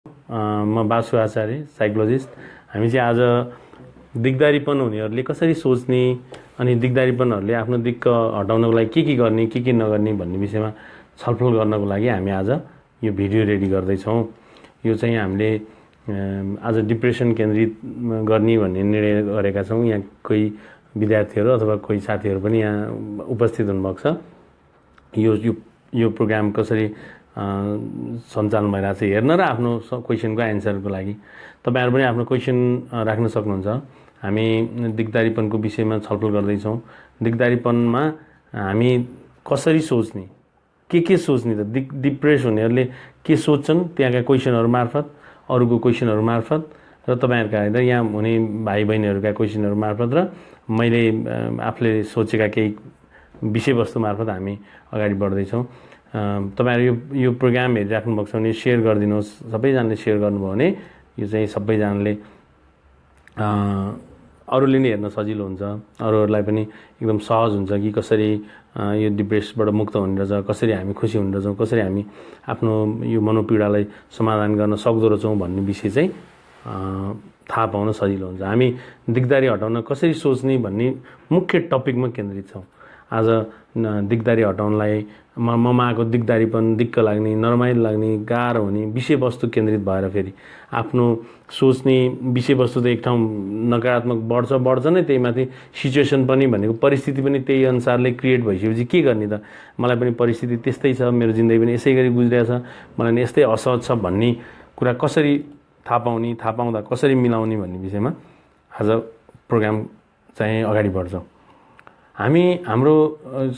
म बासु आचार्य साइकोलोजिस्ट। हामी चाहिँ आज दिगदारीपन हुनेहरूले कसरी सोच्ने अनि दिगदारीपनहरूले आफ्नो दिक्क हटाउनको लागि के गर्ने के नगर्ने भन्ने विषयमा छलफल गर्नको लागि हामी आज यो भिडियो रेडी गर्दैछौँ। यो चाहिँ हामीले आज डिप्रेसन केन्द्रित गर्ने भन्ने निर्णय गरेका छौँ। यहाँ कोही विद्यार्थीहरू अथवा कोही साथीहरू पनि यहाँ उपस्थित हुनुभएको छ। यो प्रोग्राम कसरी सञ्चालन भइरहेको छ हेर्न र आफ्नो क्वेसनको एन्सरको लागि तपाईँहरू पनि आफ्नो क्वेसन राख्न सक्नुहुन्छ। हामी दिगदारीपनको विषयमा छलफल गर्दैछौँ। दिगदारीपनमा हामी कसरी सोच्ने, के सोच्ने त डिप्रेस हुनेहरूले के सोच्छन् त्यहाँका क्वेसनहरू मार्फत, अरूको क्वेसनहरू मार्फत र तपाईँहरूका होइन यहाँ हुने भाइ बहिनीहरूका क्वेसनहरू मार्फत र मैले आफूले सोचेका केही विषयवस्तु मार्फत हामी अगाडि बढ्दैछौँ। तपाईँहरू यो प्रोग्राम हेरिराख्नु भएको छ भने सेयर गरिदिनुहोस्। सबैजनाले सेयर गर्नुभयो भने यो चाहिँ सबैजनाले अरूले नै हेर्न सजिलो हुन्छ, अरूहरूलाई पनि एकदम सहज हुन्छ कि कसरी यो डिप्रेसबाट मुक्त हुने रहेछ, कसरी हामी खुसी हुने रहेछौँ, कसरी हामी आफ्नो यो मनोपीडालाई समाधान गर्न सक्दो रहेछौँ भन्ने विषय चाहिँ थाहा पाउन सजिलो हुन्छ। हामी दिगदारी हटाउन कसरी सोच्ने भन्ने मुख्य टपिकमा केन्द्रित छौँ। आज दिगदारी हटाउनलाई ममा आएको दिगदारीपन, दिक्क लाग्ने, नरमाइलो लाग्ने, गाह्रो हुने विषयवस्तु केन्द्रित भएर फेरि आफ्नो सोच्ने विषयवस्तु त एक ठाउँ नकारात्मक बढ्छ नै, त्यही माथि सिचुएसन पनि भनेको परिस्थिति पनि त्यही अनुसारले क्रिएट भइसकेपछि के गर्ने त, मलाई पनि परिस्थिति त्यस्तै छ, मेरो जिन्दगी पनि यसै गरी गुज्रिरहेछ, मलाई नि यस्तै असहज छ भन्ने कुरा कसरी थाहा पाउने, थाहा पाउँदा कसरी मिलाउने भन्ने विषयमा आज प्रोग्राम चाहिँ अगाडि बढ्छौँ। हामी हाम्रो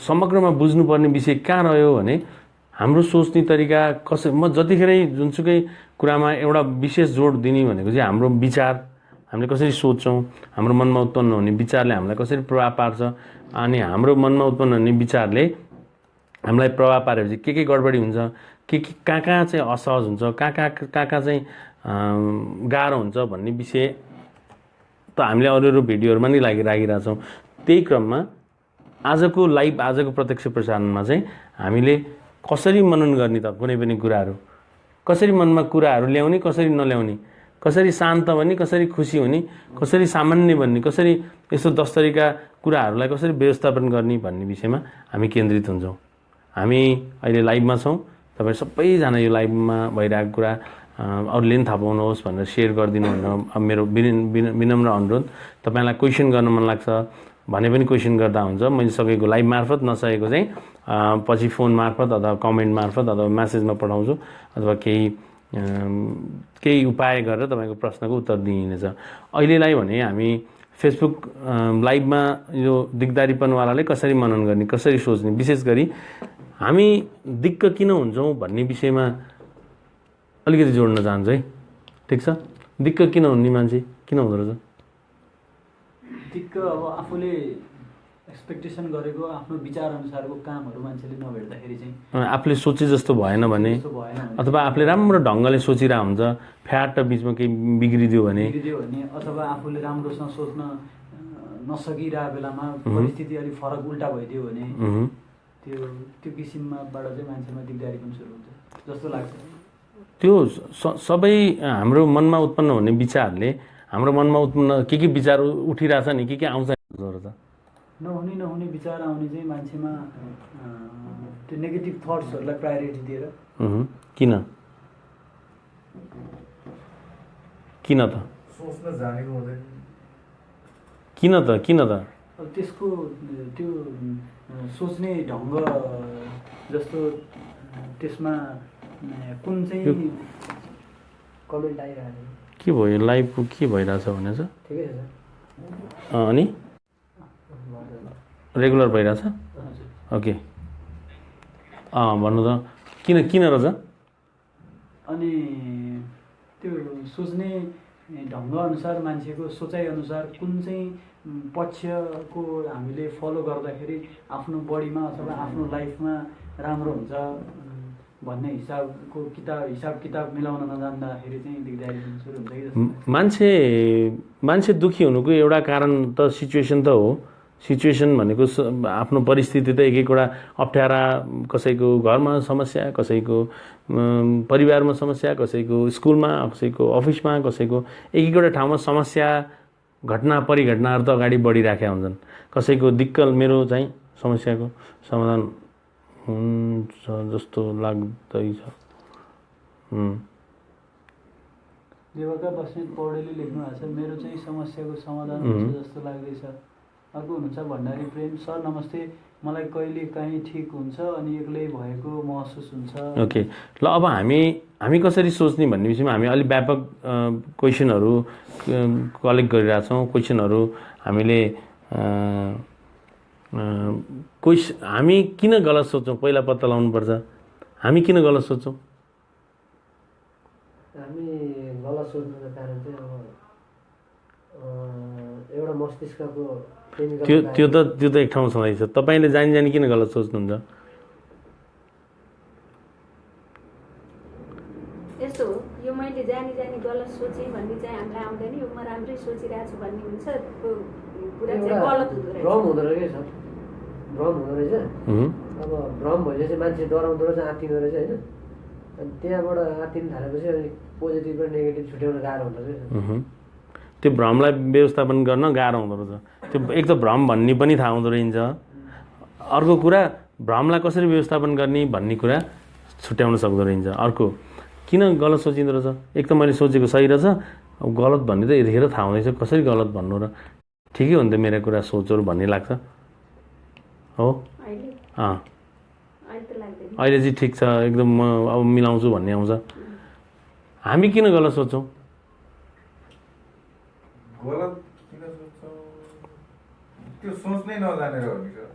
समग्रमा बुझ्नुपर्ने विषय कहाँ रह्यो भने हाम्रो सोच्ने तरिका म जतिखेरै जुनसुकै कुरामा एउटा विशेष जोड दिने भनेको चाहिँ हाम्रो विचार, हामीले कसरी सोच्छौँ, हाम्रो मनमा उत्पन्न हुने विचारले हामीलाई कसरी प्रभाव पार्छ, अनि हाम्रो मनमा उत्पन्न हुने विचारले हामीलाई प्रभाव पारेपछि के गडबडी हुन्छ, कहाँ चाहिँ असहज हुन्छ, कहाँ चाहिँ गाह्रो हुन्छ भन्ने विषय त हामीले अरू भिडियोहरूमा नै राखिरहेछौँ। त्यही क्रममा आजको प्रत्यक्ष प्रसारणमा चाहिँ हामीले कसरी मनन गर्ने त कुनै पनि कुराहरू, कसरी मनमा कुराहरू ल्याउने, कसरी नल्याउने, कसरी शान्त बन्ने, कसरी खुसी हुने, कसरी सामान्य बन्ने, कसरी यस्तो 10 तरिका कुराहरूलाई कसरी व्यवस्थापन गर्ने भन्ने विषयमा हामी केन्द्रित हुन्छौँ। हामी अहिले लाइभमा छौँ। तपाईँ सबैजना यो लाइभमा भइरहेको कुरा अरूले पनि थाहा पाउनुहोस् भनेर सेयर गरिदिनु भनेर मेरो विनम्र अनुरोध। तपाईँलाई क्वेसन गर्न मन लाग्छ भने पनि क्वेसन गर्दा हुन्छ। मैले सकेको लाइभ मार्फत, नसकेको चाहिँ पछि फोन मार्फत अथवा कमेन्ट मार्फत अथवा म्यासेजमा पठाउँछु अथवा केही उपाय गरेर तपाईँको प्रश्नको उत्तर दिइनेछ। अहिलेलाई भने हामी फेसबुक लाइभमा यो दिगदारीपनवालाले कसरी मनन गर्ने, कसरी सोच्ने, विशेष गरी हामी दिक्क किन हुन्छौँ भन्ने विषयमा अलिकति जोड्न चाहन्छु है। ठिक छ, दिक्क किन हुने मान्छे किन हुँदो रहेछ? दिक्क अब आफूले एक्सपेक्टेसन गरेको आफ्नो विचार अनुसारको कामहरू मान्छेले नभेट्दाखेरि चाहिँ, आफूले सोचे जस्तो भएन भने, अथवा आफूले राम्रो ढङ्गले सोचिरहेको हुन्छ, फ्याट बिचमा केही बिग्रिदियो भने, अथवा आफूले राम्रोसँग सोच्न नसकिरहेको बेलामा परिस्थिति अलिक फरक उल्टा भइदियो भने त्यो किसिमबाट चाहिँ मान्छेमा दिगदारी पनि सुरु हुन्छ जस्तो लाग्छ। त्यो सबै हाम्रो मनमा उत्पन्न हुने विचारले, हाम्रो मनमा उत्पन्न के विचार उठिरहेछ नि, के आउँछ त नहुने विचार आउने चाहिँ मान्छेमा त्यो नेगेटिभ थट्सहरूलाई प्रायोरिटी दिएर किन त सोच्न जानेको हुँदैन, किन त अब त्यसको त्यो सोच्ने ढङ्ग जस्तो त्यसमा कुन चाहिँ कमेन्ट आइरहेको के भयो, लाइभको के भइरहेछ भने छ ठिकै छ अनि रेगुलर भइरहेछ। ओके, भन्नु त किन रहेछ? अनि त्यो सोच्ने ढङ्ग अनुसार, मान्छेको सोचाइ अनुसार कुन चाहिँ पक्षको हामीले फलो गर्दाखेरि आफ्नो बडीमा अथवा आफ्नो लाइफमा राम्रो हुन्छ भन्ने हिसाबको हिसाब किताब मिलाउन नजान्दाखेरि चाहिँ दिगदारी सुरु हुन्छ कि मान्छे दुखी हुनुको एउटा कारण त सिचुएसन त हो। सिचुएसन भनेको आफ्नो परिस्थिति त एक एकवटा अप्ठ्यारा, कसैको घरमा समस्या, कसैको परिवारमा समस्या, कसैको स्कुलमा, कसैको अफिसमा, कसैको एक एकवटा ठाउँमा समस्या, घटना परिघटनाहरू त अगाडि बढिराखेका हुन्छन्। कसैको दिक्क मेरो चाहिँ समस्याको समाधान हुन्छ जस्तो लाग्दैछ। देवका बस्नेत पौडेलले लेख्नु भएको छ, मेरो चाहिँ समस्याको समाधान हुन्छ जस्तो लाग्दैछ। अर्को हुनुहुन्छ भण्डारी प्रेम, सर नमस्ते, मलाई कहिले काहीँ ठिक हुन्छ अनि एक्लै भएको महसुस हुन्छ। ओके, ल अब हामी कसरी सोच्ने भन्ने विषयमा हामी अलिक व्यापक क्वेसनहरू कलेक्ट गरिरहेछौँ। क्वेसनहरू हामीले हामी किन गलत सोच्छौँ पहिला पत्ता लगाउनुपर्छ। हामी किन गलत सोच्छौँ? हामी गलत सोच्नुको कारण चाहिँ अब एउटा मस्तिष्कको त्यो त एक ठाउँ छँदैछ। तपाईँले जानी किन गलत सोच्नुहुन्छ? यस्तो हो, यो मैले जानी गलत सोचेँ भन्ने चाहिँ हामीलाई आउँदैन। यो म राम्रै सोचिरहेको छु भन्ने हुन्छ, कुरा चाहिँ गलत हुँदो रहेछ। भ्रम हुँदो रहेछ सर, भ्रम हुँदो रहेछ। अब भ्रम भइसकेपछि मान्छे डराउँदो रहेछ, आत्तिँदो रहेछ होइन। अनि त्यहाँबाट आत्तिनु थालेपछि अनि पोजिटिभ र नेगेटिभ छुट्याउन गाह्रो हुँदो रहेछ। त्यो भ्रमलाई व्यवस्थापन गर्न गाह्रो हुँदो रहेछ। त्यो एक त भ्रम भन्ने पनि थाहा हुँदो रहेछ। अर्को कुरा भ्रमलाई कसरी व्यवस्थापन गर्ने भन्ने कुरा छुट्याउन सक्दो रहेछ। अर्को किन गलत सोचिँदो रहेछ? एक त मैले सोचेको सही रहेछ, अब गलत भन्ने त यतिखेर थाहा हुँदैछ, कसरी गलत भन्नु र ठिकै हो नि त मेरो कुरा सोचहरू भन्ने लाग्छ हो। अहिले चाहिँ ठिक छ, एकदम म अब मिलाउँछु भन्ने आउँछ। हामी किन गलत सोच्छौँ? गलत किन सोच्छौँ? त्यो सोच्नै नजानेर हो नि सर।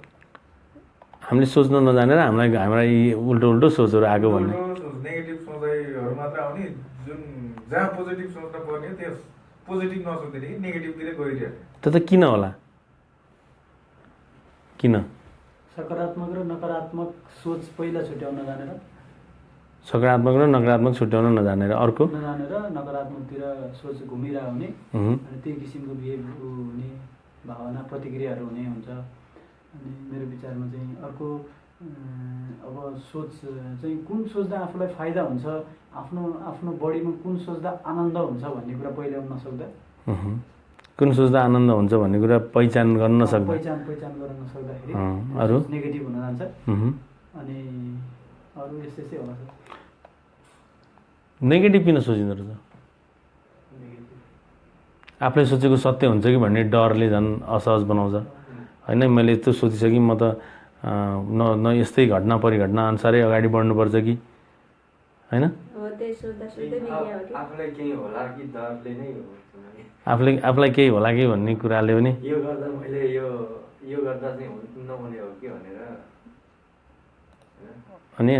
हामीले सोच्न नजानेर हाम्रा उल्टो सोचहरू आएको भन्ने। नेगेटिभ सोचाइहरू मात्र आउने, जुन जहाँ पोजिटिभ सोच्न पर्ने त्यो पोजिटिभ नसोच्दाखेरि नेगेटिभतिर गइरहेको। त्यो त किन होला? किन? सकारात्मक र नकारात्मक सोच पहिला छुट्याउन जानेर, सकारात्मक र नकारात्मक छुट्याउन नजानेर, अर्को नजानेर नकारात्मकतिर सोच घुमिरहेको हुने, अनि त्यही किसिमको बिहेभ हुने, भावना प्रतिक्रियाहरू हुने हुन्छ। अनि मेरो विचारमा चाहिँ अर्को अब सोच चाहिँ कुन सोच्दा आफूलाई फाइदा हुन्छ, आफ्नो बडीमा कुन सोच्दा आनन्द हुन्छ भन्ने कुरा पहिला नसक्दा, कुन सोच्दा आनन्द हुन्छ भन्ने कुरा पहिचान गर्न नसक्दा, पहिचान गर्न नसक्दाखेरि अरू नेगेटिभ हुन जान्छ। अनि अरू यस्तै होला सर। नेगेटिभ किन सोचिँदो रहेछ? आफूले सोचेको सत्य हुन्छ कि भन्ने डरले झन् असहज बनाउँछ होइन। मैले यस्तो सोचिसकेँ, म त न यस्तै घटना परिघटना अनुसारै अगाडि बढ्नुपर्छ कि होइन। आफूलाई केही होला कि डरले नै हो? आफूलाई केही होला कि भन्ने कुराले पनि यो गर्दा मैले यो गर्दा चाहिँ नहुने हो कि भनेर। अनि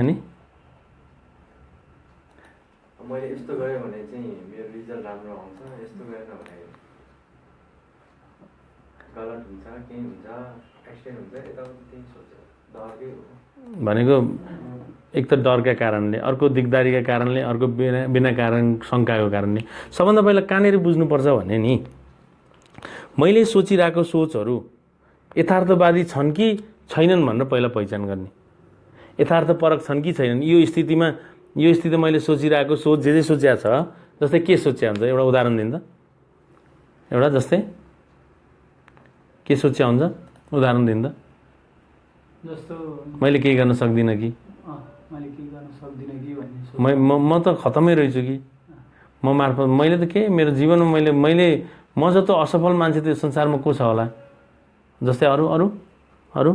मैले यस्तो गरेँ भने चाहिँ मेरो रिजल्ट राम्रो आउँछ, यस्तो गरेन भने गलत हुन्छ, केही हुन्छ, एक्सिडेन्ट हुन्छ, यताउति त्यही सोच, डरकै हो भनेको। एक त डरका कारणले, अर्को दिगदारीका कारणले, अर्को बिना कारण शङ्काको कारणले। सबभन्दा पहिला कहाँनिर बुझ्नुपर्छ भने नि, मैले सोचिरहेको सोचहरू यथार्थवादी छन् कि छैनन् भनेर पहिला पहिचान गर्ने। यथार्थपरक छन् कि छैनन्। यो स्थिति मैले सोचिरहेको सोच जे सोचिया छ, जस्तै के सोचिया हुन्छ, एउटा उदाहरण दिनु त। एउटा जस्तै के सोचिया हुन्छ, उदाहरण दिनु त। जस्तो मैले केही गर्न सक्दिनँ कि, म त खतमै रहेछु कि, म मार्फत मैले त के मेरो जीवनमा म जस्तो असफल मान्छे त संसारमा को छ होला? जस्तै अरू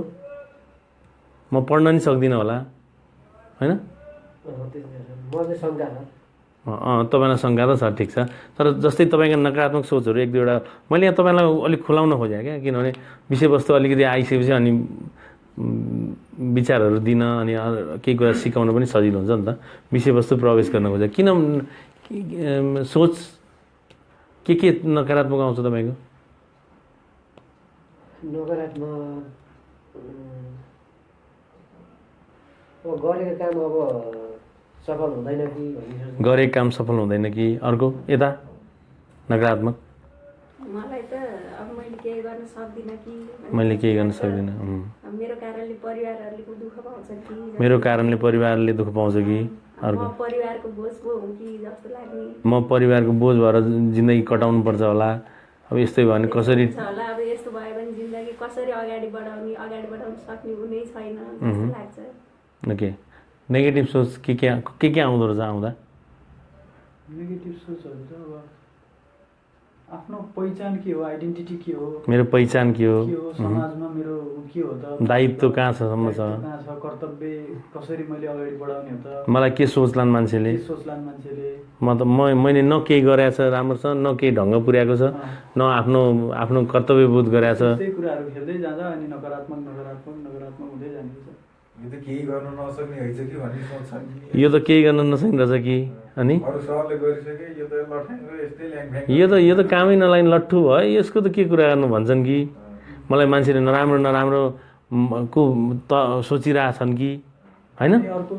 म पढ्न नि सक्दिनँ होला होइन। तपाईँलाई शङ्का त छ, ठिक छ। तर जस्तै तपाईँका नकारात्मक सोचहरू एक दुईवटा मैले यहाँ तपाईँलाई अलिक खुलाउन खोजेँ क्या, किनभने विषयवस्तु अलिकति आइसकेपछि अनि विचारहरू दिन अनि केही कुरा सिकाउन पनि सजिलो हुन्छ नि त। विषयवस्तु प्रवेश गर्न खोजेँ। किन सोच के नकारात्मक आउँछ तपाईँको? नकारात्मक अब गरेको काम अब सफल हुँदैन कि भन्ने, गरेको काम सफल हुँदैन कि। अर्को यता नकारात्मक, मलाई त अब मैले केही गर्न सक्दिनँ कि मैले केही गर्न सक्दिनँ, मेरो कारणले परिवारहरूले दुःख पाउँछ कि मेरो कारणले परिवारले दुःख पाउँछ कि म परिवारको बोझ पो हुँ कि जस्तो लाग्ने, म परिवारको बोझ भएर जिन्दगी कटाउनु पर्छ होला। अब यस्तै भयो भने कसरी होला, अब यस्तो भयो भने जिन्दगी कसरी अगाडि बढाउन सक्ने हुनै छैन जस्तो लाग्छ। ओके, नेगेटिभ सोच के आउँदो रहेछ आउँदा? नेगेटिभ सोचहरू त अब आफ्नो पहिचान के हो, आइडेन्टिटी के हो, मेरो पहिचान के हो, समाजमा मेरो के हो त, दायित्व कहाँसम्म छ, कर्तव्य कसरी मैले अगाडि बढाउने हो त, मलाई के सोच्लान् मान्छेले, मैले न केही गरेको छ राम्रोसँग, न केही ढङ्ग पुर्याएको छ, न आफ्नो कर्तव्यबोध गरेको छ। त्यही कुराहरू खेल्दै जाँदा अनि नकारात्मक हुँदै जान्छ। यो त केही गर्न नसक्ने रहेछ कि भन्ने सोच छ नि। यो त केही गर्न नसक्ने रहेछ कि, अनि अरू सरले गरिसके यो त लठ्याङ्ग्रो यस्तै ल्याङफ्याङ, यो त कामै नलाग्ने लट्ठु भयो, यसको त के कुरा गर्नु भन्छन् कि। मलाई मान्छेले नराम्रो को सोचिरहेछन् कि होइन। अर्को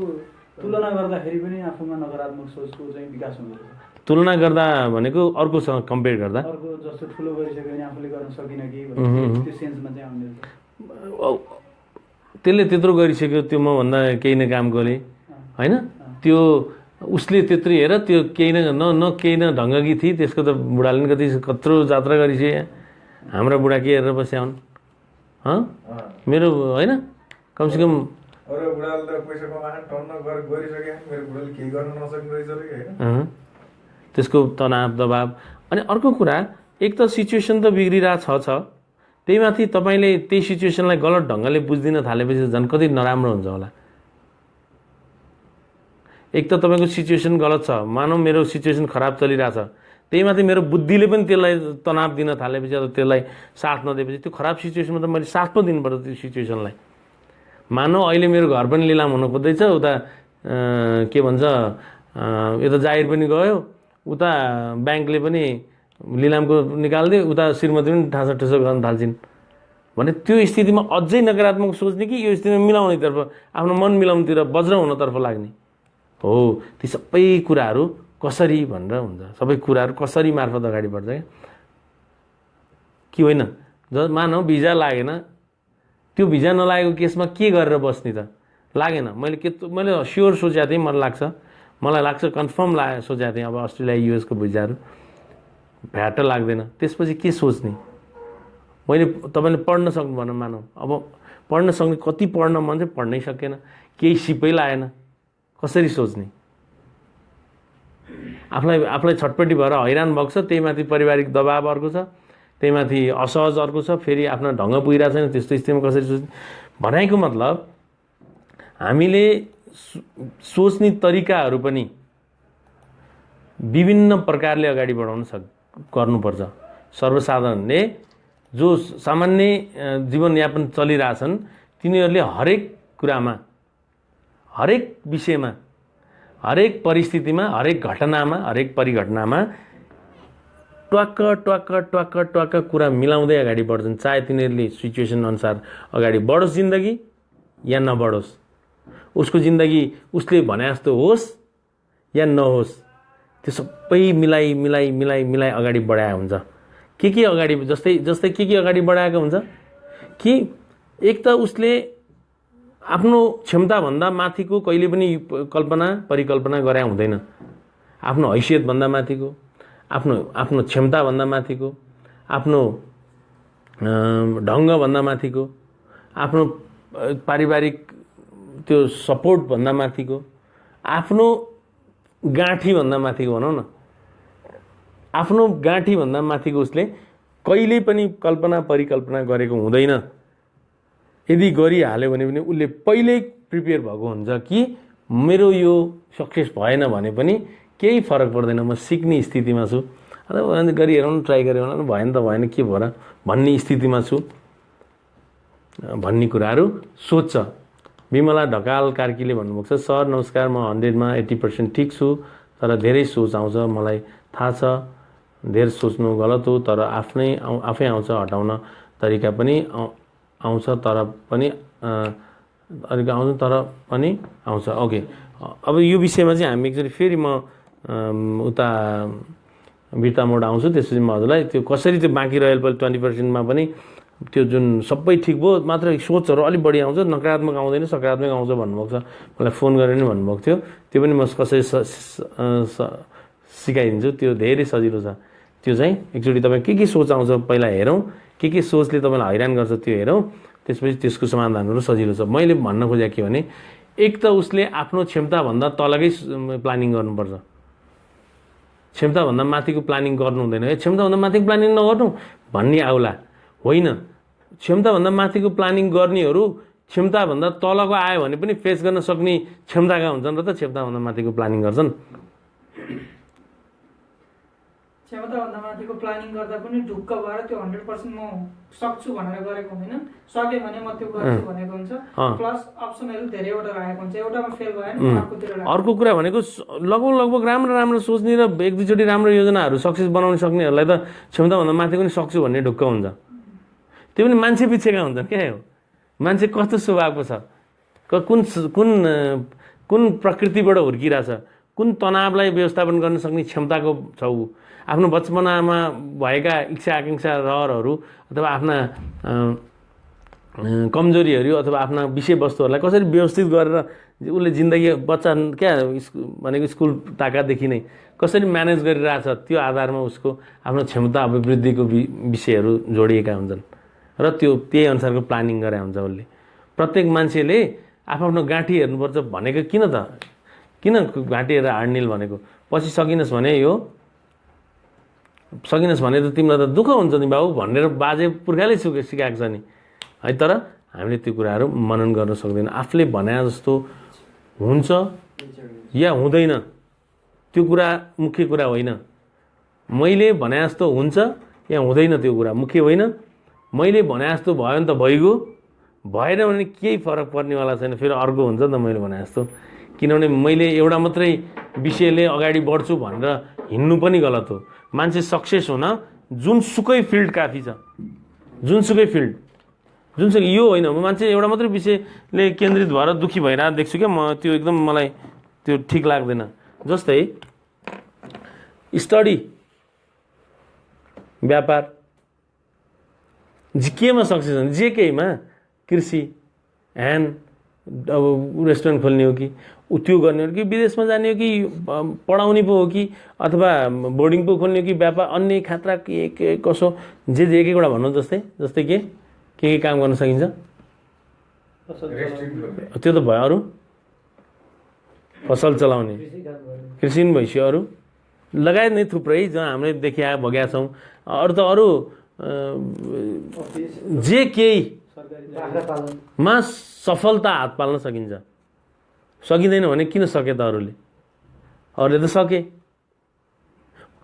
तुलना गर्दाखेरि पनि आफूमा नकारात्मक सोचको चाहिँ विकास हुँदो रहेछ। तुलना गर्दा भनेको अर्कोसँग कम्पेयर गर्दा, अर्को जस्तो ठुलो गरिसक्यो भने आफूले गर्न सकिनँ कि भन्ने त्यो सेन्समा चाहिँ आउने रहेछ। त्यसले त्यत्रो गरिसक्यो, त्यो मभन्दा केही न काम गरे होइन, त्यो उसले त्यत्रो हेर, त्यो केही न केही न ढङ्गकी थिए, त्यसको त बुढाले पनि कत्रो जात्रा गरिसके, हाम्रा बुढा के हेरेर बस्या हुन् मेरो होइन। कमसेकम अरू बुढाले त पैसा कमाएर टन्न गरिसके, मेरो बुढाले केही गर्न नसक्ने रहेछ होइन। त्यसको तनाव दबाव। अनि अर्को कुरा, एक त सिचुएसन त बिग्रिरहेको छ, त्यही माथि तपाईँले त्यही सिचुएसनलाई गलत ढङ्गले बुझ्दिन थालेपछि झन् कति नराम्रो हुन्छ होला। एक त तपाईँको सिचुएसन गलत छ, मानौँ मेरो सिचुएसन खराब चलिरहेछ, त्यही माथि मेरो बुद्धिले पनि त्यसलाई तनाव दिन थालेपछि अथवा त्यसलाई साथ नदिएपछि त्यो खराब सिचुएसनमा त मैले साथ पो दिनुपर्छ त्यो सिचुएसनलाई। मानौँ अहिले मेरो घर पनि लिलाम हुनु खोज्दैछ, उता के भन्छ यता जाहिर पनि गयो, उता ब्याङ्कले पनि लिलामको निकालिदियो, उता श्रीमती पनि ठाँसा गर्न थाल्छिन् भने त्यो स्थितिमा अझै नकारात्मक सोच्ने कि यो स्थितिमा मिलाउनेतर्फ, आफ्नो मन मिलाउनेतिर वज्र हुनतर्फ लाग्ने हो। ती सबै कुराहरू कसरी भनेर हुन्छ, सबै कुराहरू कसरी मार्फत अगाडि बढ्छ कि होइन। मानौ भिजा लागेन, त्यो भिजा नलागेको केसमा के गरेर बस्ने त, लागेन, मैले स्योर सोचेको थिएँ, मलाई लाग्छ कन्फर्म सोचेको थिएँ अब अस्ट्रेलिया युएसको भिजाहरू भ्याट लाग्दैन, त्यसपछि के सोच्ने। मैले तपाईँले पढ्न सक्नु भनौँ, मानौँ अब पढ्न सक्ने, कति पढ्न मन चाहिँ पढ्नै सकेन, केही सिपै लागेन, कसरी सोच्ने। आफूलाई छटपट्टि भएर हैरान भएको छ, त्यही माथि पारिवारिक दबाब अर्को छ, त्यही माथि असहज अर्को छ, फेरि आफ्नो ढङ्ग पुगिरहेको छैन, त्यस्तो स्थितिमा कसरी सोच्ने। भनाइको मतलब हामीले सोच्ने तरिकाहरू पनि विभिन्न प्रकारले अगाडि बढाउन गर्नुपर्छ। सर्वसाधारणले जो सामान्य जीवनयापन चलिरहेछन् तिनीहरूले हरेक कुरामा, हरेक विषयमा, हरेक परिस्थितिमा, हरेक घटनामा, हरेक परिघटनामा ट्वाक्क कुरा मिलाउँदै अगाडि बढ्छन्, चाहे तिनीहरूले सिचुएसन अनुसार अगाडि बढोस् जिन्दगी या नबढोस्, उसको जिन्दगी उसले भने जस्तो होस् या नहोस्, त्यो सबै मिलाई अगाडि बढाएको हुन्छ। के अगाडि जस्तै के अगाडि बढाएको हुन्छ कि एक त उसले आफ्नो क्षमताभन्दा माथिको कहिले पनि परिकल्पना गरे हुँदैन। आफ्नो हैसियतभन्दा माथिको, आफ्नो क्षमताभन्दा माथिको, आफ्नो ढङ्गभन्दा माथिको, आफ्नो पारिवारिक त्यो सपोर्टभन्दा माथिको, आफ्नो गाँठीभन्दा माथिको भनौँ न, आफ्नो गाँठीभन्दा माथिको उसले कहिल्यै पनि परिकल्पना गरेको हुँदैन। यदि गरिहाल्यो भने पनि उसले पहिल्यै प्रिपेयर भएको हुन्छ कि मेरो यो सक्सेस भएन भने पनि केही फरक पर्दैन, म सिक्ने स्थितिमा छु, अथवा गरी हेरौँ ट्राई गरेर भएन त भएन के भएर भन्ने स्थितिमा छु भन्ने कुराहरू सोध्छ। विमला ढकाल कार्कीले भन्नुभएको छ, सर नमस्कार, म 100मा 80% ठिक छु, तर धेरै सोच आउँछ, मलाई थाहा छ धेरै सोच्नु गलत हो, तर आफै आउँछ, हटाउन तरिका पनि आउँछ तर पनि आउँछ। ओके, अब यो विषयमा चाहिँ हामी एकचोटि फेरि म उता वीरता मोड आउँछु, त्यसपछि म हजुरलाई त्यो कसरी त्यो बाँकी रहेल 20%मा पनि त्यो जुन सबै ठिक भयो, मात्र सोचहरू अलिक बढी आउँछ, नकारात्मक आउँदैन सकारात्मक आउँछ भन्नुभएको छ। मलाई फोन गरेर नि भन्नुभएको थियो, त्यो पनि म कसरी सिकाइदिन्छु। त्यो धेरै सजिलो छ। त्यो चाहिँ एकचोटि तपाईँ के सोच आउँछ पहिला हेरौँ, के सोचले तपाईँलाई हैरान गर्छ त्यो हेरौँ, त्यसपछि त्यसको समाधानहरू सजिलो छ। मैले भन्न खोजेको के भने, एक त उसले आफ्नो क्षमताभन्दा तलकै प्लानिङ गर्नुपर्छ, क्षमताभन्दा माथिको प्लानिङ गर्नु हुँदैन। क्षमताभन्दा माथिको प्लानिङ नगर्नु भन्ने आउला होइन, क्षमताभन्दा माथिको प्लानिङ गर्नेहरू क्षमताभन्दा तलको आयो भने पनि फेस गर्न सक्ने क्षमताका हुन्छन् र त क्षमताभन्दा माथिको प्लानिङ गर्छन्। क्षमताभन्दा माथिको प्लानिङ गर्दा पनि ढुक्क भएर त्यो 100% म सक्छु भनेर गरेको हुँदैन, सके भने म त्यो गर्छु भनेको हुन्छ। प्लस अप्सनहरू धेरैवटा राखेको हुन्छ, एउटामा फेल भयो भने अर्कोतिर राख्छ। अर्को कुरा भनेको लगभग राम्रो सोच्ने र एक दुईचोटि राम्रो योजनाहरू सक्सेस बनाउन सक्नेहरूलाई त क्षमताभन्दा माथि पनि सक्छु भन्ने ढुक्क हुन्छ। त्यो पनि मान्छे पिछेका हुन्छन्। क्या हो मान्छे कस्तो स्वभावको छ, कुन प्रकृतिबाट हुर्किरहेछ, कुन तनावलाई व्यवस्थापन गर्न सक्ने क्षमताको छ ऊ, आफ्नो बचपनामा भएका इच्छा आकाङ्क्षा रहरहरू अथवा आफ्ना कमजोरीहरू अथवा आफ्ना विषयवस्तुहरूलाई कसरी व्यवस्थित गरेर उसले जिन्दगी बच्चा भनेको स्कुल ताकादेखि नै कसरी म्यानेज गरिरहेछ, त्यो आधारमा उसको आफ्नो क्षमता अभिवृद्धिको विषयहरू जोडिएका हुन्छन् र त्यही अनुसारको प्लानिङ गरे हुन्छ उसले। प्रत्येक मान्छेले आफ्नो गाँठी हेर्नुपर्छ भनेको किन घाँटी हेरेर हार्नेल भनेको, पछि सकिनस् भने त तिमीलाई त दुःख हुन्छ नि बाबु भनेर बाजे पुर्खाले सिकाएको छ नि है। तर हामीले त्यो कुराहरू मनन गर्न सक्दैन। आफूले भने जस्तो हुन्छ या हुँदैन त्यो कुरा मुख्य कुरा होइन। मैले भने जस्तो हुन्छ या हुँदैन त्यो कुरा मुख्य होइन। मैले भने जस्तो भयो भने त भइगयो, भएन भने केही फरक पर्नेवाला छैन, फेरि अर्को हुन्छ नि त मैले भने जस्तो। किनभने मैले एउटा मात्रै विषयले अगाडि बढ्छु भनेर हिँड्नु पनि गलत हो। मान्छे सक्सेस हुन जुनसुकै फिल्ड काफी छ, जुनसुकै यो होइन। म मान्छे एउटा मात्रै विषयले केन्द्रित भएर दुःखी भइरहेको देख्छु क्या, म त्यो एकदम मलाई त्यो ठिक लाग्दैन। जस्तै स्टडी, व्यापार, केमा सक्सेस हुन्छ, जे केहीमा, कृषि, अब रेस्टुरेन्ट खोल्ने हो कि त्यो गर्ने हो कि विदेशमा जाने हो कि पढाउने पो हो कि अथवा बोर्डिङ पो खोल्ने हो कि व्यापार अन्य खात्रा के कसो जे एक एकवटा भन्नु। जस्तै के काम गर्न सकिन्छ त्यो त भयो। अरू फसल चलाउने, कृषि पनि भइसक्यो, अरू लगायत नै थुप्रै जहाँ हामीले देखिया भएका छौँ। अरू त अरू जे केहीमा सफलता हात पाल्न सकिन्छ। सकिँदैन भने किन सके त अरूले त सके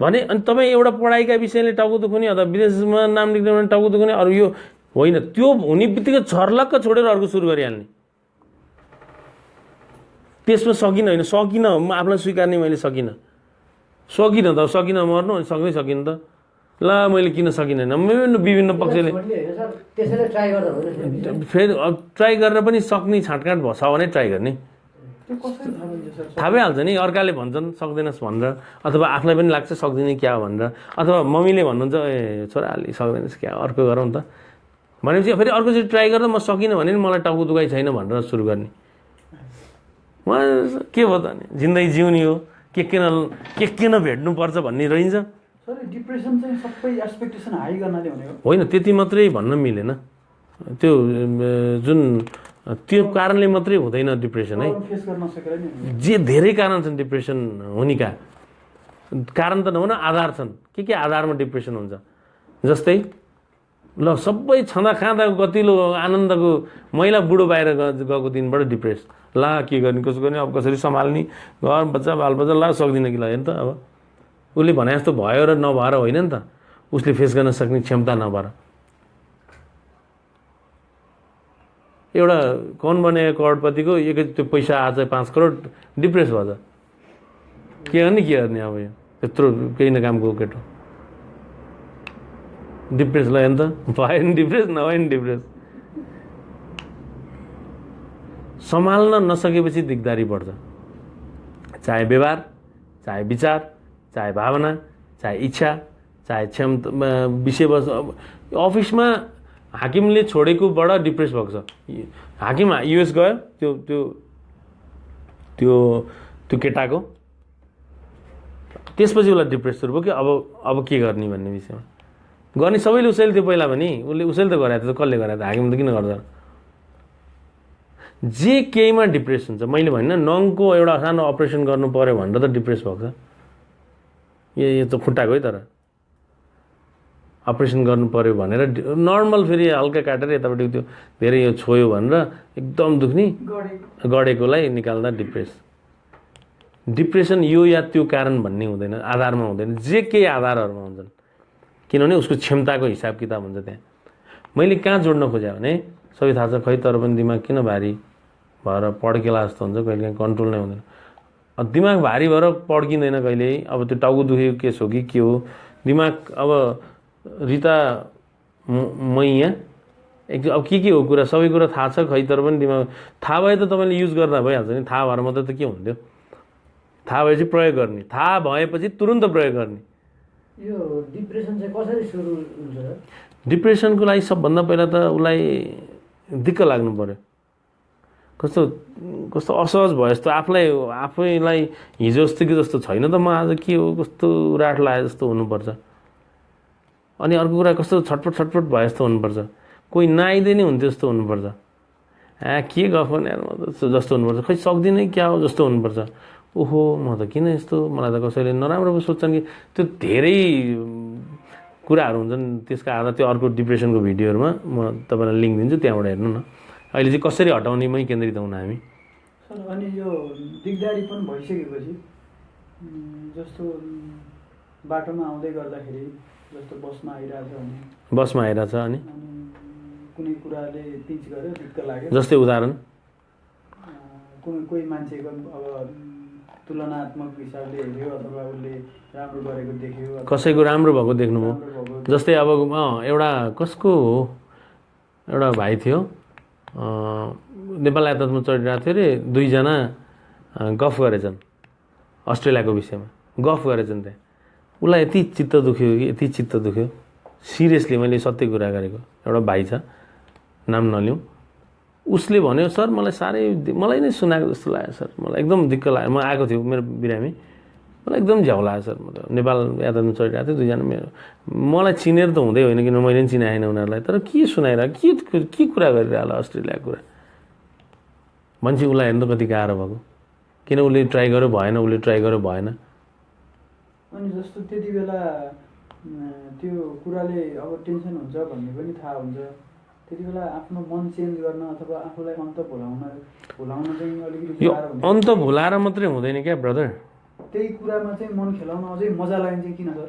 भने। अनि तपाईँ एउटा पढाइका विषयले टाउको दुख्ने अथवा विदेशमा नाम लेख्ने भने टाउको दुख्ने, अरू यो होइन। त्यो हुने बित्तिकै छर्लक्क छोडेर अर्को सुरु गरिहाल्ने। त्यसमा सकिनँ म आफूलाई स्वीकार्ने, मैले सकिनँ त सकिनँ मर्नु, अनि सक्नै सकिनँ त ल मैले किन सकिनँ। विभिन्न पक्षले फेरि ट्राई गरेर पनि सक्ने छाँटकाँट छ भने ट्राई गर्ने, थाहा भइहाल्छ नि। अर्काले भन्छन् सक्दैनस् भनेर, अथवा आफूलाई पनि लाग्छ सक्दिनँ क्या भनेर, अथवा मम्मीले भन्नुहुन्छ ए छोरा अलि सक्दैनस् क्या, अर्को गरौँ त भनेपछि फेरि अर्कोचोटि ट्राई गर्दा म सकिनँ भने मलाई टाउको दुखाइ छैन भनेर सुरु गर्ने। के भयो त नि, जिन्दगी जिउने हो, के किन भेट्नुपर्छ भन्ने रहन्छ। डिप्रेसन चाहिँ सबै एक्सपेक्टेसन हाई गर्नाले भनेको होइन, त्यति मात्रै भन्न मिलेन। त्यो जुन त्यो कारणले मात्रै हुँदैन डिप्रेसन है। जे धेरै कारण छन् डिप्रेसन हुनेका, कारण त नहुन आधार छन्। के आधारमा डिप्रेसन हुन्छ। जस्तै ल सबै छँदा खाँदाको गतिलो आनन्दको महिला बुढो बाहिर गएको दिनबाट डिप्रेस, ला के गर्ने कसो गर्ने, अब कसरी सम्हाल्ने घर बच्चा बालबच्चा, ला सक्दिनँ कि ल हेर्नु त। अब उसले भने जस्तो भयो र नभएर होइन नि त, उसले फेस गर्न सक्ने क्षमता नभएर। एउटा कौन बने करोडपतिको त्यो पैसा आज 5 करोड डिप्रेस भएछ। के गर्ने अब यो त्यत्रो केही न कामको केटो डिप्रेस ल हेर्नु त, भयो नि डिप्रेस, नभए नि डिप्रेस। सम्हाल्न नसकेपछि दिगदारी पर्छ, चाहे व्यवहार, चाहे विचार, चाहे भावना, चाहे इच्छा, चाहे विषयवस्तु। अफिसमा हाकिमले छोडेकोबाट डिप्रेस भएको छ। हाकिम युएस गयो, त्यो त्यो त्यो त्यो केटाको, त्यसपछि उसलाई डिप्रेस सुरु भयो कि अब के गर्ने भन्ने विषयमा। गर्ने सबैले उसैले थियो पहिला पनि, उसैले त गराएको थियो, कसले गराएको थियो? हाकिमले त किन गर्दैन? जे केहीमा डिप्रेस हुन्छ। मैले भनिनँ नङको एउटा सानो अपरेसन गर्नु पर्यो भनेर त डिप्रेस भएको छ। यो त खुट्टाको है, तर अपरेसन गर्नु पर्यो भनेर नर्मल फेरि हल्का काटेर यतापट्टि त्यो धेरै यो छोयो भनेर एकदम दुख्ने गढेकोलाई निकाल्दा डिप्रेसन यो या त्यो कारण भन्ने हुँदैन, आधारमा हुँदैन, जे केही आधारहरूमा हुन्छन्। किनभने उसको क्षमताको हिसाब किताब हुन्छ त्यहाँ। मैले कहाँ जोड्न खोजेँ भने सबै थाहा छ, खै तर पनि दिमाग किन भारी भएर पड्केला जस्तो हुन्छ, कहिले काहीँ कन्ट्रोल नै हुँदैन। दिमाग भारी भएर पड्किँदैन कहिल्यै। अब त्यो टाउको दुखेको केस हो कि के हो, दिमाग अब रिता मै यहाँ अब के हो कुरा, सबै कुरा थाहा छ, खै तर पनि दिमाग थाहा भए त तपाईँले युज गर्दा भइहाल्छ नि। थाहा भएर मात्रै त के हुन्थ्यो? थाहा भएपछि प्रयोग गर्ने, थाहा भएपछि तुरुन्त प्रयोग गर्ने। यो डिप्रेसन चाहिँ कसरी सुरु हुन्छ? डिप्रेसनको लागि सबभन्दा पहिला त उसलाई दिक्क लाग्नु पर्यो। कस्तो कस्तो असहज भयो जस्तो, आफैलाई हिजो अस्तिको जस्तो छैन त, म आज के हो, कस्तो राठ लागे जस्तो हुनुपर्छ। अनि अर्को कुरा कस्तो छटपट भए जस्तो हुनुपर्छ। कोही नआइदिए नै हुन्थ्यो जस्तो हुनुपर्छ। के गफ गर्ने जस्तो हुनुपर्छ। खै सक्दिनँ क्या हो जस्तो हुनुपर्छ। ओहो म त किन यस्तो, मलाई त कसैले नराम्रो पो सोच्छन् कि। त्यो धेरै कुराहरू हुन्छन्। त्यसका आधार त्यो अर्को डिप्रेसनको भिडियोहरूमा म तपाईँलाई लिङ्क दिन्छु, त्यहाँबाट हेर्नु न। अहिले चाहिँ कसरी हटाउनेमै केन्द्रित हुन हामी। सर अनि यो दिगदारी पनि भइसकेपछि जस्तो बाटोमा आउँदै गर्दाखेरि जस्तो बसमा आइरहेछ अनि कुनै कुराले पिच गर्यो, दिक्क लाग्यो। जस्तै उदाहरण कोही मान्छेको अब तुलनात्मक हिसाबले हेऱ्यो अथवा उसले राम्रो गरेको देख्यो, कसैको राम्रो भएको देख्नुभयो। जस्तै अब एउटा कसको हो, एउटा भाइ थियो नेपाल यातायातमा चढिरहेको थियो अरे, दुईजना गफ गरेछन् अस्ट्रेलियाको विषयमा, गफ गरेछन् त्यहाँ। उसलाई यति चित्त दुख्यो सिरियसली, मैले सत्य कुरा गरेको। एउटा भाइ छ, नाम नलिउँ। उसले भन्यो सर मलाई नै सुनाएको जस्तो लाग्यो सर, मलाई एकदम दिक्क लाग्यो। म आएको थियो मेरो बिरामी, मलाई एकदम झ्याउ लाग्यो सर। म त नेपाल यातायातमा चढिरहेको थियो, दुईजना मलाई चिनेर त हुँदै होइन, किन मैले पनि चिनाएन उनीहरूलाई। तर के सुनाइरहेको, के कुरा गरिरह अस्ट्रेलियाको कुरा मान्छे। उसलाई हेर्नु त कति गाह्रो भएको, किन उसले ट्राई गर्यो भएन। अनि जस्तो त्यति बेला त्यो कुराले अब टेन्सन हुन्छ भन्ने पनि थाहा हुन्छ। त्यति बेला आफ्नो मन चेन्ज गर्न अथवा आफूलाई अन्त भुलाउन चाहिँ अलिकति यो अन्त भुलाएर मात्रै हुँदैन क्या ब्रदर। त्यही कुरामा चाहिँ मन खेलाउन अझै मजा लाग्छ किन सर?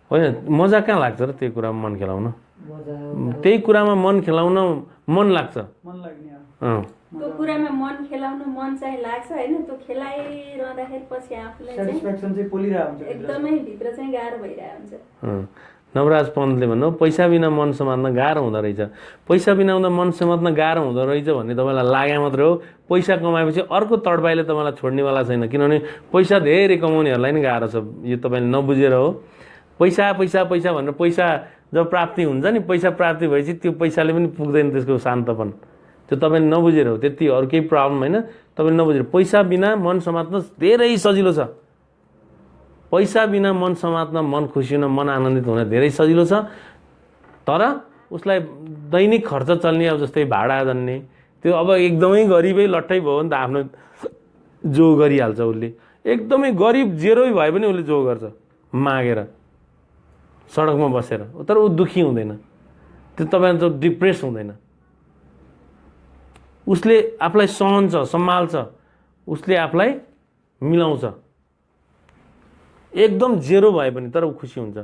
होइन, मजा कहाँ लाग्छ र त्यही कुरामा मन खेलाउन? त्यही कुरामा मन खेलाउन मन लाग्छ, मन लाग्ने। त्यो कुरामा मन खेलाउन मन चाहिँ लाग्छ होइन, त्यो खेलाइरहँदाखेरि पछि आफूलाई सेटिस्फ्याक्सन चाहिँ पोलिरहेको हुन्छ, एकदमै भित्र चाहिँ गाह्रो भइरहेको हुन्छ। नवराज पन्तले भन्नु पैसा बिना मन समात्न गाह्रो हुँदो रहेछ। पैसा बिना मन समात्न गाह्रो हुँदो रहेछ भन्ने तपाईँलाई लागे मात्रै हो। पैसा कमाएपछि अर्को तडबाईले तपाईँलाई छोड्नेवाला छैन, किनभने पैसा धेरै कमाउनेहरूलाई नै गाह्रो छ। यो तपाईँले नबुझेर हो। पैसा भनेर पैसा जब प्राप्ति हुन्छ नि, पैसा प्राप्ति भएपछि त्यो पैसाले पनि पुग्दैन त्यसको शान्तपन। त्यो तपाईँले नबुझेर हो, त्यति अरू केही प्रब्लम होइन। तपाईँले नबुझेर, पैसा बिना मन समात्न धेरै सजिलो छ। पैसा बिना मन समात्न, मन खुसी हुन, मन आनन्दित हुन धेरै सजिलो छ। तर उसलाई दैनिक खर्च चल्ने, अब जस्तै भाडा जन्ने, त्यो अब एकदमै गरिबै लट्ठै भयो भने त आफ्नो जो गरिहाल्छ उसले। एकदमै गरिब जेरै भए पनि उसले जो गर्छ मागेर सडकमा बसेर, तर ऊ दुखी हुँदैन, त्यो तपाईँको डिप्रेस हुँदैन। उसले आफूलाई सहन्छ, सम्हाल्छ, उसले आफूलाई मिलाउँछ। एकदम जेरो भए पनि तर ऊ खुसी हुन्छ।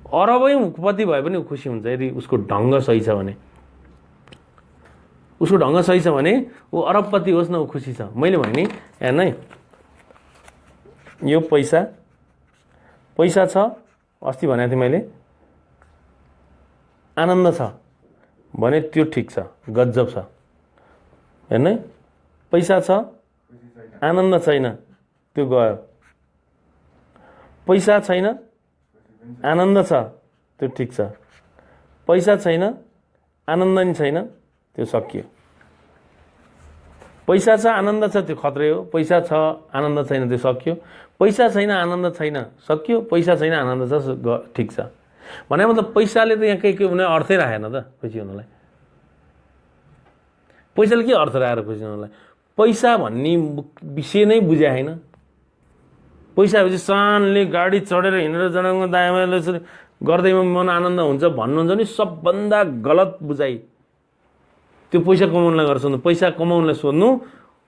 अरबैपति भए पनि ऊ खुसी हुन्छ यदि उसको ढङ्ग सही छ भने। उसको ढङ्ग सही छ भने ऊ अरबपति होस् न, ऊ खुसी छ। मैले भने हेर्न है, यो पैसा छ, अस्ति भनेको थिएँ मैले, आनन्द छ भने त्यो ठिक छ, गजब छ। हेर्न है, पैसा छ, आनन्द छैन, त्यो गयो। पैसा छैन, आनन्द छ त्यो ठिक छ, पैसा छैन आनन्द नि छैन त्यो सकियो। पैसा छ आनन्द छ त्यो खत्रै हो, पैसा छ आनन्द छैन त्यो सकियो, पैसा छैन आनन्द छैन सकियो, पैसा छैन आनन्द छ ठिक छ। भने मतलब पैसाले त यहाँ केही हुने अर्थै राखेन त खुसी हुनलाई। पैसाले के अर्थ राखेर खुसी हुनलाई? पैसा भन्ने विषय नै बुझाए होइन। पैसा भएपछि सानले गाडी चढेर हिँडेर जनाउन दायाँ गर्दैमा मन आनन्द हुन्छ भन्नुहुन्छ नि, सबभन्दा गलत बुझाइ। त्यो पैसा कमाउनलाई गरेर सोध्नु, पैसा कमाउनलाई सोध्नु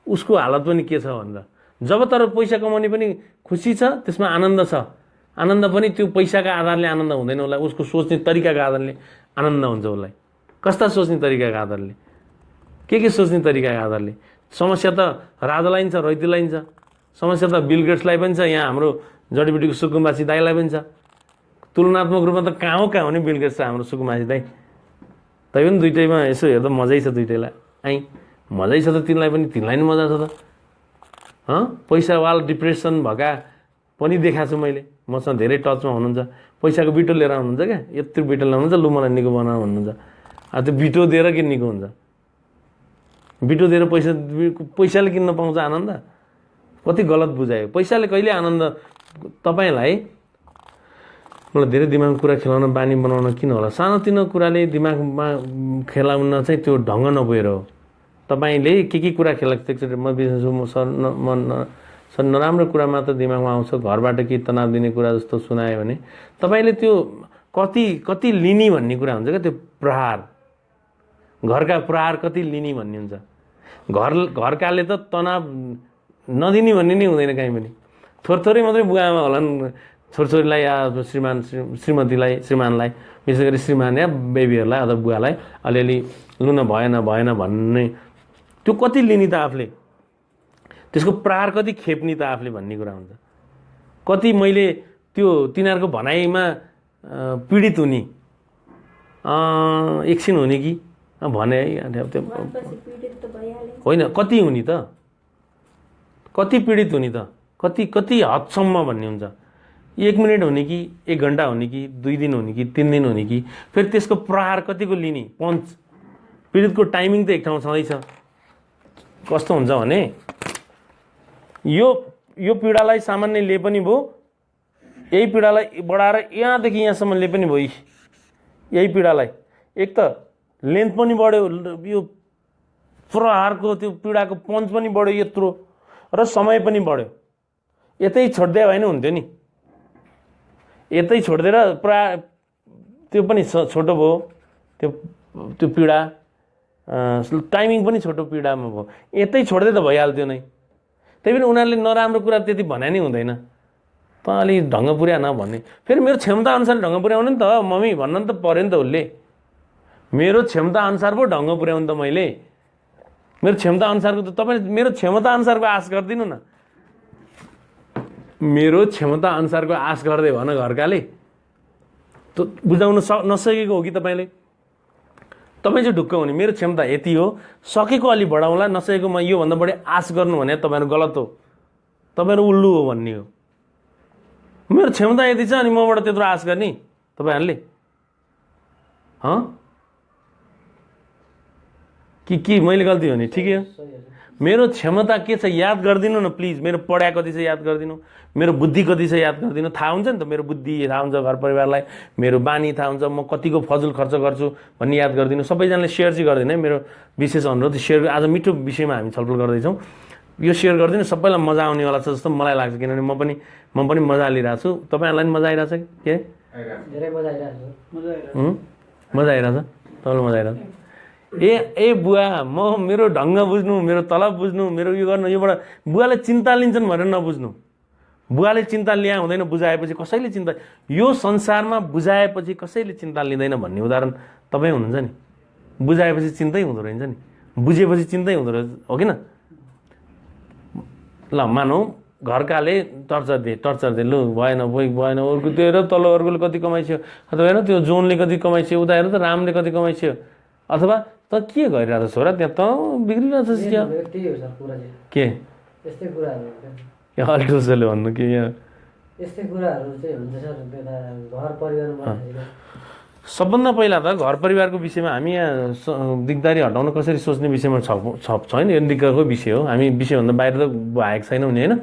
उसको हालत पनि के छ भनेर। जब तर पैसा कमाउने पनि खुसी छ, त्यसमा आनन्द छ, आनन्द पनि त्यो पैसाका आधारले आनन्द हुँदैन उसलाई, उसको सोच्ने तरिकाका आधारले आनन्द हुन्छ उसलाई। कस्ता सोच्ने तरिकाका आधारले, के सोच्ने तरिकाका आधारले। समस्या त राजालाई पनि छ, रैतीलाई पनि छ, समस्या त बिल गेट्सलाई पनि छ, यहाँ हाम्रो जडीबुटीको सुकुम्बासी दाईलाई पनि छ। तुलनात्मक रूपमा त कहाँ हो नि बिल गेट्स छ हाम्रो सुकुम्बासी दाई। तै पनि दुइटैमा यसो हेर्दा मजै छ दुइटैलाई, मजै छ त तिनलाई पनि मजा छ त। पैसावाला डिप्रेसन भएका पनि देखाएको छु मैले, मसँग धेरै टचमा हुनुहुन्छ। पैसाको बिटो लिएर आउनुहुन्छ क्या, यत्रो बिटो ल्याउनुहुन्छ, लु मलाई निको बनाऊ भन्नुहुन्छ। त्यो बिटो दिएर के निको हुन्छ? बिटो दिएर पैसाले किन्न पाउँछ आनन्द? कति गलत बुझायो। पैसाले कहिले आनन्द तपाईँलाई, मलाई धेरै दिमागमा कुरा खेलाउन बानी बनाउन किन होला? सानोतिनो कुराले दिमागमा खेलाउन चाहिँ त्यो ढङ्ग नपुगेर हो। तपाईँले के कुरा खेलाएको म बिर्सन्छु, सर नराम्रो कुरा मात्र दिमागमा आउँछ, घरबाट के तनाव दिने कुरा जस्तो सुनायो भने तपाईँले त्यो कति लिने भन्ने कुरा हुन्छ क्या। त्यो प्रहार, घरका प्रहार कति लिने भन्ने हुन्छ। घरकाले त तनाव नदिने भन्ने नै हुँदैन कहीँ पनि। थोरै मात्रै बुवाआमा होलान् छोरछोरीलाई या श्रीमतीलाई श्रीमानलाई, विशेष गरी श्रीमान या बेबीहरूलाई अथवा बुवालाई अलिअलि लुन भएन भन्ने, त्यो कति लिने त आफूले, त्यसको प्रहार कति खेप्ने त आफूले भन्ने कुरा हुन्छ। कति मैले त्यो तिनीहरूको भनाइमा पीडित हुने, एकछिन हुने कि भने त्यो होइन, कति हुने त, कति पीडित हुने त, कति हदसम्म भन्ने हुन्छ। 1 मिनट हुने कि 1 घन्टा हुने कि 2 दिन हुने कि 3 दिन हुने कि, फेरि त्यसको प्रहार कतिको लिने, पञ्च पीडितको टाइमिङ त एक ठाउँ छँदैछ। कस्तो हुन्छ भने यो पीडालाई सामान्य लिए पनि भयो, यही पीडालाई बढाएर यहाँदेखि यहाँसम्म लिए पनि भयो। यही पीडालाई एक त लेन्थ पनि बढ्यो, यो प्रहारको त्यो पीडाको पञ्च पनि बढ्यो यत्रो, र समय पनि बढ्यो। यतै छोड्दै भएन हुन्थ्यो नि, यतै छोडिदिएर त्यो पनि छोटो भयो, त्यो पीडा टाइमिङ पनि छोटो पीडामा भयो। यतै छोड्दै त भइहाल्थ्यो नै। त्यही पनि उनीहरूले नराम्रो कुरा त्यति भने नि हुँदैन, त अलि ढङ्ग पुर्या नभन्ने। फेरि मेरो क्षमता अनुसार ढङ्ग पुर्याउनु नि त मम्मी भन्न नि त पऱ्यो नि त उसले। मेरो क्षमता अनुसार पो ढङ्ग पुर्याउनु त मैले, मेरो क्षमता अनुसारको त तपाईँले मेरो क्षमता अनुसारको आश गरिदिनु न। मेरो क्षमता अनुसारको आश गर्दै भन घरकाले त बुझाउन नसकेको हो कि तपाईँले? तपाईँ चाहिँ ढुक्क हुने, मेरो क्षमता यति हो, सकेको अलि बढाउँला, नसकेको म योभन्दा बढी आश गर्नु भने तपाईँहरू गलत हो, तपाईँहरू उल्लु हो भन्ने हो। मेरो क्षमता यति छ अनि मबाट त्यत्रो आश गर्ने तपाईँहरूले? कि मैले गल्ती हो नि? ठिकै हो। मेरो क्षमता के छ याद गरिदिनु न प्लिज। मेरो पढाइ कति छ याद गरिदिनु, मेरो बुद्धि कति छ याद गरिदिनु। थाहा हुन्छ नि त मेरो बुद्धि, थाहा हुन्छ घर परिवारलाई, मेरो बानी थाहा हुन्छ, म कतिको फजुल खर्च गर्छु भन्ने याद गरिदिनु। सबैजनाले सेयर चाहिँ गरिदिनु है, मेरो विशेष अनुरोध। सेयर आज मिठो विषयमा हामी छलफल गर्दैछौँ, यो सेयर गरिदिनु। सबैलाई मजा आउनेवाला छ जस्तो मलाई लाग्छ, किनभने म पनि मजा लिइरहेको छु। तपाईँहरूलाई पनि मजा आइरहेछ के? धेरै मजा आइरहेको छ। मजा आइरहेछ, तपाईँलाई मजा आइरहेछ? ए बुवा, मेरो ढङ्ग बुझ्नु, मेरो तलब बुझ्नु, मेरो यो गर्नु, योबाट बुवाले चिन्ता लिन्छन् भनेर नबुझ्नु। बुवाले चिन्ता लिया हुँदैन, बुझाएपछि कसैले चिन्ता, यो संसारमा बुझाएपछि कसैले चिन्ता लिँदैन भन्ने उदाहरण तपाईँ हुनुहुन्छ नि। बुझाएपछि चिन्तै हुँदो रहेछ नि, बुझेपछि चिन्तै हुँदो रहेछ, हो कि न? ल मानौ घरकाले टर्चर दिए, लु भएन अर्को त्यो हेर तल अर्कोले कति कमाइस्यो, अथवा हेर त्यो जोनले कति कमाइस्यो, उता हेर त रामले कति कमाइस्यो, अथवा त के गरिरहेको छ छोरा त्यहाँ त बिग्रिरहेछ के यस्तै कुराहरू अल्टोसले भन्नु कि यहाँ यस्तै कुराहरू चाहिँ हुन्छ सर यता घर परिवारमा भन्दाखेरि सबभन्दा पहिला त घर परिवारको विषयमा हामी यहाँ दिगदारी हटाउन कसरी सोच्ने विषयमा छैन, यो दिक्कतको विषय हो। हामी विषयभन्दा बाहिर त आएको छैनौँ नि, होइन।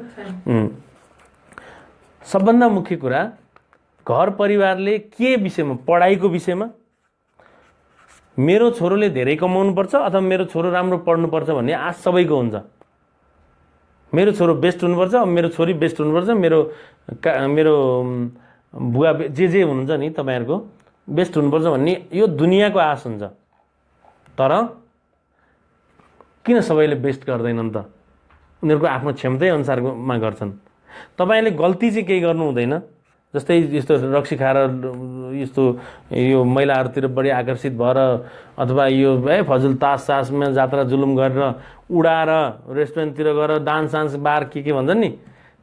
सबभन्दा मुख्य कुरा घर परिवारले के विषयमा, पढाइको विषयमा मेरो छोरोले धेरै कमाउनुपर्छ अथवा मेरो छोरो राम्रो पढ्नुपर्छ भन्ने आश सबैको हुन्छ। मेरो छोरो बेस्ट हुनुपर्छ, मेरो छोरी बेस्ट हुनुपर्छ, मेरो बुवा जे हुनुहुन्छ नि तपाईँहरूको बेस्ट हुनुपर्छ भन्ने यो दुनियाँको आश हुन्छ। तर किन सबैले बेस्ट गर्दैनन् त? उनीहरूको आफ्नो क्षमतै अनुसारमा गर्छन्। तपाईँले गल्ती चाहिँ केही गर्नु हुँदैन। जस्तै यस्तो रक्सी खाएर यस्तो यो महिलाहरूतिर बढी आकर्षित भएर अथवा यो फजुल तासमा जात्रा जुलुम गरेर उडाएर रेस्टुरेन्टतिर गएर डान्स बार के भन्छन् नि,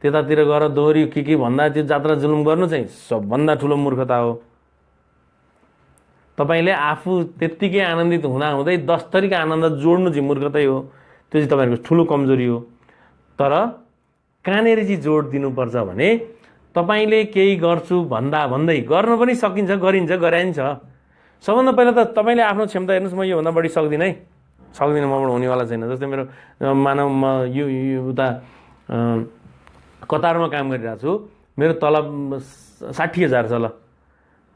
त्यतातिर गएर दोहोरी के भन्दा त्यो जात्रा जुलुम गर्नु चाहिँ सबभन्दा ठुलो मूर्खता हो। तपाईँले आफू त्यत्तिकै आनन्दित हुँदै 10 थरीको आनन्द जोड्नु चाहिँ मूर्खतै हो। त्यो चाहिँ तपाईँहरूको ठुलो कमजोरी हो। तर कहाँनिर चाहिँ जोड दिनुपर्छ भने तपाईँले केही गर्छु भन्दै गर्न पनि सकिन्छ, गरिन्छ, गराइन्छ। सबभन्दा पहिला त तपाईँले आफ्नो क्षमता हेर्नुहोस्, म योभन्दा बढी सक्दिनँ है, सक्दिनँ, मबाट हुनेवाला छैन। जस्तै मेरो मानव म यो उता कतारमा काम गरिरहेको छु, मेरो तलब 60,000 छ। ल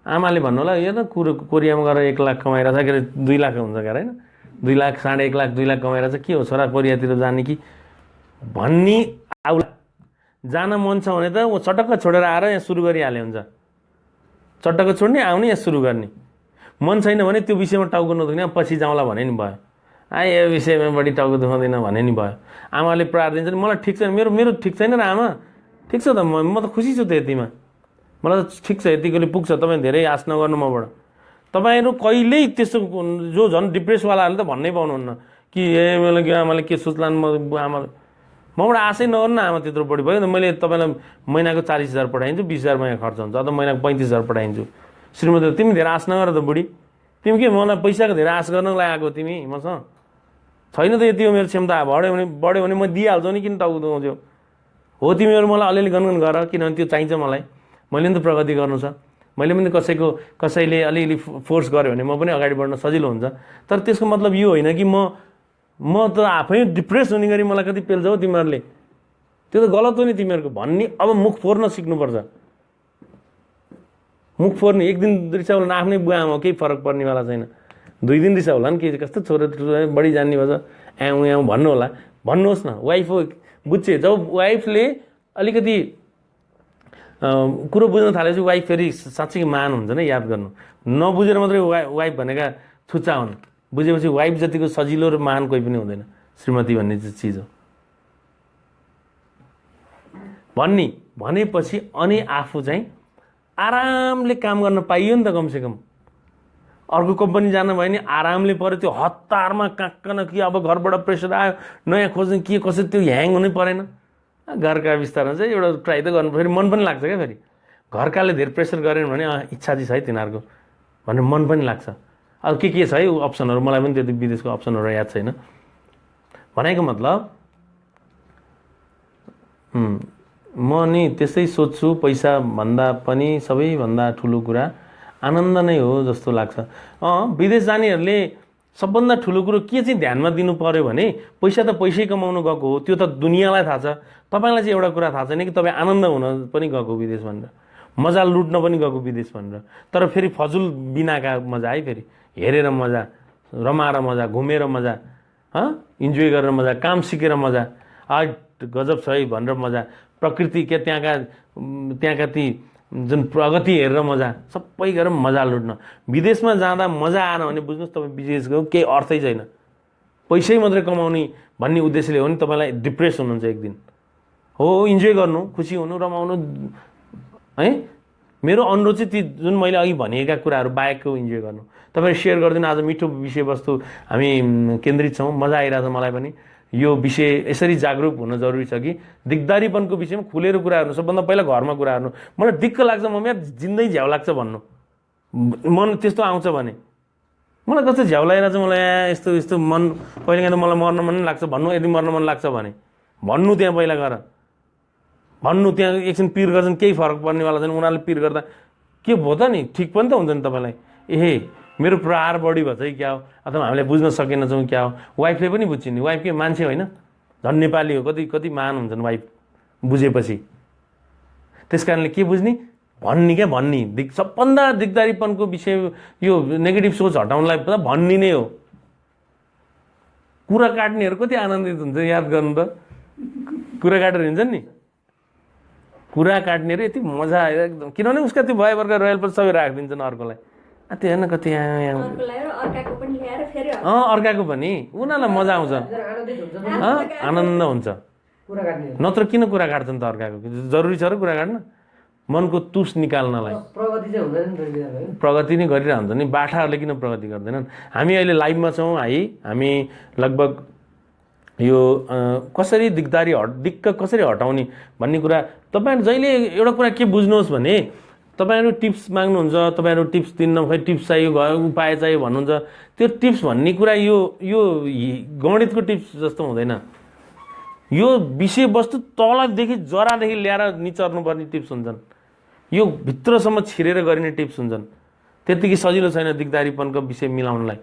आमाले भन्नु होला यो त कोरियामा गएर 1 लाख कमाइरहेछ के अरे 2 लाख हुन्छ क्या, होइन? 2 लाख, 1.5 लाख, 2 लाख कमाइरहेछ, के हो छोरा कोरियातिर जाने कि भन्ने आउला। जान मन छ भने त ऊ चटक्क छोडेर आएर यहाँ सुरु गरिहाले हुन्छ। चटक्क छोड्ने, आउने, यहाँ सुरु गर्ने। मन छैन भने त्यो विषयमा टाउको नदुख्ने, पछि जाउँला भने नि भयो। यो विषयमा बढी टाउको दुखाउँदैन भने नि भयो। आमाले प्रार दिन्छ नि, मलाई ठिक छैन, मेरो ठिक छैन र आमा, ठिक छ त, म त खुसी छु त यतिमा, मलाई त ठिक छ, यतिकोले पुग्छ, तपाईँ धेरै आश नगर्नु मबाट। तपाईँहरू कहिल्यै त्यस्तो जो झन् डिप्रेसवालाहरूले त भन्नै पाउनुहुन्न कि मैले आमाले के सोच्लान्, आमा मबाट आशै नगर्नु आमा, त्यत्रो बढी भयो। मैले तपाईँलाई महिनाको 40,000 पठाइदिन्छु, 20,000 महिना खर्च हुन्छ, अथवा महिनाको 35,000 पठाइदिन्छु। श्रीमती तिमी धेरै आश नगर त बुढी, तिमी के मलाई पैसाको धेरै आश गर्नको लागि आएको तिमी मसँग? छैन त यति हो मेरो क्षमता, बढ्यो भने म दिइहाल्छु नि, किन टाउको दुखाउँछौ? हो तिमीहरू मलाई अलिअलि गनगन गर, किनभने त्यो चाहिन्छ मलाई, मैले पनि त प्रगति गर्नु छ। मैले पनि कसैले अलिअलि फोर्स गर्यो भने म पनि अगाडि बढ्न सजिलो हुन्छ। तर त्यसको मतलब यो होइन कि म त आफै डिप्रेस हुने गरी मलाई कति पेल्छ हो तिमीहरूले, त्यो त गलत हो नि तिमीहरूको भन्ने। अब मुख फोर्न सिक्नुपर्छ। मुख फोर्ने, एक दिन रिसाउला न, आफ्नै बुवा आमा केही फरक पर्नेवाला छैन। 2 दिन रिसाउला नि, के कस्तो छोरो बढी जान्ने भएछ एउ भन्नु होला, भन्नुहोस् न। वाइफ हो बुझ्छे, जब वाइफले अलिकति कुरो बुझ्न थालेपछि वाइफ फेरि साँच्चै मान हुन्छ नि, याद गर्नु। नबुझेर मात्रै वाइफ भनेका छुच्चा हुन्, बुझेपछि वाइफ जतिको सजिलो र मान कोही पनि हुँदैन। श्रीमती भन्ने चिज हो भनेपछि अनि आफू चाहिँ आरामले काम गर्न पाइयो नि त। कमसेकम अर्को कम्पनी जानु भयो नि आरामले पऱ्यो, त्यो हतारमा कहाँ न कि अब घरबाट प्रेसर आयो, नयाँ खोज्ने के कसरी, त्यो ह्याङ हुनै परेन। घरका विस्तारमा चाहिँ एउटा ट्राई त गर्नु, फेरि मन पनि लाग्छ क्या। फेरि घरकाले धेरै प्रेसर गरेन भने इच्छा चाहिँ छ है तिनीहरूको भनेर मन पनि लाग्छ। अब के छ है अप्सनहरू, मलाई पनि त्यति विदेशको अप्सनहरू याद छैन। भनेको मतलब म नि त्यसै सोच्छु, पैसा भन्दा पनि सबैभन्दा ठुलो कुरा आनन्द नै हो जस्तो लाग्छ। विदेश जानेहरूले सबभन्दा ठुलो कुरो के चाहिँ ध्यानमा दिनु पर्यो भने, पैसा त पैसै कमाउनु गएको हो, त्यो त दुनियाँलाई थाहा छ। तपाईँलाई चाहिँ एउटा कुरा थाहा छैन कि तपाईँ आनन्द हुन पनि गएको विदेश भनेर, मजा लुट्न पनि गएको विदेश भनेर। तर फेरि फजुल बिनाका मजा है, फेरि हेरेर मजा, रमाएर मजा, घुमेर मजा, इन्जोय गरेर मजा, काम सिकेर मजा, गजब छ है भनेर मजा, प्रकृति के त्यहाँका ती जुन प्रगति हेरेर मजा, सबै गरेर मजा लुट्न। विदेशमा जाँदा मजा आएन भने बुझ्नुहोस् तपाईँ विदेशको केही अर्थै छैन। पैसै मात्रै कमाउने भन्ने उद्देश्यले हो नि तपाईँलाई डिप्रेस हुनुहुन्छ एक दिन। हो इन्जोय गर्नु, खुसी हुनु, रमाउनु है। मेरो अनुरोध चाहिँ ती जुन मैले अघि भनेका कुराहरू बाहेकको इन्जोय गर्नु। तपाईँले सेयर गरिदिनु। आज मिठो विषयवस्तु हामी केन्द्रित छौँ, मजा आइरहेछ मलाई पनि। यो विषय यसरी जागरुक हुन जरुरी छ कि दिगदारीपनको विषयमा खुलेर कुरा गर्नु। सबभन्दा पहिला घरमा कुरा गर्नु। मलाई दिक्क लाग्छ मम्मी जिन्दै झ्याउ लाग्छ भन्नु, मन त्यस्तो आउँछ भने मलाई कस्तो झ्याउ लागिरहेछ, मलाई यस्तो यस्तो मन, कहिलेकाहीँ त मलाई मर्न मन लाग्छ भन्नु। यदि मर्न मन लाग्छ भने भन्नु त्यहाँ पहिला गएर, भन्नु त्यहाँ एकछिन पिर गर्छन् केही फरक पर्नेवाला छैन उनीहरूले पिर गर्दा के भयो त नि ठिक पनि त हुन्छ नि तपाईँलाई ए मेरो प्रहार बढी भयो चाहिँ क्या हो अथवा हामीले बुझ्न सकेनछौँ क्या हो वाइफले पनि बुझ्छ नि वाइफ के मान्छे होइन झन् नेपाली हो कति कति महान हुन्छन् वाइफ बुझेपछि त्यस कारणले के बुझ्ने भन्ने क्या भन्ने सबभन्दा दिगदारीपनको विषय यो नेगेटिभ सोच हटाउनलाई भन्ने नै हो कुरा काट्नेहरू कति आनन्दित हुन्छ याद गर्नु त कुरा काटेर हिँड्छन् नि कुरा काट्नेहरू यति मजा आयो एकदम किनभने उसका त्यो भयवर्ग रोयल पनि सबै राखिदिन्छन् अर्कोलाई त्यो हेर्न कति अर्काको पनि उनीहरूलाई मजा आउँछ आनन्द हुन्छ नत्र किन कुरा काट्छन् त अर्काको जरुरी छ र कुरा काट्न मनको तुस निकाल्नलाई प्रगति नै गरिरहन्छ नि बाठाहरूले किन प्रगति गर्दैनन् हामी अहिले लाइभमा छौँ है हामी लगभग यो कसरी दिक्क कसरी हटाउने भन्ने कुरा तपाईँहरू जहिले एउटा कुरा के बुझ्नुहोस् भने तपाईँहरू टिप्स माग्नुहुन्छ तपाईँहरू टिप्स दिन्न खै टिप्स चाहियो उपाय चाहियो भन्नुहुन्छ त्यो टिप्स भन्ने कुरा यो गणितको टिप्स जस्तो हुँदैन यो विषयवस्तु तलदेखि जरादेखि ल्याएर निचर्नुपर्ने टिप्स हुन्छन् यो भित्रसम्म छिरेर गरिने टिप्स हुन्छन् त्यतिकै सजिलो छैन दिगदारीपनको विषय मिलाउनलाई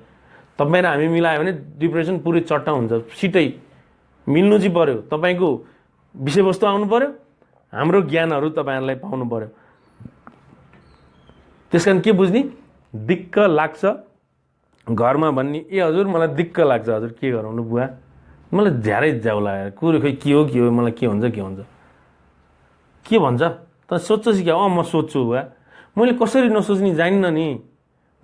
तपाईँ र हामी मिलायो भने डिप्रेसन पुरै चट्टा हुन्छ सिटै मिल्नु चाहिँ पर्यो तपाईँको विषयवस्तु आउनु पर्यो हाम्रो ज्ञानहरू तपाईँहरूलाई पाउनु पर्यो त्यस कारण के बुझ्ने दिक्क लाग्छ घरमा भन्ने ए हजुर मलाई दिक्क लाग्छ हजुर के गराउनु बुवा मलाई झ्यारै झ्याउ लाग्यो कुरो खै के हो मलाई के हुन्छ के भन्छ त सोध्छस् क्या म सोध्छु बुवा मैले कसरी नसोच्ने जानिनँ नि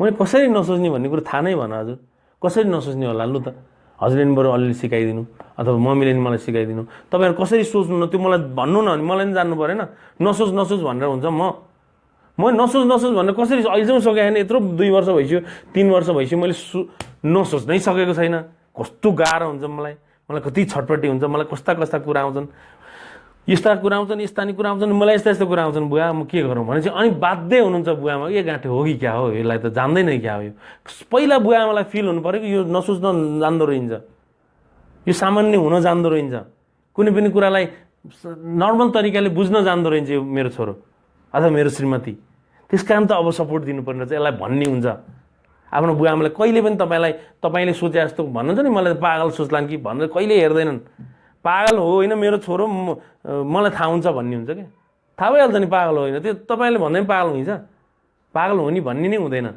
मैले कसरी नसोच्ने भन्ने कुरो थाहा नै भन हजुर कसरी नसोच्ने होला लु त हजुरले नि बरु अलिअलि सिकाइदिनु अथवा मम्मीले नि मलाई सिकाइदिनु तपाईँहरू कसरी सोच्नु न त्यो मलाई भन्नु न भने मलाई नि जान्नु परेन नसोच भनेर हुन्छ म नसोच भनेर कसरी अहिलेसम्म सकेको छैन यत्रो 2 वर्ष भइसक्यो 3 वर्ष भइसक्यो मैले नसोच्नै सकेको छैन कस्तो गाह्रो हुन्छ मलाई कति छटपट्टि हुन्छ मलाई कस्ता कुरा आउँछन् यस्ता कुरा आउँछन् यस्ता नि कुरा आउँछन् मलाई यस्ता कुरा आउँछन् बुवा म के गरौँ भने चाहिँ अनि बाध्य हुनुहुन्छ बुवामा ए गाँठे हो कि क्या हो यसलाई त जान्दैन क्या हो यो पहिला बुवामालाई फिल हुनु पर्यो कि यो नसोच्न जान्दो रहन्छ यो सामान्य हुन जान्दो रहन्छ कुनै पनि कुरालाई नर्मल तरिकाले बुझ्न जान्दो रहन्छ यो मेरो छोरो अथवा मेरो श्रीमती त्यस कारण त अब सपोर्ट दिनुपर्ने रहेछ यसलाई भन्ने हुन्छ आफ्नो बुवाआमालाई कहिले पनि तपाईँले सोचे जस्तो भन्नुहुन्छ नि मलाई पागल सोच्लान् कि भनेर कहिले हेर्दैनन् पागल हो होइन मेरो छोरो मलाई थाहा हुन्छ भन्ने हुन्छ क्या थाहा भइहाल्छ नि पागल होइन त्यो तपाईँले भन्दै पागल हुन्छ पागल हो नि भन्ने नै हुँदैन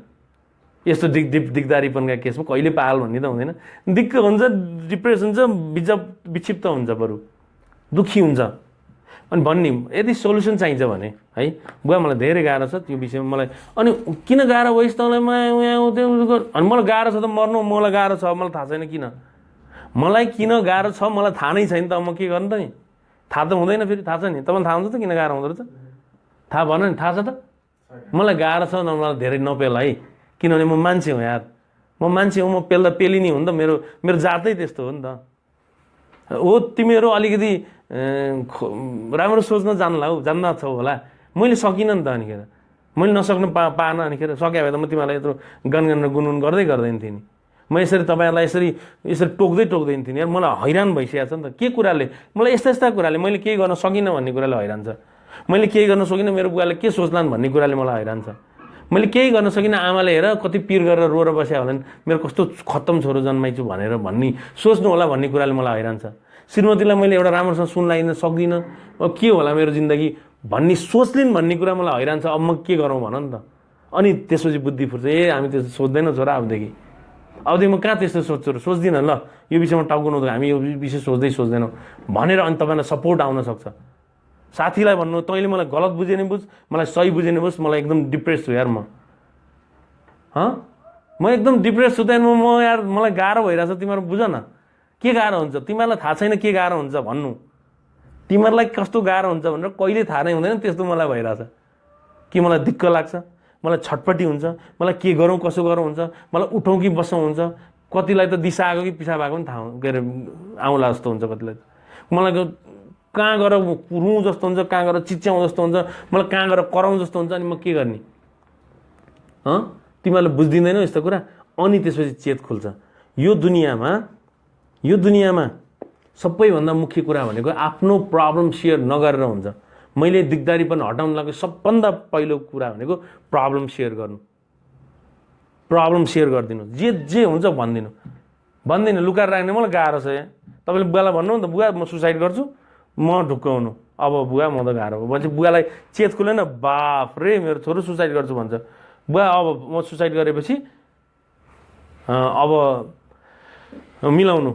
यस्तो दिगदारीपनका केसमा कहिले पागल भन्ने त हुँदैन दिक्क हुन्छ डिप्रेसन हुन्छ विक्षिप्त हुन्छ बरु दुःखी हुन्छ अनि भन्ने यदि सोल्युसन चाहिन्छ भने है बुवा मलाई धेरै गाह्रो छ त्यो विषयमा मलाई अनि किन गाह्रो भइस् तँलाई अनि मलाई गाह्रो छ त मर्नु मलाई गाह्रो छ मलाई थाहा छैन किन मलाई किन गाह्रो छ मलाई थाहा नै छैन त म के गर्नु त नि थाहा त हुँदैन फेरि थाहा छ नि तपाईँलाई थाहा हुन्छ त किन गाह्रो हुँदो रहेछ थाहा भन नि थाहा छ त मलाई गाह्रो छ मलाई धेरै नपेल है किनभने म मान्छे हुँ यार म मान्छे हुँ म पेल्दा पेली नै हुँ नि त मेरो जातै त्यस्तो हो नि त हो तिमीहरू अलिकति राम्रो सोच्न जान्न छौ होला मैले सकिनँ नि त अनिखेर मैले नसक्नु पाएन अनिखेर सके भए त म तिमीहरूलाई यत्रो गनगन गुनगुन गर्दैन थिएँ नि म यसरी तपाईँहरूलाई यसरी टोक्दैन थिएँ यार मलाई हैरान भइसकेको छ नि त के कुराले मलाई यस्ता कुराले मैले केही गर्न सकिनँ भन्ने कुराले हैरान छ मैले केही गर्न सकिनँ मेरो बुवाले के सोच्लान् भन्ने कुराले मलाई हैरान छ मैले केही गर्न सकिनँ आमाले हेर कति पिर गरेर रोएर बस्या होलान् मेरो कस्तो खत्तम छोरो जन्माइछु भनेर भन्ने सोच्नु होला भन्ने कुराले मलाई हैरान छ श्रीमतीलाई मैले एउटा राम्रोसँग सुनलाइन सक्दिनँ अब के होला मेरो जिन्दगी भन्ने सोच्लिन् भन्ने कुरा मलाई हैरान छ अब म के गरौँ भन नि त अनि त्यसपछि बुद्धि फुर्छ ए हामी त्यस्तो सोच्दैनौँ छोरा अबदेखि म कहाँ त्यस्तो सोध्छु र सोच्दिनँ ल यो विषयमा टाउकुनु हामी यो विषय सोच्दैनौँ भनेर अनि तपाईँलाई सपोर्ट आउन सक्छ साथीलाई भन्नु तैँले मलाई गलत बुझे नि बुझ मलाई सही बुझे नि बुझ मलाई एकदम डिप्रेस छु यार म एकदम डिप्रेस छु त म यार मलाई गाह्रो भइरहेछ तिमीहरू बुझ न के गाह्रो हुन्छ तिमीहरूलाई थाहा छैन के गाह्रो हुन्छ भन्नु तिमीहरूलाई कस्तो गाह्रो हुन्छ भनेर कहिले थाहा नै हुँदैन त्यस्तो मलाई भइरहेछ कि मलाई दिक्क लाग्छ मलाई छटपट्टि हुन्छ मलाई के गरौँ कसो गरौँ हुन्छ मलाई उठौँ कि बसौँ हुन्छ कतिलाई त दिशा आएको कि पिसाब आएको पनि थाहा के अरे आउँला जस्तो हुन्छ कतिलाई मलाई कहाँ गएर रुँ जस्तो हुन्छ कहाँ गएर चिच्याउँ जस्तो हुन्छ मलाई कहाँ गएर कराउँ जस्तो हुन्छ अनि म के गर्ने तिमीहरूले बुझिदिँदैनौ यस्तो कुरा अनि त्यसपछि चेत खुल्छ यो दुनियाँमा सबैभन्दा मुख्य कुरा भनेको आफ्नो प्रब्लम सेयर नगरेर हुन्छ मैले दिगदारीपन हटाउन लाग्यो सबभन्दा पहिलो कुरा भनेको प्रब्लम सेयर गर्नु, प्रब्लम सेयर गरिदिनु, जे हुन्छ भनिदिनु लुकाएर राख्ने मलाई गाह्रो छ यहाँ। तपाईँले बुवालाई भन्नु नि त, बुवा म सुसाइड गर्छु, म ढुक्काउनु, अब बुवा म त गाह्रो भयो भन्छ। बुवालाई चेत खुलेन, बाफ रे मेरो छोरो सुसाइड गर्छु भन्छ। बुवा अब म सुसाइड गरेपछि अब मिलाउनु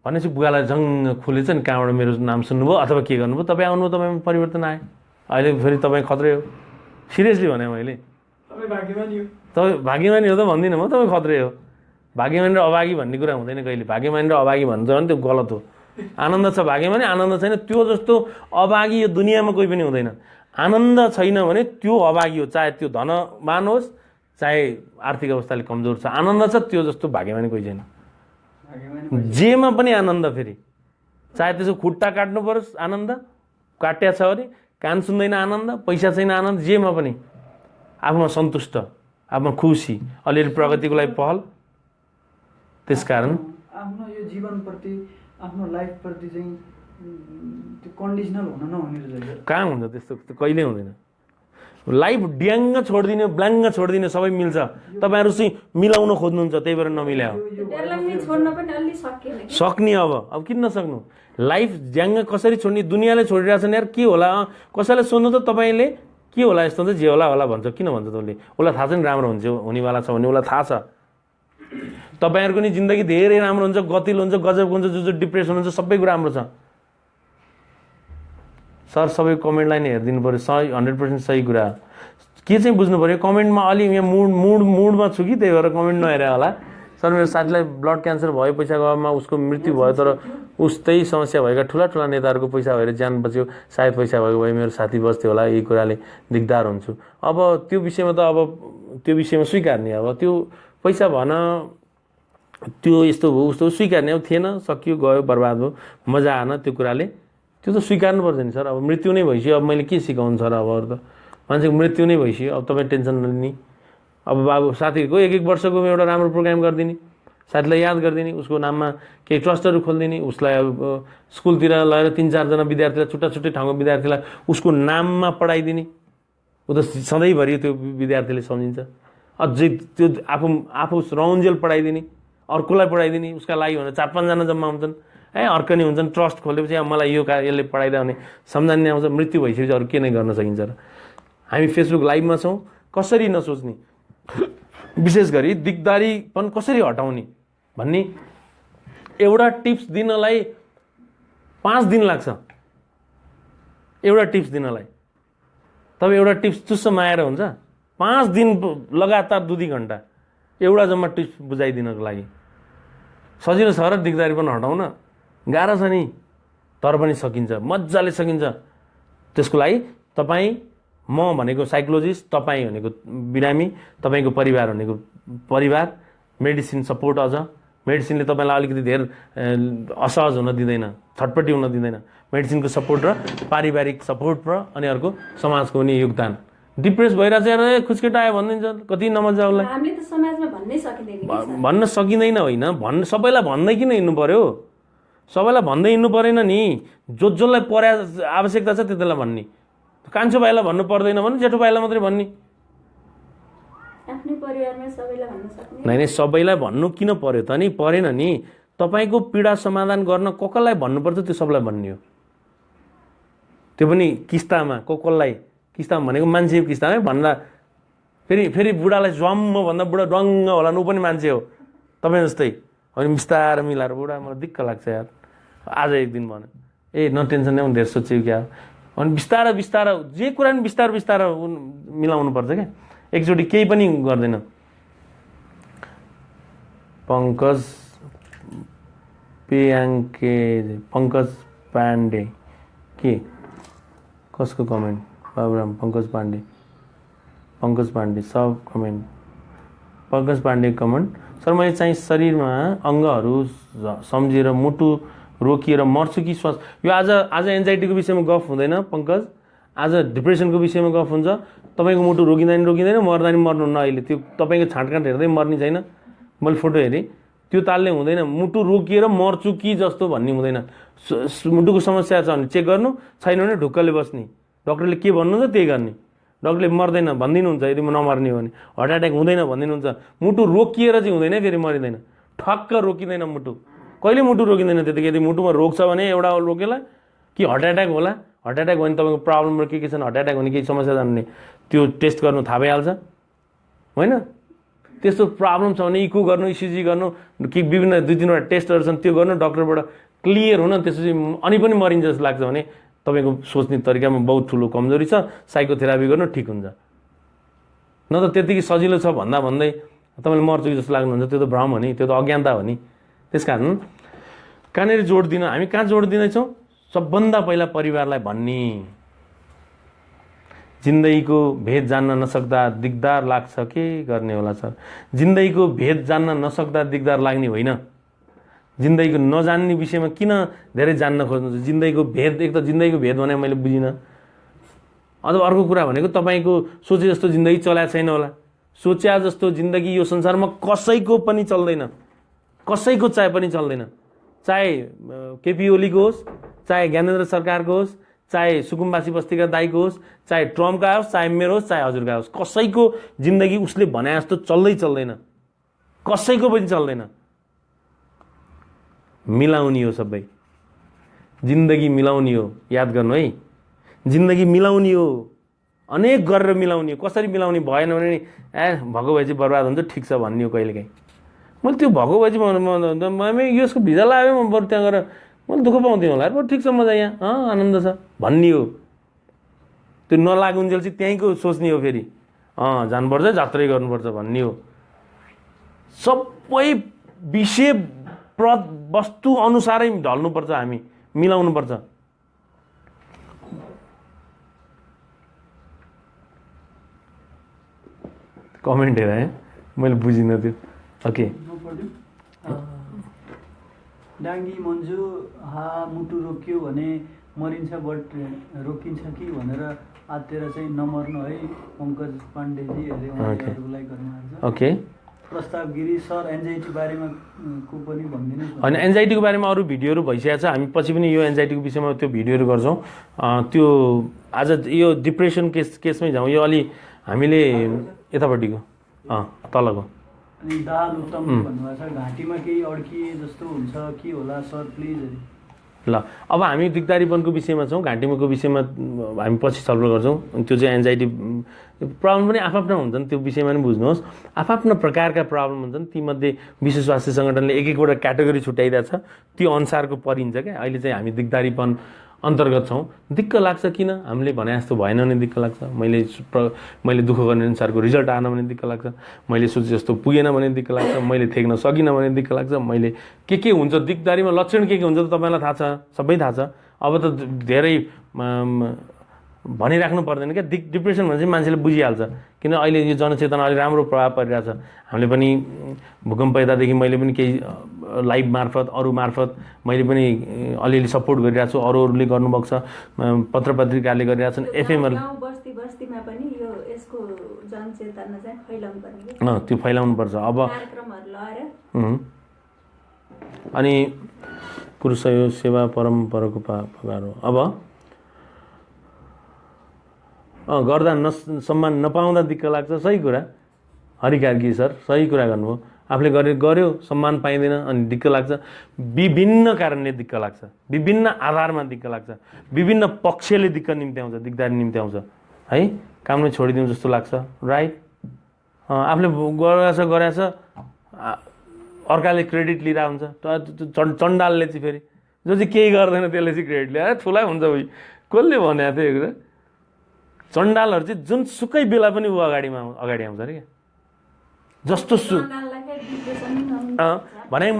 भनेपछि बुवालाई जङ्ग खुलेछ नि, कहाँबाट मेरो नाम सुन्नुभयो अथवा के गर्नुभयो, तपाईँ आउनुभयो, तपाईँमा परिवर्तन आयो, अहिले फेरि तपाईँ खत्रै हो। सिरियसली भने मैले तपाईँ भाग्यमानी हो, तपाईँ भाग्यमानी हो त भन्दिनँ म, तपाईँ खत्रै हो। भाग्यमानी र अभागी भन्ने कुरा हुँदैन कहिले, भाग्यमानी र अभागी भन्छ भने त्यो गलत हो। आनन्द छ भाग्यमानी, आनन्द छैन त्यो जस्तो अभागी यो दुनियाँमा कोही पनि हुँदैन। आनन्द छैन भने त्यो अभागी हो, चाहे त्यो धनवान होस् चाहे आर्थिक अवस्थाले कमजोर छ। आनन्द छ त्यो जस्तो भाग्यमानी कोही छैन। जेमा पनि आनन्द, फेरि चाहे त्यसको खुट्टा काट्नु परोस् आनन्द, काट्या छ अरे, कान सुन्दैन आनन्द, पैसा छैन आनन्द, जेमा पनि आफूमा सन्तुष्ट, आफूमा खुसी, अलिअलि प्रगतिको लागि पहल। त्यसकारण आफ्नो यो जीवनप्रति, आफ्नो लाइफप्रति चाहिँ त्यो कन्डिसनल हुन नहुने रहेछ। कहाँ हुन्छ त्यस्तो, कहिल्यै हुँदैन। लाइफ ड्याङ्ग छोडिदिने, ब्ल्याङ्ग छोडिदिने सबै मिल्छ, तपाईँहरू चाहिँ मिलाउन खोज्नुहुन्छ, त्यही भएर नमिल्या हो। सक्ने अब किन नसक्नु? लाइफ ड्याङ्ग कसरी छोड्ने, दुनियाँले छोडिरहेको छ नि यार, के होला? कसैलाई सोध्नु त तपाईँले, के होला यस्तो त, जे होला भन्छ। किन भन्छ तैँले? उसलाई थाहा छ नि राम्रो हुन्छ, हुनेवाला छ भने उसलाई थाहा छ। तपाईँहरूको नि जिन्दगी धेरै राम्रो हुन्छ, गतिलो हुन्छ, गजब हुन्छ, जो डिप्रेसन हुन्छ, सबै कुरा राम्रो छ। सर सबै कमेन्टलाई नै हेरिदिनु पऱ्यो, 100% सही कुरा। के चाहिँ बुझ्नु पऱ्यो, कमेन्टमा अलि यहाँ मुडमा छु कि त्यही भएर कमेन्ट नहेरे होला। सर मेरो साथीलाई ब्लड क्यान्सर भयो, पैसा गएमा उसको मृत्यु भयो, तर उस्तै समस्या भएका ठुला नेताहरूको पैसा भएर ज्यान बच्यो, सायद पैसा भएको भए मेरो साथी बस्थ्यो होला, यही कुराले दिगदार हुन्छु। अब त्यो विषयमा त अब त्यो विषयमा स्वीकार्ने, अब त्यो पैसा भन त्यो यस्तो भयो उस्तो स्वीकार्ने, अब थिएन, सकियो, गयो, बर्बाद भयो, मजा आएन त्यो कुराले, त्यो त स्वीकार्नु पर्छ नि सर। अब मृत्यु नै भइसक्यो, अब मैले के सिकाउनु सर? अब अरू त मान्छेको मृत्यु नै भइसक्यो, अब तपाईँ टेन्सन नलिने। अब बाबु साथीहरूको 1-1 वर्षको एउटा राम्रो प्रोग्राम गरिदिने, साथीलाई याद गरिदिने, उसको नाममा केही ट्रस्टहरू खोलिदिने, उसलाई अब स्कुलतिर लगेर 3-4 जना विद्यार्थीलाई, छुट्टै ठाउँको विद्यार्थीलाई उसको नाममा पढाइदिने। ऊ त सधैँभरि त्यो विद्यार्थीले सम्झिन्छ। अझै त्यो आफू रौन्जेल पढाइदिने, अर्कोलाई पढाइदिने, उसका लागि भनेर 4-5 जना जम्मा हुन्छन्, अर्कनी हुन्छन्। ट्रस्ट खोलेपछि अब मलाई यो यसले पढाइदियो भने सम्झाउने आउँछ। मृत्यु भइसकेपछि अरू के नै गर्न सकिन्छ र? हामी फेसबुक लाइभमा छौँ, कसरी नसोच्ने, विशेष गरी दिगदारीपन कसरी हटाउने भन्ने एउटा टिप्स दिनलाई 5 दिन लाग्छ। एउटा टिप्स दिनलाई तपाईँ एउटा टिप्स चुस्स माएर हुन्छ 5 दिन लगातार 2-2 घन्टा एउटा जम्मा टिप्स बुझाइदिनको लागि। सजिलो छ र दिगदारीपन हटाउन? गाह्रो छ नि, तर पनि सकिन्छ, मजाले सकिन्छ। त्यसको लागि तपाईँ, म भनेको साइकोलोजिस्ट, तपाईँ भनेको बिरामी, तपाईँको परिवार भनेको परिवार, मेडिसिन सपोर्ट। अझ मेडिसिनले तपाईँलाई अलिकति धेरै असहज हुन दिँदैन, छटपट्टि हुन दिँदैन। मेडिसिनको सपोर्ट र पारिवारिक सपोर्ट र अनि अर्को समाजको पनि योगदान। डिप्रेस भइरहेछ यार, खुस्केट आयो भनिदिन्छ, कति नमजा उसलाई। हामीले त समाजमा भन्नै सकिँदैन। भन्न सकिँदैन होइन, सबैलाई भन्दै किन हिँड्नु पर्यो? सबैलाई भन्दै हिँड्नु परेन नि, जसलाई पर्या आवश्यकता छ त्यतिलाई भन्ने। कान्छो भाइलाई भन्नु पर्दैन भने जेठो भाइलाई मात्रै भन्ने। आफ्नै परिवारमा सबैलाई भन्न सक्ने? नै सबैलाई भन्नु किन पर्यो त नि? परेन नि। तपाईँको पीडा समाधान गर्न कसलाई भन्नुपर्छ त्यो सबलाई भन्ने हो। त्यो पनि किस्तामा, कसलाई किस्तामा भनेको मान्छेको किस्तामै भन्दा फेरि बुढालाई जम्म भन्दा बुढा डङ्ग होला, ऊ पनि मान्छे हो तपाईँ जस्तै। अनि बिस्तारै मिलाएर, बुढा मलाई दिक्क लाग्छ यार, आज एक दिन भन्यो, न टेन्सन नै, धेरै सोच्यो क्या। अनि बिस्तारै जे कुरा पनि बिस्तारै मिलाउनु पर्छ क्या, एकचोटि केही पनि गर्दैन। पङ्कज पाण्डे के कसको कमेन्ट? बाबुराम पङ्कज पाण्डे सब कमेन्ट। पङ्कज पाण्डे कमेन्ट, सर मैले चाहिँ शरीरमा अङ्गहरू सम्झेर मुटु रोकिएर मर्छु कि श्वास? यो आज एन्जाइटीको विषयमा गफ हुँदैन पङ्कज, आज डिप्रेसनको विषयमा गफ हुन्छ। तपाईँको मुटु रोकिँदैन, मर्दा नि मर्नुहुन्न अहिले। त्यो तपाईँको छाँटकाँट हेर्दै मर्ने छैन, मैले फोटो हेरेँ, त्यो तालले हुँदैन। मुटु रोकिएर मर्छु कि जस्तो भन्ने हुँदैन। मुटुको समस्या छ भने चेक गर्नु, छैन भने ढुक्कले बस्ने। डक्टरले के भन्नुहुन्छ त्यही गर्ने। डक्टरले मर्दैन भनिदिनुहुन्छ यदि म नमर्ने हो भने, हार्ट एट्याक हुँदैन भनिदिनुहुन्छ। मुटु रोकिएर चाहिँ हुँदैन, फेरि मरिँदैन, ठक्क रोकिँदैन मुटु, कहिले मुटु रोकिँदैन। त्यतिकै यदि मुटुमा रोक्छ भने एउटा रोकेला कि हार्ट एट्याक होला, हार्ट एट्याक भने तपाईँको प्रब्लम के छन्, हार्ट एट्याक भने केही समस्या छ भने त्यो टेस्ट गर्नु थाहा भइहाल्छ होइन। त्यस्तो प्रब्लम छ भने इको गर्नु, इसिजी गर्नु, कि विभिन्न 2-3वटा टेस्टहरू छन् त्यो गर्नु, डक्टरबाट क्लियर हुन, त्यसपछि अनि पनि मरिन्छ जस्तो लाग्छ भने तपाईँको सोच्ने तरिकामा बहुत ठुलो कमजोरी छ, साइकोथेरापी गर्नु ठिक हुन्छ। न त त्यतिकै सजिलो छ भन्दा भन्दै तपाईँले मर्छु जस्तो लाग्नुहुन्छ, त्यो त भ्रम हो नि, त्यो त अज्ञानता हो नि। त्यस कारण कहाँनिर जोड दिन, हामी कहाँ जोड दिँदैछौँ? सबभन्दा पहिला परिवारलाई भन्ने, जिन्दगीको भेद जान्न नसक्दा दिगदार लाग्छ के गर्ने होला सर? जिन्दगीको भेद जान्न नसक्दा दिगदार लाग्ने होइन, जिन्दगीको नजान्ने विषयमा किन धेरै जान्न खोज्नुहुन्छ? जिन्दगीको भेद, एक त जिन्दगीको भेद भने मैले बुझिनँ। अथवा अर्को कुरा भनेको तपाईँको सोचे जस्तो जिन्दगी चलाएको छैन होला। सोच्या जस्तो जिन्दगी यो संसारमा कसैको पनि चल्दैन, कसैको चाहे पनि चल्दैन। चाहे केपी ओलीको होस्, चाहे ज्ञानेन्द्र सरकारको होस्, चाहे सुकुम्बासी बस्तीका दाइको होस्, चाहे ट्रम्पका होस्, चाहे मेरो होस्, चाहे हजुरका होस्, कसैको जिन्दगी उसले भने जस्तो चल्दैन, कसैको पनि चल्दैन। मिलाउने हो सबै, जिन्दगी मिलाउने हो, याद गर्नु है, जिन्दगी मिलाउने हो, अनेक गरेर मिलाउने हो। कसरी मिलाउने भएन भने भएको भए चाहिँ बर्बाद हुन्छ, ठिक छ भन्ने हो कहिलेकाहीँ। मैले त्यो भएको भए चाहिँ यसको भिजा लाग्यो, म बरु त्यहाँ गएर मैले दुःख पाउँथेँ होला, बरु ठिक छ मजा यहाँ आनन्द छ भन्ने हो। त्यो नलागुन्जेल चाहिँ त्यहीँको सोच्ने हो, फेरि जानुपर्छ जात्रै गर्नुपर्छ भन्ने हो। सबै विषय वस्तु अनुसारै ढल्नुपर्छ, हामी मिलाउनुपर्छ। कमेन्ट हेर है, मैले बुझिनँ त्यो। ओके, डाङ्गी मन्जु, मुटु रोकियो भने मरिन्छ बट रोकिन्छ कि भनेर आत्तेर चाहिँ नमर्नु है, पङ्कज पाण्डेजी उहाँहरूलाई गर्नुहुन्छ। ओके, प्रस्ताव गिरी सर, एन्जाइटी बारेमा को पनि भनिदिनु। होइन, एन्जाइटीको बारेमा अरू भिडियोहरू भइसकेको छ, हामी पछि पनि यो एन्जाइटीको विषयमा त्यो भिडियोहरू गर्छौँ। त्यो आज यो डिप्रेसन केसमै जाउँ, यो अलि हामीले यतापट्टिको तलको। अनि दाल उत्तम भन्नुभएको छ, घाँटीमा केही अड्किए जस्तो हुन्छ के होला सर प्लिज। ल, अब हामी दिगदारीपनको विषयमा छौँ, घाँटीमाको विषयमा हामी पछि छलफल गर्छौँ। त्यो चाहिँ एन्जाइटी प्रब्लम पनि आफ्ना हुन्छन्, त्यो विषयमा पनि बुझ्नुहोस्। आफ्ना प्रकारका प्रब्लम हुन्छन्, तीमध्ये विश्व स्वास्थ्य सङ्गठनले एक-एकवटा क्याटेगोरी छुट्याइदिएको छ, त्यो अनुसारको परिन्छ क्या। अहिले चाहिँ हामी दिगदारीपन अन्तर्गत छौँ। दिक्क लाग्छ, किन हामीले भने जस्तो भएन भने दिक्क लाग्छ, मैले दुःख गर्ने अनुसारको रिजल्ट आएन भने दिक्क लाग्छ, मैले सोचे जस्तो पुगेन भने दिक्क लाग्छ, मैले थेक्न सकिनँ भने दिक्क लाग्छ, मैले के हुन्छ दिगदारीमा लक्षण के हुन्छ त तपाईँलाई थाहा छ, सबै थाहा छ। अब त धेरै भनिराख्नु पर्दैन क्या। डिप्रेसन भने चाहिँ मान्छेले बुझिहाल्छ, किन अहिले यो जनचेतना अलिक राम्रो प्रभाव परिरहेछ। हामीले पनि भूकम्प यतादेखि मैले पनि केही लाइभ मार्फत, अरू मार्फत मैले पनि अलिअलि सपोर्ट गरिरहेको छु, अरूहरूले गर्नुभएको छ, पत्र पत्रिकाले गरिरहेको छन्, एफएमहरू बस्ती बस्तीमा पनि यो यसको जनचेतना चाहिँ फैलाउनु पर्ने, त्यो फैलाउनु पर्छ। अब कार्यक्रमहरू लगाएर अनि पुरुष सेवा परम्पराको पगार हो। अब गर्दा सम्मान नपाउँदा दिक्क लाग्छ, सही कुरा। हरिकार्की सर सही कुरा गर्नुभयो, आफूले गर्यो सम्मान पाइँदैन अनि दिक्क लाग्छ। विभिन्न कारणले दिक्क लाग्छ, विभिन्न आधारमा दिक्क लाग्छ, विभिन्न पक्षले दिक्क निम्त्याउँछ, दिगदारी निम्त्याउँछ है। काम नै छोडिदिउँ जस्तो लाग्छ, राइट। आफूले गरेछ अर्काले क्रेडिट लिइरहेको हुन्छ, चण्डालले चाहिँ फेरि जो चाहिँ केही गर्दैन त्यसले चाहिँ क्रेडिट लिएर ठुलै हुन्छ। उही कसले भनेको थियो यो कुरा? चण्डालहरू चाहिँ जुनसुकै बेला पनि ऊ अगाडि आउँछ अरे क्या, जस्तो भने।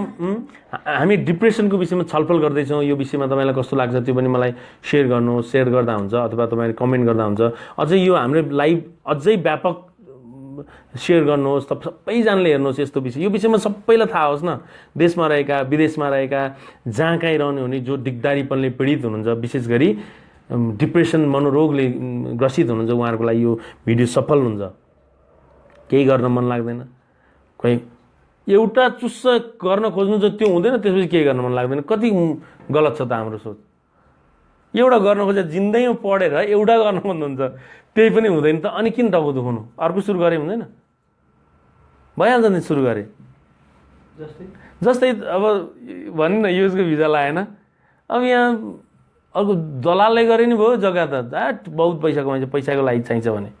हामी डिप्रेसनको विषयमा छलफल गर्दैछौँ, यो विषयमा तपाईँलाई कस्तो लाग्छ त्यो पनि मलाई सेयर गर्नुहोस्, सेयर गर्दा हुन्छ अथवा तपाईँले कमेन्ट गर्दा हुन्छ। अझै यो हाम्रो लाइभ अझै व्यापक सेयर गर्नुहोस्, सबैजनाले हेर्नुहोस् यस्तो विषय। यो विषयमा सबैलाई थाहा होस् न, देशमा रहेका विदेशमा रहेका जहाँ कहीँ रहने हुने जो दिगदारीपनले पीडित हुनुहुन्छ, विशेष गरी डिप्रेसन मनोरोगले ग्रसित हुनुहुन्छ, उहाँहरूको लागि यो भिडियो सफल हुन्छ। केही गर्न मन लाग्दैन, कोही एउटा चुस्स गर्न खोज्नु चाहिँ त्यो हुँदैन, त्यसपछि केही गर्न मन लाग्दैन। कति गलत छ त हाम्रो सोच एउटा गर्न खोजेर जिन्दगीमा पढेर एउटा गर्न मन हुन्छ त्यही पनि हुँदैन त अनि किन टाउको दुखाउनु अर्को सुरु गरे हुँदैन भइहाल्छ नि सुरु गरे जस्तै अब भन्नु न युएसको भिजा लागेन अब यहाँ अर्को दलालले गरे नि भयो जग्गा त बहुत पैसा कमाइन्छ पैसाको लागि चाहिन्छ भने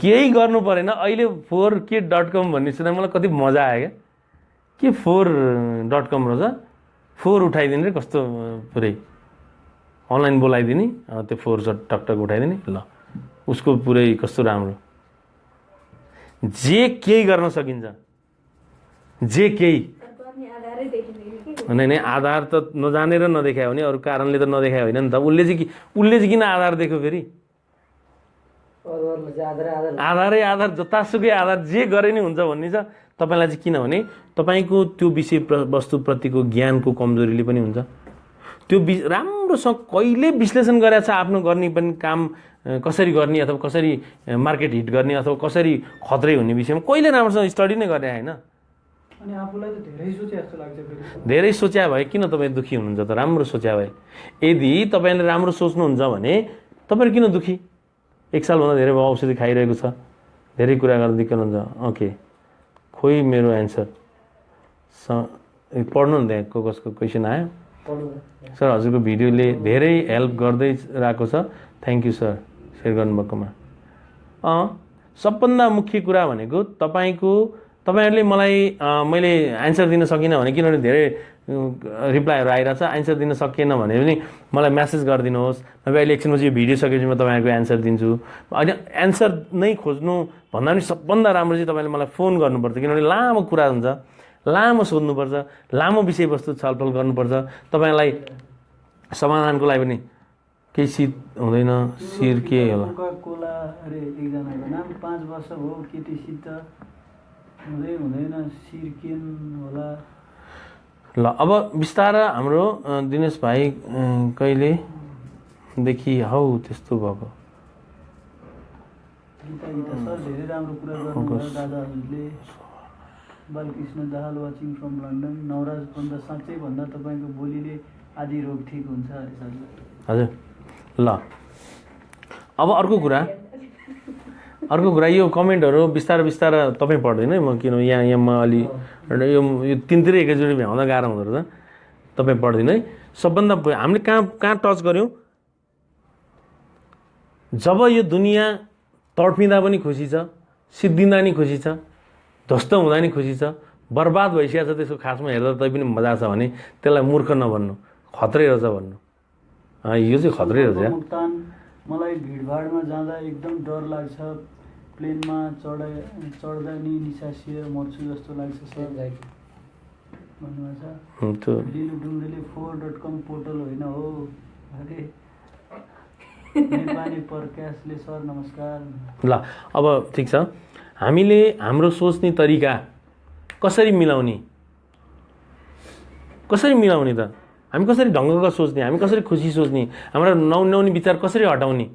केही गर्नु परेन अहिले 4k.com भन्ने सुन्दा मलाई कति मजा आयो क्या के 4.com रहेछ 4 उठाइदिने रे कस्तो पुरै अनलाइन बोलाइदिने त्यो 4 टकटक उठाइदिने ल उसको पुरै कस्तो राम्रो जे केही गर्न सकिन्छ जे केही नै आधार त नजानेर नदेखायो भने अरू कारणले त नदेखायो होइन नि त उसले चाहिँ किन आधार देख्यो फेरि आधारै आधार जतासुकै आधार जे गरे नि हुन्छ भन्ने छ तपाईँलाई चाहिँ किनभने तपाईँको त्यो विषय वस्तुप्रतिको ज्ञानको कमजोरीले पनि हुन्छ त्यो राम्रोसँग कहिले विश्लेषण गरेको छ आफ्नो गर्ने पनि काम कसरी गर्ने अथवा कसरी मार्केट हिट गर्ने अथवा कसरी खत्रै हुने विषयमा कहिले राम्रोसँग स्टडी नै गरे होइन अनि आफूलाई त धेरै सोचे जस्तो लाग्छ फेरि धेरै सोच्या भए किन तपाईँ दुखी हुनुहुन्छ त राम्रो सोच्या भए यदि तपाईँले राम्रो सोच्नुहुन्छ भने तपाईँहरू किन दुखी 1 सालभन्दा धेरै औषधि खाइरहेको छ धेरै कुरा गर्न दिक्कत हुन्छ ओके खोइ मेरो एन्सर पढ्नु न त्यहाँ कसको क्वेसन आयो सर हजुरको भिडियोले धेरै हेल्प गर्दै रहेको छ थ्याङ्क यू सर सेयर गर्नुभएकोमा सबभन्दा मुख्य कुरा भनेको तपाईँहरूले मलाई मैले एन्सर दिन सकिनँ भने किनभने धेरै रिप्लाईहरू आइरहेछ एन्सर दिन सकिएन भने पनि मलाई म्यासेज गरिदिनुहोस् नभए अहिले एकछिनपछि यो भिडियो सकेपछि म तपाईँहरूको एन्सर दिन्छु होइन एन्सर नै खोज्नु भन्दा पनि सबभन्दा राम्रो चाहिँ तपाईँले मलाई फोन गर्नुपर्छ किनभने लामो कुरा हुन्छ लामो सोध्नुपर्छ लामो विषयवस्तु छलफल गर्नुपर्छ तपाईँलाई समाधानको लागि पनि केही शीत हुँदैन शिर के होला कोला अरे एकजनाको नाम 5 वर्ष भयो केटी शीत हुँदैन शिर केन होला ल अब बिस्तारै हाम्रो दिनेश भाइ कहिलेदेखि हौ त्यस्तो भएको गीता सर धेरै राम्रो कुरा गर्नुभयो दादाहरूले Balkrishna Dahal watching from London Navraj Pant साँच्चै भन्दा तपाईँको बोलीले आदि रोग ठिक हुन्छ अरे सर हजुर ल अब अर्को कुरा यो कमेन्टहरू बिस्तारै तपाईँ पढ्दैन है म किनभने यहाँ म अलि यो तिनतिरै एकैचोटि भ्याउँदा गाह्रो हुँदो रहेछ तपाईँ पढ्दिनँ है सबभन्दा हामीले कहाँ टच गऱ्यौँ जब यो दुनियाँ तडपिँदा पनि खुसी छ सिद्धिँदा नि खुसी छ ध्वस्त हुँदा नि खुसी छ बर्बाद भइसकेको छ त्यसको खासमा हेर्दा तै पनि मजा छ भने त्यसलाई मूर्ख नभन्नु खत्रै रहेछ भन्नु यो चाहिँ खत्रै रहेछ मलाई भिडभाडमा जाँदा एकदम डर लाग्छ प्लेनमा चढ्दा नि निसासिएर मर्छु जस्तो लाग्छ सर भन्नुहुन्छ लिलु डुङ्गेले 4.com पोर्टल होइन हो अरे नेपाली प्रकाशले सर नमस्कार ल अब ठिक छ हामीले हाम्रो सोच्ने तरिका कसरी मिलाउने त हामी कसरी ढङ्गको सोच्ने हामी कसरी खुसी सोच्ने हाम्रो नौनी विचार कसरी हटाउने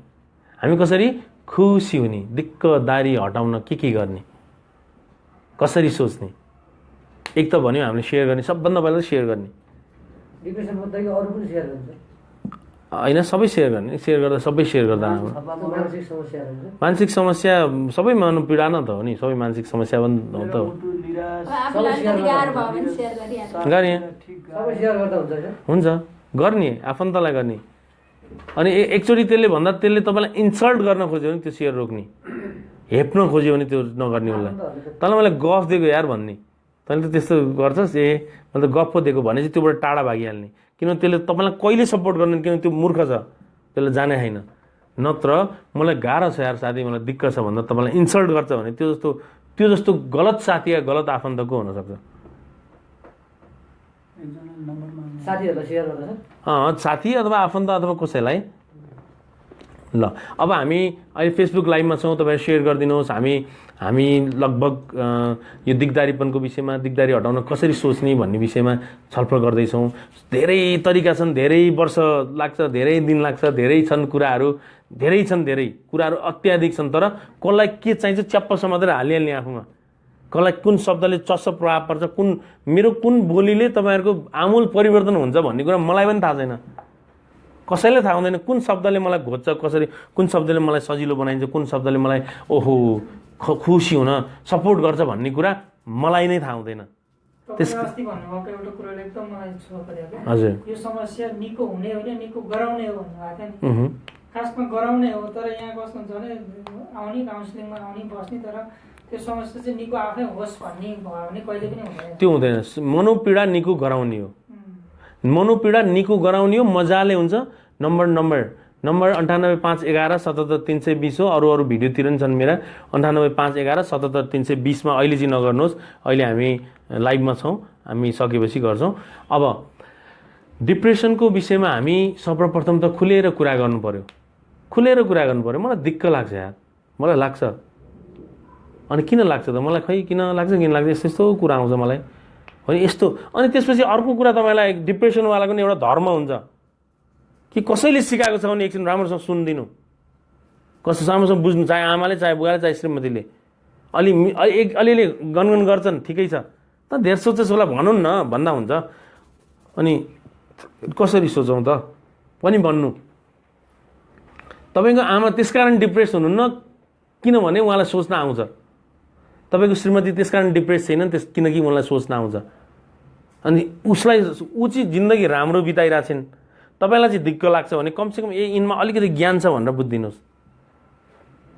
हामी कसरी खुसी हुने दिक्कतदारी हटाउन के गर्ने कसरी सोच्ने एक त भन्यो हामीले सेयर गर्ने सबभन्दा पहिला सेयर गर्ने होइन सबै सेयर गर्ने सेयर गर्दा मानसिक समस्या सबै मानव पीडा न त हो नि सबै मानसिक समस्या पनि हो त गर्ने हुन्छ गर्ने आफन्तलाई गर्ने अनि एकचोटि त्यसले तपाईँलाई इन्सल्ट गर्न खोज्यो भने त्यो सेयर रोक्ने हेप्न खोज्यो भने त्यो नगर्ने उसलाई तँलाई मैले गफ दिएको यार भन्ने तैँले त त्यस्तो गर्छस् मैले त गफ पो दिएको भने चाहिँ त्योबाट टाढा भागिहाल्ने किनभने त्यसले तपाईँलाई कहिले सपोर्ट गर्दैन किनभने त्यो मूर्ख छ त्यसले जाने छैन नत्र मलाई गाह्रो छ यार साथी मलाई दिक्क छ भन्दा तपाईँलाई इन्सल्ट गर्छ भने त्यो जस्तो गलत साथी या गलत आफन्तको हुनसक्छ साथी अथवा आफन्त अथवा कसैलाई ल अब हामी अहिले फेसबुक लाइभमा छौँ तपाईँ सेयर गरिदिनुहोस् हामी लगभग यो दिगदारीपनको विषयमा दिगदारी हटाउन कसरी सोच्ने भन्ने विषयमा छलफल गर्दैछौँ धेरै तरिका छन् धेरै वर्ष लाग्छ धेरै दिन लाग्छ धेरै छन् कुराहरू अत्याधिक छन् तर कसलाई के चाहिन्छ च्याप्प समातेर हालिहाल्ने आफूमा कसलाई कुन शब्दले चस्स प्रभाव पर्छ, मेरो कुन बोलीले तपाईँहरूको आमूल परिवर्तन हुन्छ भन्ने कुरा मलाई पनि थाहा छैन। कसैले थाहा हुँदैन कुन शब्दले मलाई घोज्छ, कसरी कुन शब्दले मलाई सजिलो बनाइन्छ, कुन शब्दले मलाई ओहो खुसी हुन सपोर्ट गर्छ भन्ने कुरा मलाई नै थाहा हुँदैन। अस्ति भन्नुभएको एउटा कुराले एकदम मलाई छोप परेको। हजुर, यो समस्या निको हुने होइन, निको गराउने हो भन्नुभएको थियो नि। खासमा गराउने हो, तर यहाँ कस्तो हुन्छ भने आउने काउन्सिलिङमा आउने बस्ने, तर त्यो समस्या चाहिँ निको आफै होस् भन्ने भयो भने कहिले पनि हुँदैन। त्यो हुँदैन। मनोपीडा निको गराउने हो, मनोपीडा निको गराउने हो, मजाले हुन्छ। नम्बर 9851177320 हो। अरू भिडियोतिर पनि छन् मेरा। 9851177320 मा अहिले चाहिँ नगर्नुहोस्, अहिले हामी लाइभमा छौँ, हामी सकेपछि गर्छौँ। अब डिप्रेसनको विषयमा हामी सर्वप्रथम त खुलेर कुरा गर्नु पर्यो, खुलेर कुरा गर्नु पर्यो। मलाई दिक्क लाग्छ यार, मलाई लाग्छ। अनि किन लाग्छ त मलाई, खै किन लाग्छ यस्तो यस्तो कुरा आउँछ मलाई अनि यस्तो। अनि त्यसपछि अर्को कुरा, तपाईँलाई डिप्रेसनवालाको नि एउटा धर्म हुन्छ कि कसैले सिकाएको छ भने एकछिन राम्रोसँग सुनिदिनु, कसै राम्रोसँग बुझ्नु, चाहे आमाले, चाहे बुवाले, चाहे श्रीमतीले। अलिअलि गनगन गर्छन्, ठिकै छ, त धेर सोचेसोला भनौँ न भन्दा हुन्छ। अनि कसरी सोचौँ त पनि भन्नु। तपाईँको आमा त्यसकारण डिप्रेस हुनुहुन्न किनभने उहाँलाई सोच्न आउँछ। तपाईँको श्रीमती त्यसकारण डिप्रेस छैनन् किनकि उहाँलाई सोच्न आउँछ। अनि ऊ चाहिँ जिन्दगी राम्रो बिताइरहेको छिन्। तपाईँलाई चाहिँ दिक्क लाग्छ भने कमसेकम यिनमा अलिकति ज्ञान छ भनेर बुझिदिनुहोस्।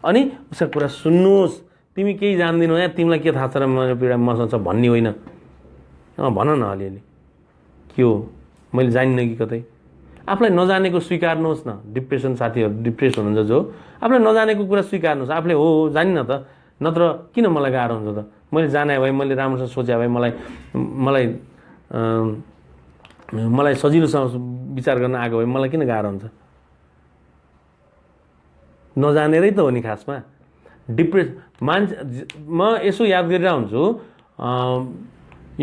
अनि उसको कुरा सुन्नुहोस्। तिमी केही जान्दिनौ, यहाँ तिमीलाई के थाहा छ र मेरो पीडा मसँग छ भन्ने होइन। भन न अलिअलि के हो, मैले जानिनँ कि कतै। आफूलाई नजानेको स्वीकार्नुहोस् न। डिप्रेसन साथीहरू डिप्रेस हुनुहुन्छ जो, आफूलाई नजानेको कुरा स्वीकार्नुहोस्। आफूले हो जानिनँ त, नत्र किन मलाई गाह्रो हुन्छ त। मैले जाने भए, मैले राम्रोसँग सोचे भए, मलाई सजिलोसँग विचार गर्न आएको भए मलाई किन गाह्रो हुन्छ। नजानेरै त हो नि खासमा डिप्रेस। म यसो याद गरिरहेको हुन्छु,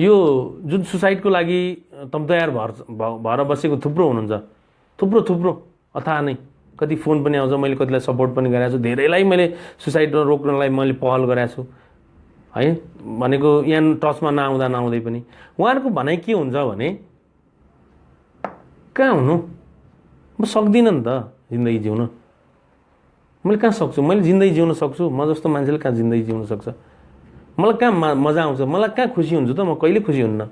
यो जुन सुसाइडको लागि तयार भएर बसेको थुप्रो हुनुहुन्छ, थुप्रो अथाह नै। कति फोन पनि आउँछ, मैले कतिलाई सपोर्ट पनि गरेको छु, धेरैलाई मैले सुसाइड रोक्नलाई मैले पहल गरेको छु है। भनेको यहाँ टचमा नआउँदै पनि उहाँहरूको भनाइ के हुन्छ भने, कहाँ हुनु, म सक्दिनँ नि त जिन्दगी जिउन। मैले कहाँ सक्छु, मैले जिन्दगी जिउन सक्छु, म जस्तो मान्छेले कहाँ जिन्दगी जिउन सक्छ। मलाई कहाँ मजा आउँछ, मलाई कहाँ खुसी हुन्छु त, म कहिले खुसी हुन्न।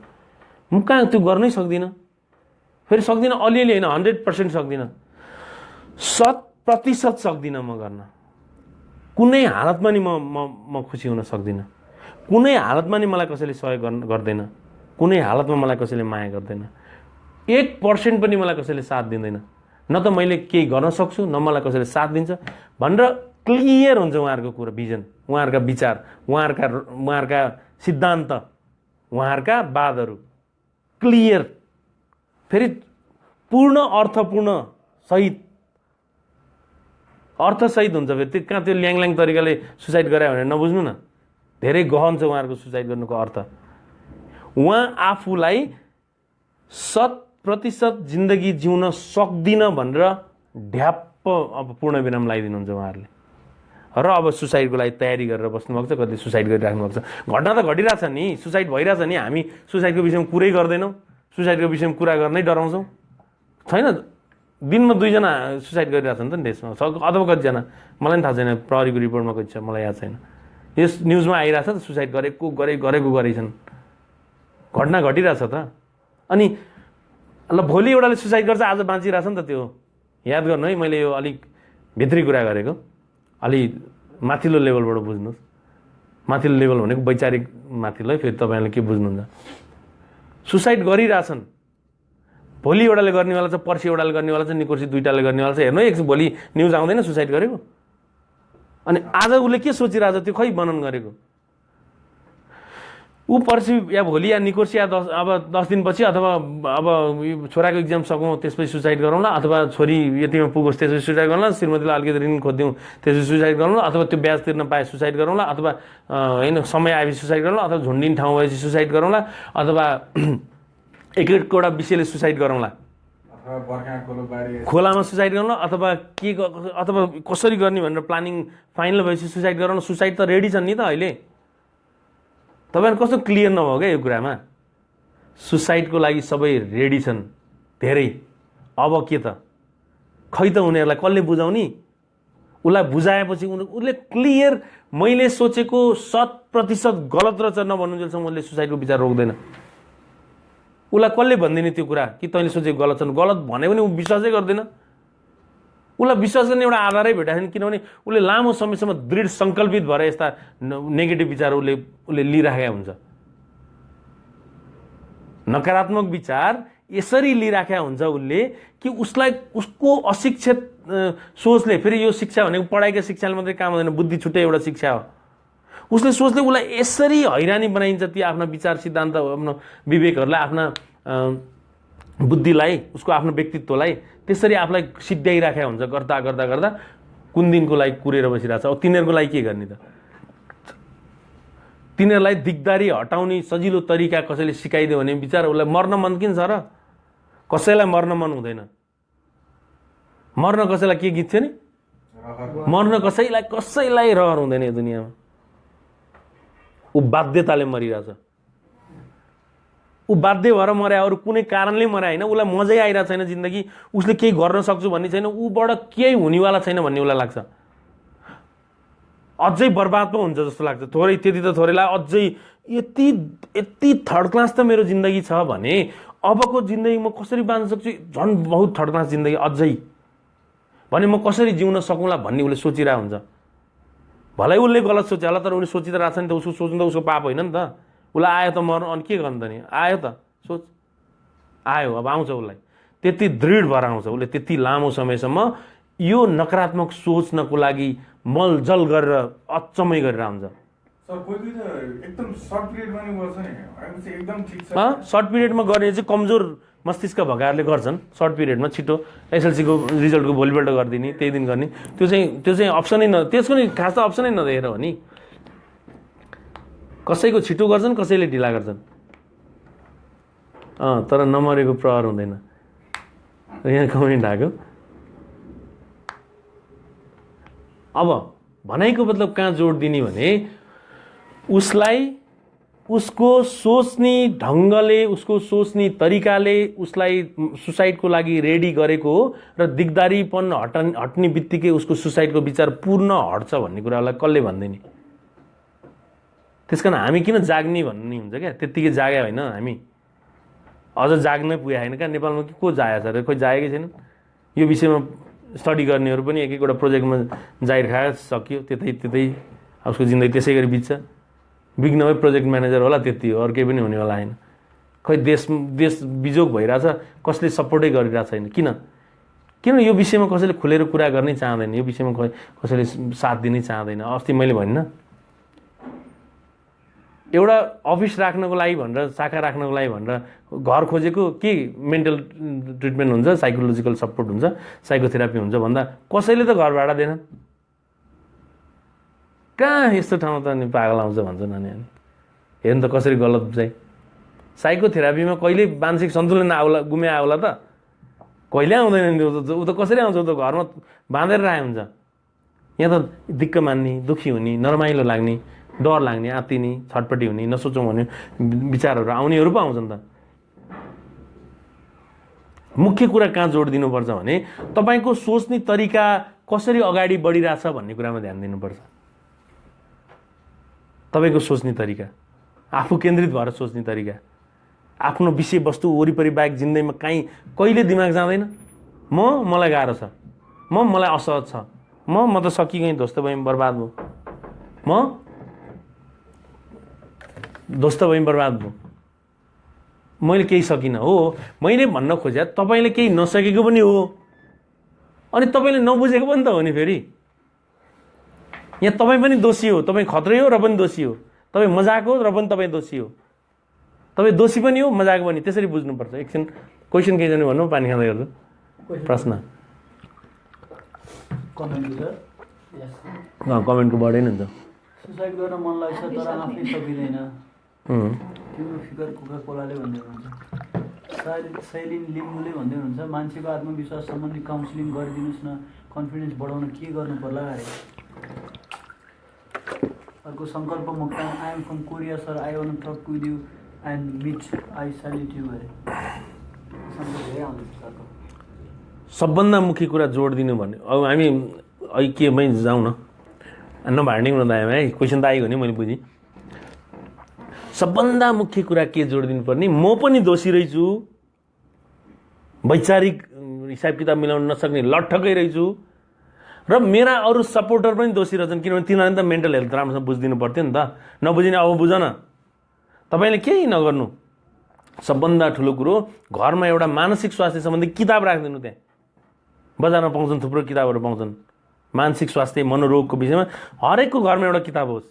म कहाँ त्यो गर्नै सक्दिनँ, फेरि सक्दिनँ, अलिअलि होइन 100% सक्दिनँ, 100% सक्दिनँ म गर्न। कुनै हालतमा नि म खुसी हुन सक्दिनँ। कुनै हालतमा नि मलाई कसैले सहयोग गर्दैन, कुनै हालतमा मलाई कसैले माया गर्दैन, 1% पनि मलाई कसैले साथ दिँदैन। न त मैले केही गर्न सक्छु, न मलाई कसैले साथ दिन्छ भनेर क्लियर हुन्छ उहाँहरूको कुरा, भिजन, उहाँहरूका विचार, उहाँहरूका सिद्धान्त, उहाँहरूका वादहरू क्लियर, फेरि पूर्ण अर्थपूर्ण अर्थसहित हुन्छ। फेरि त्यो कहाँ त्यो ल्याङ तरिकाले सुसाइड गरायो भने नबुझ्नु न, धेरै गहन छ उहाँहरूको सुसाइड गर्नुको अर्थ। उहाँ आफूलाई 100% जिन्दगी जिउन सक्दिनँ भनेर ढ्याप्प अब पूर्ण विराम लगाइदिनुहुन्छ उहाँहरूले। र अब सुसाइडको लागि तयारी गरेर बस्नुभएको छ, कति सुसाइड गरिराख्नु भएको छ। घटना त घटिरहेछ नि, सुसाइड भइरहेछ नि। हामी सुसाइडको विषयमा कुरै गर्दैनौँ, सुसाइडको विषयमा कुरा गर्नै डराउँछौँ। छैन, दिनमा 2 जना सुसाइड गरिरहेछ नि त देशमा, अथवा कतिजना मलाई पनि थाहा छैन, प्रहरीको रिपोर्टमा कति छ मलाई याद छैन। यस न्युजमा आइरहेछ त सुसाइड गरेको गरेछन्, घटना घटिरहेछ त। अनि ल भोलि एउटाले सुसाइड गर्छ, आज बाँचिरहेछ नि त। त्यो याद गर्नु है, मैले यो अलिक भित्री कुरा गरेको, अलि माथिल्लो लेभलबाट बुझ्नुहोस्। माथिल्लो लेभल भनेको वैचारिक माथिल्लो है, फेरि तपाईँहरूले के बुझ्नुहुन्छ। सुसाइड गरिरहेछन्, भोलि एउटाले गर्नेवाला छ, पर्सि एउटाले गर्नेवाला छ, निकोर्सी 2टाले गर्नेवाला छ। हेर्नु एकछिन भोलि न्युज आउँदैन सुसाइड गरेको। अनि आज उसले के सोचिरहेछ त्यो खै वर्णन गरेको। ऊ पर्सि या भोलि या निकोर्सी या 10 दिनपछि, अथवा अब छोराको इक्जाम सकौँ त्यसपछि सुसाइड गरौँला, अथवा छोरी यतिमा पुगोस् त्यसपछि सुसाइड गरौँला, श्रीमतीलाई अलिकति ऋण खोजिदिउँ त्यसपछि सुसाइड गरौँला, अथवा त्यो ब्याज तिर्न पाए सुसाइड गरौँला, अथवा होइन समय आएपछि सुसाइड गरौँला, अथवा झुन्डिने ठाउँ भएपछि सुसाइड गरौँला, अथवा एकवटा विषयले सुसाइड गरौँला, खोलामा सुसाइड गरौँला, अथवा के, अथवा कसरी गर्ने भनेर प्लानिङ फाइनल भएपछि सुसाइड गरौँला। सुसाइड त रेडी छन् नि त अहिले। तपाईँहरू कस्तो क्लियर नभयो क्या यो कुरामा? सुसाइडको लागि सबै रेडी छन् धेरै, अब के त? खै त उनीहरूलाई कसले बुझाउने? उसलाई बुझाएपछि उसले क्लियर मैले सोचेको 100% गलत रहेछ नभन्नुन्जेलसम्म उसले सुसाइडको विचार रोक्दैन। उसलाई कसले भनिदिने त्यो कुरा कि तैँले सोचेको गलत छन्? गलत भने पनि ऊ विश्वासै गर्दैन। उसलाई विश्वास गर्ने एउटा आधारै भेटाएको छैन, किनभने उसले लामो समयसम्म दृढ सङ्कल्पित भएर यस्ता नेगेटिभ विचार उसले लिइराखेका हुन्छ। नकारात्मक विचार यसरी लिइराखेका हुन्छ उसले कि उसलाई उसको अशिक्षित सोचले, फेरि यो शिक्षा भनेको पढाइका शिक्षाले मात्रै काम हुँदैन, बुद्धि छुट्टै एउटा शिक्षा हो। उसले सोचले उसलाई यसरी हैरानी बनाइन्छ ती आफ्ना विचार सिद्धान्त, आफ्नो विवेकहरूलाई, आफ्ना बुद्धिलाई, उसको आफ्नो व्यक्तित्वलाई त्यसरी आफूलाई सिद्ध्याइराखेका हुन्छ। गर्दा गर्दा गर्दा कुन दिनको लागि कुरेर बसिरहेछ। अब तिनीहरूको लागि के गर्ने त? तिनीहरूलाई दिगदारी हटाउने सजिलो तरिका कसैले सिकाइदियो भने विचार उसलाई मर्न मन किन छ र? कसैलाई मर्न मन हुँदैन। मर्न कसैलाई के गीत थियो नि? मर्न कसैलाई रहर हुँदैन यो दुनियाँमा। ऊ बाध्यताले मरिरहेछ। ऊ बाध्य भएर मरे, अरू कुनै कारणले मरे होइन। उसलाई मजै आइरहेको छैन जिन्दगी, उसले केही गर्न सक्छु भन्ने छैन, ऊबाट केही हुनेवाला छैन भन्ने उसलाई लाग्छ। अझै बर्बाद पो हुन्छ जस्तो लाग्छ। थोरै त्यति त थोरैलाई अझै यति थर्ड क्लास त मेरो जिन्दगी छ भने अबको जिन्दगी म कसरी बाँच्न सक्छु? झन् बहुत थर्ड क्लास जिन्दगी अझै भने म कसरी जिउन सकौँला भन्ने उसले सोचिरहेको हुन्छ। भलै उसले गलत सोचे होला, तर उसले सोचिरहेको छ नि त। उसको सोच्नु त उसको पाप होइन नि त। उसलाई आयो त मर्नु, अनि के गर्नु त नि? आयो त सोच, आयो, अब आउँछ उसलाई। त्यति दृढ भएर आउँछ उसले। त्यति लामो समयसम्म यो नकारात्मक सोच्नको लागि मलजल गरेर अचम्मै गरेर आउँछ। एकदम सर्ट पिरियडमा नि गर्छ नि, एकदम ठिक छ। सर्ट पिरियडमा गर्ने चाहिँ कमजोर मस्तिष्क भएकाहरूले गर्छन्। सर्ट पिरियडमा छिटो एसएलसीको रिजल्टको भोलिपल्ट गरिदिने, त्यही दिन गर्ने, त्यो चाहिँ अप्सनै त्यसको नि खास त अप्सनै नदिएर हो नि। कसैको छिटो गर्छन्, कसैले ढिला गर्छन्। तर नमरेको प्रहर हुँदैन। यहाँ कमेन्ट आएको। अब भनाइको मतलब कहाँ जोड दिने भने उसलाई उसको सोच्ने ढङ्गले, उसको सोच्ने तरिकाले उसलाई सुसाइडको लागि रेडी गरेको हो र दिगदारीपन हट्ने बित्तिकै उसको सुसाइडको विचार पूर्ण हट्छ भन्ने कुरालाई कसले भन्दैन? त्यसकारण हामी किन जाग्ने भन्ने हुन्छ क्या? त्यत्तिकै जागे होइन हामी, अझ जाग्नै पुगे होइन क्या? नेपालमा को जाएको छ र? खोइ जाएकै छैन। यो विषयमा स्टडी गर्नेहरू पनि एक एकवटा प्रोजेक्टमा जाइरहेको सक्यो, त्यतै उसको जिन्दगी त्यसै गरी बित्छ। बिग्न भए प्रोजेक्ट म्यानेजर होला, त्यति हो, अरू केही पनि हुनेवाला होइन। खै देश बिजोग भइरहेछ, कसले सपोर्टै गरिरहेको छैन। किन यो विषयमा कसैले खुलेर कुरा गर्नै चाहँदैन, यो विषयमा कसैले साथ दिनै चाहँदैन। अस्ति मैले भनिनँ, एउटा अफिस राख्नको लागि भनेर, शाखा राख्नको लागि भनेर घर खोजेको के मेन्टल ट्रिटमेन्ट हुन्छ, साइकोलोजिकल सपोर्ट हुन्छ, साइकोथेरापी हुन्छ भन्दा कसैले त घर भाडा दिएन। कहाँ यस्तो ठाउँमा त अनि पागल आउँछ भन्छ नानी। हेर्नु त कसरी गलत चाहिँ। साइकोथेरापीमा कहिले मानसिक सन्तुलन गुमे आउला त? कहिले आउँदैन नि। ऊ त कसरी आउँछ? ऊ त घरमा बाँधेर राखेको हुन्छ। यहाँ त दिक्क मान्ने, दुःखी हुने, नरमाइलो लाग्ने, डर लाग्ने, आत्तिने, छटपट्टि हुने, नसोचौँ भन्ने विचारहरू आउनेहरू पो आउँछ नि त। मुख्य कुरा कहाँ जोड दिनुपर्छ भने तपाईँको सोच्ने तरिका कसरी अगाडि बढिरहेछ भन्ने कुरामा ध्यान दिनुपर्छ। तपाईँको सोच्ने तरिका, आफू केन्द्रित भएर सोच्ने तरिका, आफ्नो विषयवस्तु वरिपरि बाहेक जिन्दगीमा कहिले दिमाग जाँदैन। मलाई गाह्रो छ, मलाई असहज छ, म त सकिगएँ, ध्वस्त भएँ, बर्बाद भयो, ध्वस्त भएँ, बर्बाद भयो, मैले केही सकिनँ। हो, मैले भन्न खोजे तपाईँले केही नसकेको पनि हो, अनि तपाईँले नबुझेको पनि त हो नि। फेरि यहाँ तपाईँ पनि दोषी हो, तपाईँ खत्रै हो र पनि दोषी हो, तपाईँ मजाक हो र पनि तपाईँ दोषी हो, तपाईँ दोषी पनि हो, मजाक पनि। त्यसरी बुझ्नुपर्छ। एकछिन क्वेसन केही जाने भन्नु, पानी खाँदै गर्छु। प्रश्न कमेन्टको बढेन नि त। सुसाइड गर्न मन लाग्छ तर आफै सकिँदैन, तिम्रो फिकर कोका कोलाले भन्दै हुनुहुन्छ। सैलिन लिम्बुले भन्दै हुनुहुन्छ, मान्छेको आत्मविश्वास सम्बन्धी काउन्सिलिङ गरिदिनुहोस् न, कन्फिडेन्स बढाउन के गर्नु पर्ला अरे? सरको सङ्कल्प मुक्तान I am from Korea sir I want talk with you and meet I salute you अरे धेरै आउँछ सरको सबभन्दा मुख्य कुरा जोड दिनु भन्ने अब हामी अहिले केमै जाउँ न नभाड्ने हुन दायाँ है क्वेसन त आइगयो नि मैले बुझेँ सबभन्दा मुख्य कुरा के जोड दिनुपर्ने म पनि दोषी रहेछु वैचारिक हिसाब किताब मिलाउन नसक्ने लट्ठकै रहेछु र मेरा अरू सपोर्टर पनि दोषी रहेछन् किनभने तिनीहरूले त मेन्टल हेल्थ राम्रोसँग बुझिदिनु पर्थ्यो नि त नबुझिने अब बुझ न तपाईँले केही नगर्नु सबभन्दा ठुलो कुरो घरमा एउटा मानसिक स्वास्थ्य सम्बन्धी किताब राखिदिनु त्यहाँ बजारमा पाउँछन् थुप्रो किताबहरू पाउँछन् मानसिक स्वास्थ्य मनोरोगको विषयमा हरेकको घरमा एउटा किताब होस्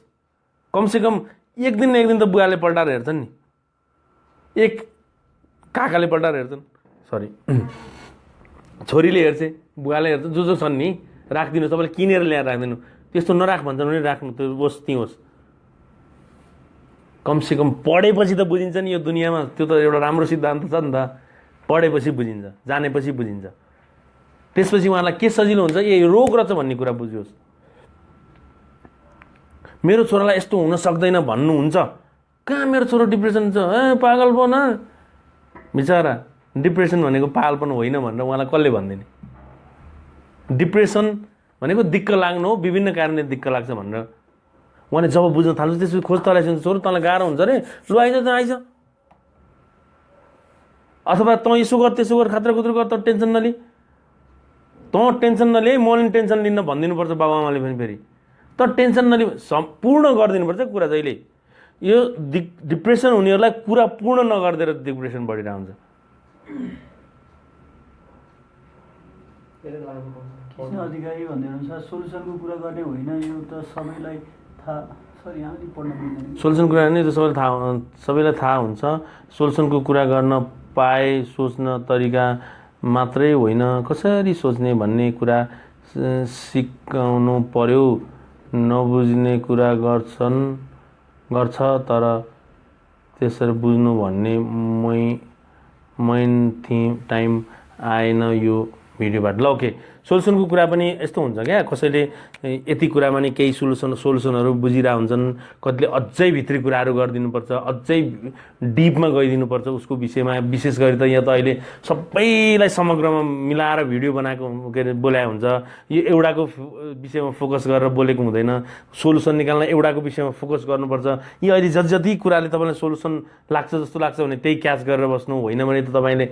कमसेकम एक दिन त बुवाले पल्टाएर हेर्छन् नि एक काकाले पल्टाएर हेर्छन् सरी छोरीले हेर्छ बुवाले हेर्छ जो छन् नि राखिदिनु तपाईँले किनेर ल्याएर राखिदिनु त्यस्तो नराख भन्छन् भने राख्नु त्यो होस् त्यहीँ होस् कमसेकम पढेपछि त बुझिन्छ नि यो दुनियाँमा त्यो त एउटा राम्रो सिद्धान्त छ नि त पढेपछि बुझिन्छ जानेपछि बुझिन्छ त्यसपछि उहाँलाई के सजिलो हुन्छ ए रोग रहेछ भन्ने कुरा बुझ्योस् मेरो छोरालाई यस्तो हुन सक्दैन भन्नुहुन्छ कहाँ मेरो छोरो डिप्रेसन छ पागल पो न बिचरा डिप्रेसन भनेको पागलपन होइन भनेर उहाँलाई कसले भन्दैन डिप्रेसन भनेको दिक्क लाग्नु हो विभिन्न कारणले दिक्क लाग्छ भनेर उहाँले जब बुझ्न थाल्छ त्यसपछि खोज तलाइसक्छ छोरो तँलाई गाह्रो हुन्छ अरे लु आइज त आइज अथवा तँ यसो गर त्यसो गर खात्र खुत्र गर त टेन्सन नलि तँ टेन्सन नलिए मैले टेन्सन लिन भनिदिनुपर्छ बाबुआमाले पनि फेरि त टेन्सन नलि सम्पूर्ण गरिदिनुपर्छ कुरा जहिले यो डिप्रेसन हुनेहरूलाई कुरा पूर्ण नगरिदिएर डिप्रेसन बढिरहेको हुन्छ कृष्ण अधिकारी भन्ने अनुसार सोल्युसनको कुरा गर्ने होइन यो त सबैलाई थाहा सरी यहाँले पढ्न मिल्दैन सोल्युसनको कुरा नै सबैलाई थाहा हुन्छ सोल्युसनको कुरा गर्न पाए सोच्न तरिका मात्रै होइन कसरी सोच्ने भन्ने कुरा सिकाउनु पर्यो नबुझ्ने कुरा गर्छ तर त्यसरी बुझ्नु भन्ने मेन टाइम आएन यो भिडियोबाट ल ओके सोल्युसनको कुरा पनि यस्तो हुन्छ क्या कसैले यति कुरामा नि केही सोल्युसनहरू बुझिरहेको हुन्छन् कतिले अझै भित्री कुराहरू गरिदिनुपर्छ अझै डिपमा गइदिनुपर्छ उसको विषयमा विशेष गरी त यहाँ त अहिले सबैलाई समग्रमा मिलाएर भिडियो बनाएको के अरे बोलाएको हुन्छ यो एउटाको विषयमा फोकस गरेर बोलेको हुँदैन सोल्युसन निकाल्न एउटाको विषयमा फोकस गर्नुपर्छ यी अहिले जति कुराले तपाईँलाई सोल्युसन लाग्छ जस्तो लाग्छ भने त्यही क्याच गरेर बस्नु होइन भने त तपाईँले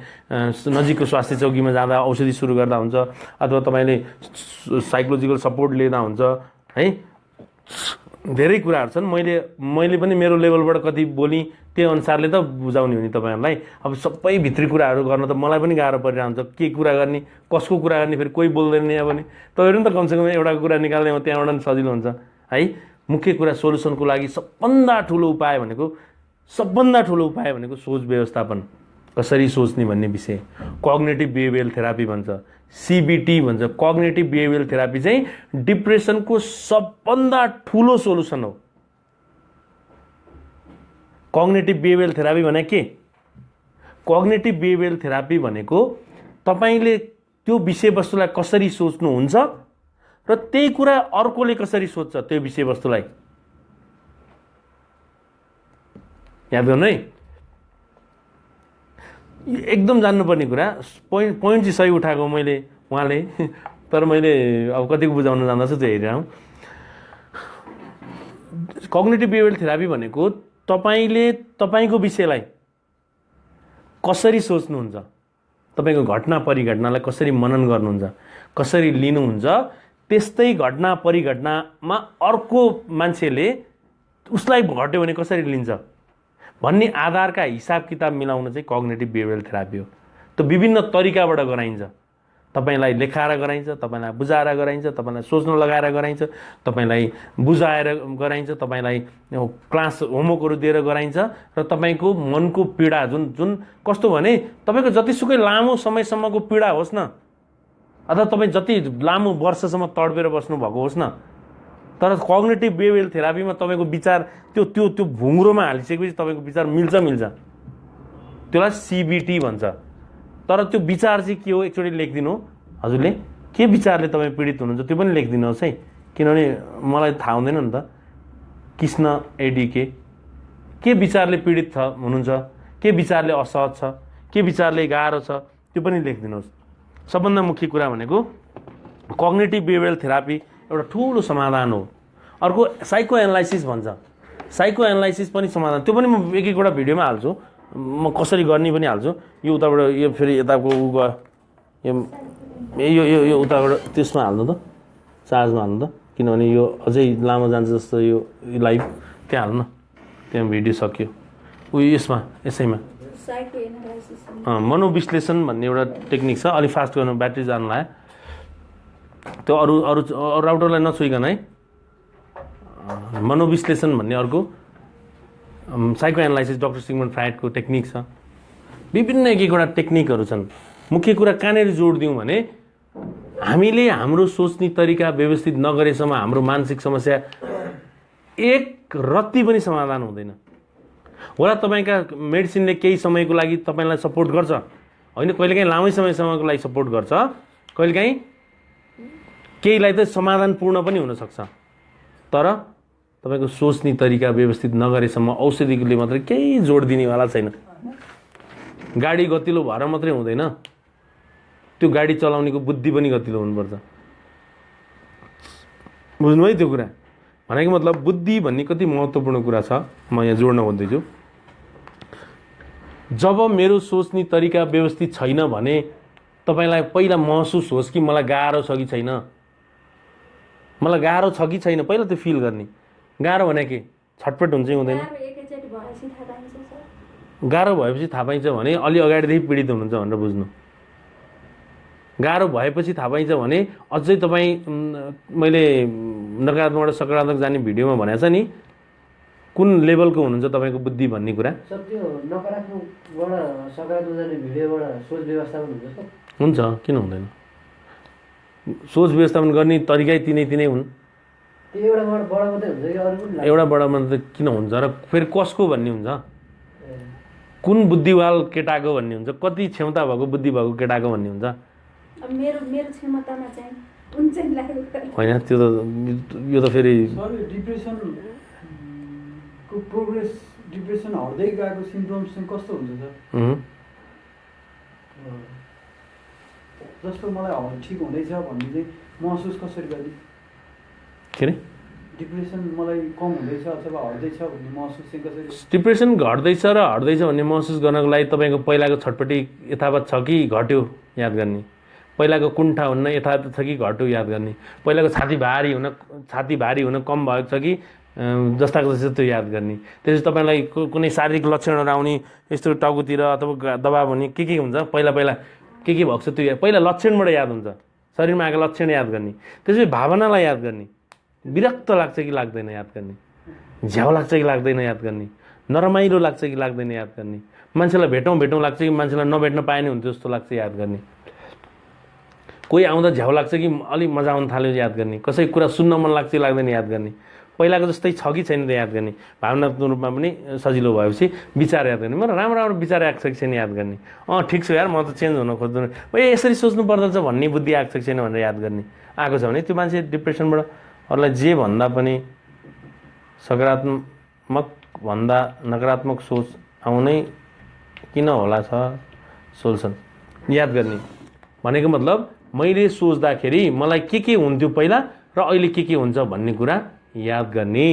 नजिकको स्वास्थ्य चौकीमा जाँदा औषधि सुरु गर्दा हुन्छ अथवा तपाईँले साइकोलोजिकल सपोर्ट लिँदा हुन्छ है धेरै कुराहरू छन् मैले पनि मेरो लेभलबाट कति बोली त्यो अनुसारले त बुझाउने हो नि तपाईँहरूलाई अब सबै भित्री कुराहरू गर्न त मलाई पनि गाह्रो परिरहेको हुन्छ के कुरा गर्ने कसको कुरा गर्ने फेरि कोही बोल्दैन यहाँ पनि तपाईँहरू पनि त कमसेकम एउटा कुरा निकाल्ने हो त्यहाँबाट पनि सजिलो हुन्छ है मुख्य कुरा सोल्युसनको लागि सबभन्दा ठुलो उपाय भनेको सोच व्यवस्थापन कसरी सोच्ने भन्ने विषय कग्नेटिभ बिहेभियरल थेरापी भन्छ CBT भन्छ कग्नेटिभ बिहेभियरल थेरापी चाहिँ डिप्रेसनको सबभन्दा ठुलो सोल्युसन हो कग्नेटिभ बिहेभियरल थेरापी भने के कग्नेटिभ बिहेभियरल थेरापी भनेको तपाईले त्यो विषयवस्तुलाई कसरी सोच्नुहुन्छ र त्यही कुरा अर्कोले कसरी सोच्छ त्यो विषयवस्तुलाई याद गर्नु है एकदम जान्नुपर्ने कुरा पोइन्ट चाहिँ सही उठाएको मैले उहाँले तर मैले अब कतिको बुझाउन जाँदा चाहिँ त्यो हेरिरहँ कग्नेटिभ बिहेभियरल थेरापी भनेको तपाईले तपाईको विषयलाई कसरी सोच्नुहुन्छ तपाईको घटना परिघटनालाई कसरी मनन गर्नुहुन्छ कसरी लिनुहुन्छ त्यस्तै घटना परिघटनामा अर्को मान्छेले उसलाई घट्यो भने कसरी लिन्छ भन्ने आधारका हिसाब किताब मिलाउन चाहिँ कग्नेटिभ बिहेभियरल थेरापी हो त्यो विभिन्न तरिकाबाट गराइन्छ तपाईलाई लेखाएर गराइन्छ तपाईलाई बुझाएर गराइन्छ तपाईलाई सोच्न लगाएर गराइन्छ तपाईलाई बुझाएर गराइन्छ तपाईलाई क्लास होमवर्कहरू दिएर गराइन्छ र तपाईको मनको पीडा जुन कस्तो भने तपाईको जतिसुकै लामो समयसम्मको पीडा होस् न अथवा तपाईँ जति लामो वर्षसम्म तडपेर बस्नु भएको होस् न तर कग्नेटिभ बिहेभियरल थेरापीमा तपाईको विचार त्यो भुङ्ग्रोमा हालिसकेपछि तपाईको विचार मिल्छ त्यसलाई CBT भन्छ तर त्यो विचार चाहिँ के हो एकचोटि लेखिदिनु हजुरले के विचारले तपाईँ पीडित हुनुहुन्छ त्यो पनि लेखिदिनुहोस् है किनभने मलाई थाहा हुँदैन नि त कृष्ण एडीके के विचारले पीडित छ हुनुहुन्छ, के विचारले असहज छ, के विचारले गाह्रो छ, त्यो पनि लेखिदिनुहोस्। सबभन्दा मुख्य कुरा भनेको कग्निटिभ बिहेभियरल थेरापी एउटा ठुलो समाधान हो। अर्को साइको एनालाइसिस भन्छ, साइको एनालाइसिस पनि समाधान, त्यो पनि म एक एकवटा भिडियोमा हाल्छु, म कसरी गर्ने पनि हाल्छु। यो उताबाट यो फेरि यताको उ गयो, यो उताबाट त्यसमा हाल्नु त, चार्जमा हाल्नु त, किनभने यो अझै लामो जान्छ जस्तो यो लाइभ त्यहाँ हाल्नु न, त्यहाँ भिडियो सक्यो। यसमा यसैमा मनोविश्लेषण भन्ने एउटा टेक्निक छ, अलिक फास्ट गर्नु, ब्याट्री जानु लाग्यो। त्यो अरू राउटरलाई नछुइकन है। मनोविश्लेषण भन्ने अर्को psycho analysis doctor Sigmund फ्राइडको technique छ। विभिन्न एक एकवटा टेक्निकहरू छन्। मुख्य कुरा कहाँनिर जोड दिउँ भने हामीले हाम्रो सोच्ने तरिका व्यवस्थित नगरेसम्म हाम्रो मानसिक समस्या एक रत्ती पनि समाधान हुँदैन। होला तपाईँका मेडिसिनले केही समयको लागि तपाईँलाई सपोर्ट गर्छ, होइन कहिलेकाहीँ लामो समयसम्मको लागि सपोर्ट गर्छ, कहिलेकाहीँ केहीलाई त समाधानपूर्ण पनि हुनसक्छ। तर तपाईँको सोच्ने तरिका व्यवस्थित नगरेसम्म औषधिले मात्रै केही जोड दिनेवाला छैन। गाडी गतिलो भएर मात्रै हुँदैन, त्यो गाडी चलाउनेको बुद्धि पनि गतिलो हुनुपर्छ। बुझ्नु है त्यो कुरा भनेको मतलब बुद्धि भन्ने कति महत्त्वपूर्ण कुरा छ, म यहाँ जोड्न खोज्दैछु। जब मेरो सोच्ने तरिका व्यवस्थित छैन भने तपाईँलाई पहिला महसुस होस् कि मलाई गाह्रो छ कि छैन, मलाई गाह्रो छ कि छैन, पहिला त्यो फिल गर्ने। गाह्रो भने के छटपट हुन्छ कि हुँदैन? गाह्रो भएपछि थाहा पाइन्छ भने अलि अगाडिदेखि पीडित हुनुहुन्छ भनेर बुझ्नु। गाह्रो भएपछि थाहा पाइन्छ भने अझै तपाईँ मैले नकारात्मकबाट सकारात्मक जाने भिडियोमा भनेको छ नि, कुन लेभलको हुनुहुन्छ तपाईँको बुद्धि भन्ने कुरा। त्यो नकारात्मकबाट सकारात्मक जाने भिडियोबाट सोच व्यवस्थापन हुन्छ। हुन्छ, किन हुँदैन? सोच व्यवस्थापन गर्ने तरिकै तिनै हुन्। एउटाबाट मात्रै किन हुन्छ र फेरि कसको भन्ने हुन्छ, कुन बुद्धिवाल केटाको भन्ने हुन्छ, कति क्षमता भएको बुद्धि भएको केटाको भन्ने हुन्छ। मेरो क्षमतामा चाहिँ कुन चाहिँ लाग्यो होइन, त्यो त यो त फेरि डिप्रेसनको प्रोग्रेस, डिप्रेसन हट्दै गएको सिम्पटम्स चाहिँ कस्तो हुन्छ सर? जस्तो मलाई ठिक हुँदैछ भन्ने चाहिँ महसुस कसरी गर्ने? के अरे डिप्रेसन मलाई कम हुँदैछ अथवा हट्दैछ भन्ने महसुस चाहिँ कसरी? डिप्रेसन घट्दैछ र हट्दैछ भन्ने महसुस गर्नको लागि तपाईँको पहिलाको छटपट्टि यथावत छ कि घट्यो याद गर्ने। पहिलाको कुण्ठा हुन यथावत छ कि घट्यो याद गर्ने। पहिलाको छाती भारी हुन कम भएको छ कि जस्ताको जस्तो त्यो याद गर्ने। त्यसपछि तपाईँलाई कुनै शारीरिक लक्षणहरू आउने, यस्तो टाउकोतिर अथवा दबाब हुने के हुन्छ, पहिला के भएको छ त्यो पहिला लक्षणबाट याद हुन्छ, शरीरमा आएको लक्षण याद गर्ने। त्यसपछि भावनालाई याद गर्ने, विरक्त लाग्छ कि लाग्दैन याद गर्ने, झ्याउ लाग्छ कि लाग्दैन याद गर्ने, नरमाइलो लाग्छ कि लाग्दैन याद गर्ने, मान्छेलाई भेटौँ लाग्छ कि मान्छेलाई नभेट्न पाए नि हुन्थ्यो जस्तो लाग्छ याद गर्ने, कोही आउँदा झ्याउ लाग्छ कि अलिक मजा आउन थाल्यो याद गर्ने, कसै कुरा सुन्न मन लाग्छ कि लाग्दैन याद गर्ने, पहिलाको जस्तै छ कि छैन याद गर्ने। भावनात्मक रूपमा पनि सजिलो भएपछि विचार याद गर्ने, मलाई राम्रो विचार आएको छ कि छैन याद गर्ने। ठिक छ यार, म त चेन्ज हुन खोज्दैन, यसरी सोच्नु पर्दछ भन्ने बुद्धि आएको छ कि छैन भनेर याद गर्ने। आएको छ भने त्यो मान्छे डिप्रेसनबाट अरूलाई जे भन्दा पनि सकारात्मक भन्दा नकारात्मक सोच आउनै किन होला छ सोल्युसन याद गर्ने भनेको मतलब मैले सोच्दाखेरि मलाई के हुन्थ्यो पहिला र अहिले के हुन्छ भन्ने कुरा याद गर्ने।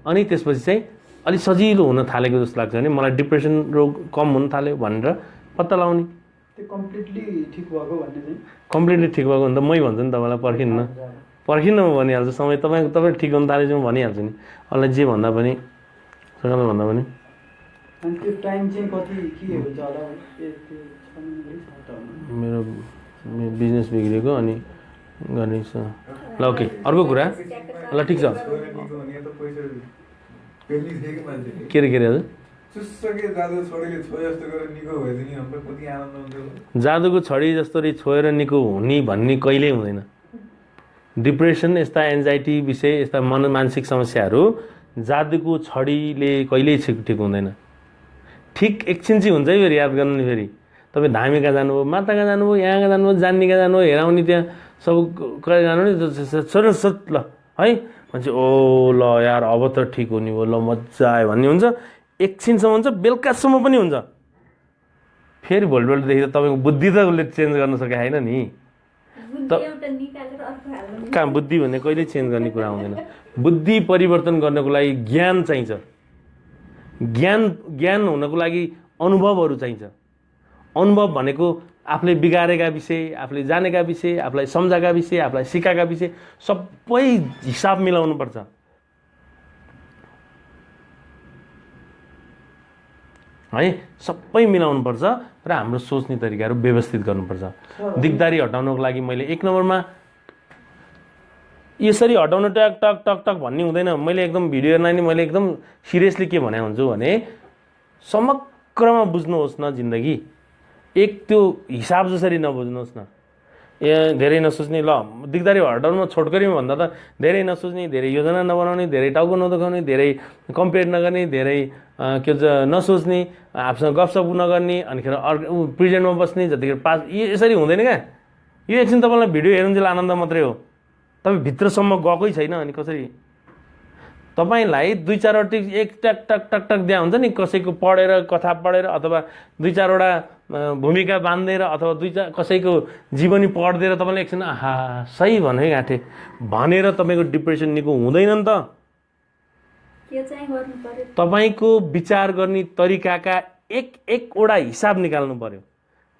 अनि त्यसपछि चाहिँ अलिक सजिलो हुन थालेको जस्तो लाग्छ भने मलाई डिप्रेसन रोग कम हुन थाल्यो भनेर पत्ता लगाउने। त्यो कम्प्लिटली ठिक भएको भन्ने चाहिँ कम्प्लिटली ठिक भएको भने त मै भन्छु नि तपाईँलाई, पर्खिन्न म भनिहाल्छु। समय तपाईँ ठिक हुन थालेपछि म भनिहाल्छु नि, अरूलाई जे भन्दा पनि सकारात्मक भन्दा पनि। अनि त्यो टाइम चाहिँ कति के हुन्छ होला? मेरो बिजनेस बिग्रेको अनि गर्ने छ ल। ओके, अर्को कुरा ल, ठिक छ। के अरे हजुर, जादुको छडी जस्तो छोएर निको हुने भन्ने कहिल्यै हुँदैन। डिप्रेसन यस्ता एन्जाइटी विषय, यस्ता मानसिक समस्याहरू जादुको छडीले कहिल्यै ठिक हुँदैन। ठिक एकछिन चाहिँ हुन्छ है, फेरि याद गर्नु नि। फेरि तपाईँ धामी कहाँ जानुभयो, माता कहाँ जानुभयो, यहाँ कहाँ जानुभयो, जान्ने कहाँ जानुभयो, हेराउने त्यहाँ सब कहाँ जानु नि ल है, मान्छे ओ ल यार अब त ठिक हुने हो, ल मजा आयो भन्ने हुन्छ, एकछिनसम्म हुन्छ, बेलुकासम्म पनि हुन्छ। फेरि भोलिपल्टदेखि त तपाईँको बुद्धि त उसले चेन्ज गर्न सकेको छैन नि। कहाँ बुद्धि भन्ने कहिले चेन्ज गर्ने कुरा हुँदैन। बुद्धि परिवर्तन गर्नको लागि ज्ञान चाहिन्छ। ज्ञान हुनको लागि अनुभवहरू चाहिन्छ। अनुभव भनेको आफूले बिगारेका विषय, आफूले जानेका विषय, आफूलाई सम्झाएका विषय, आफूलाई सिकाएका विषय सबै हिसाब मिलाउनुपर्छ। है सबै मिलाउनुपर्छ र हाम्रो सोच्ने तरिकाहरू व्यवस्थित गर्नुपर्छ। दिगदारी हटाउनको लागि मैले एक नम्बरमा यसरी हटाउन टक टक टक टक भन्ने हुँदैन। मैले एकदम भिडियो हेर्दा नि मैले एकदम सिरियसली के भने हुन्छु भने समग्रमा बुझ्नुहोस् न जिन्दगी। एक त्यो हिसाब जसरी नबुझ्नुहोस् न। धेरै नसोच्ने, ल दिगदारी हटाउनमा छोटकरीमा भन्दा त धेरै नसोच्ने, धेरै योजना नबनाउने, धेरै टाउको नदुखाउने, धेरै कम्पेयर नगर्ने, धेरै के भन्छ नसोच्ने, आफूसँग गफसप नगर्ने, अनिखेर प्रेजेन्टमा बस्ने, जतिखेर पास यसरी हुँदैन क्या। यो एकछिन तपाईँलाई भिडियो हेर्नुन्जेल आनन्द मात्रै हो, तपाईँ भित्रसम्म गएकै छैन। अनि कसरी तपाईँलाई 2-4वटा एक टक टक टक टक दिया हुन्छ नि, कसैको पढेर कथा पढेर अथवा 2-4वटा भूमिका बाँधेर अथवा कसैको जीवनी पढिदिएर तपाईँले एकछिन आहा सही भने गाँठे भनेर तपाईँको डिप्रेसन निको हुँदैन नि त। तपाईँको विचार गर्ने तरिकाका एकवटा हिसाब निकाल्नु पर्यो।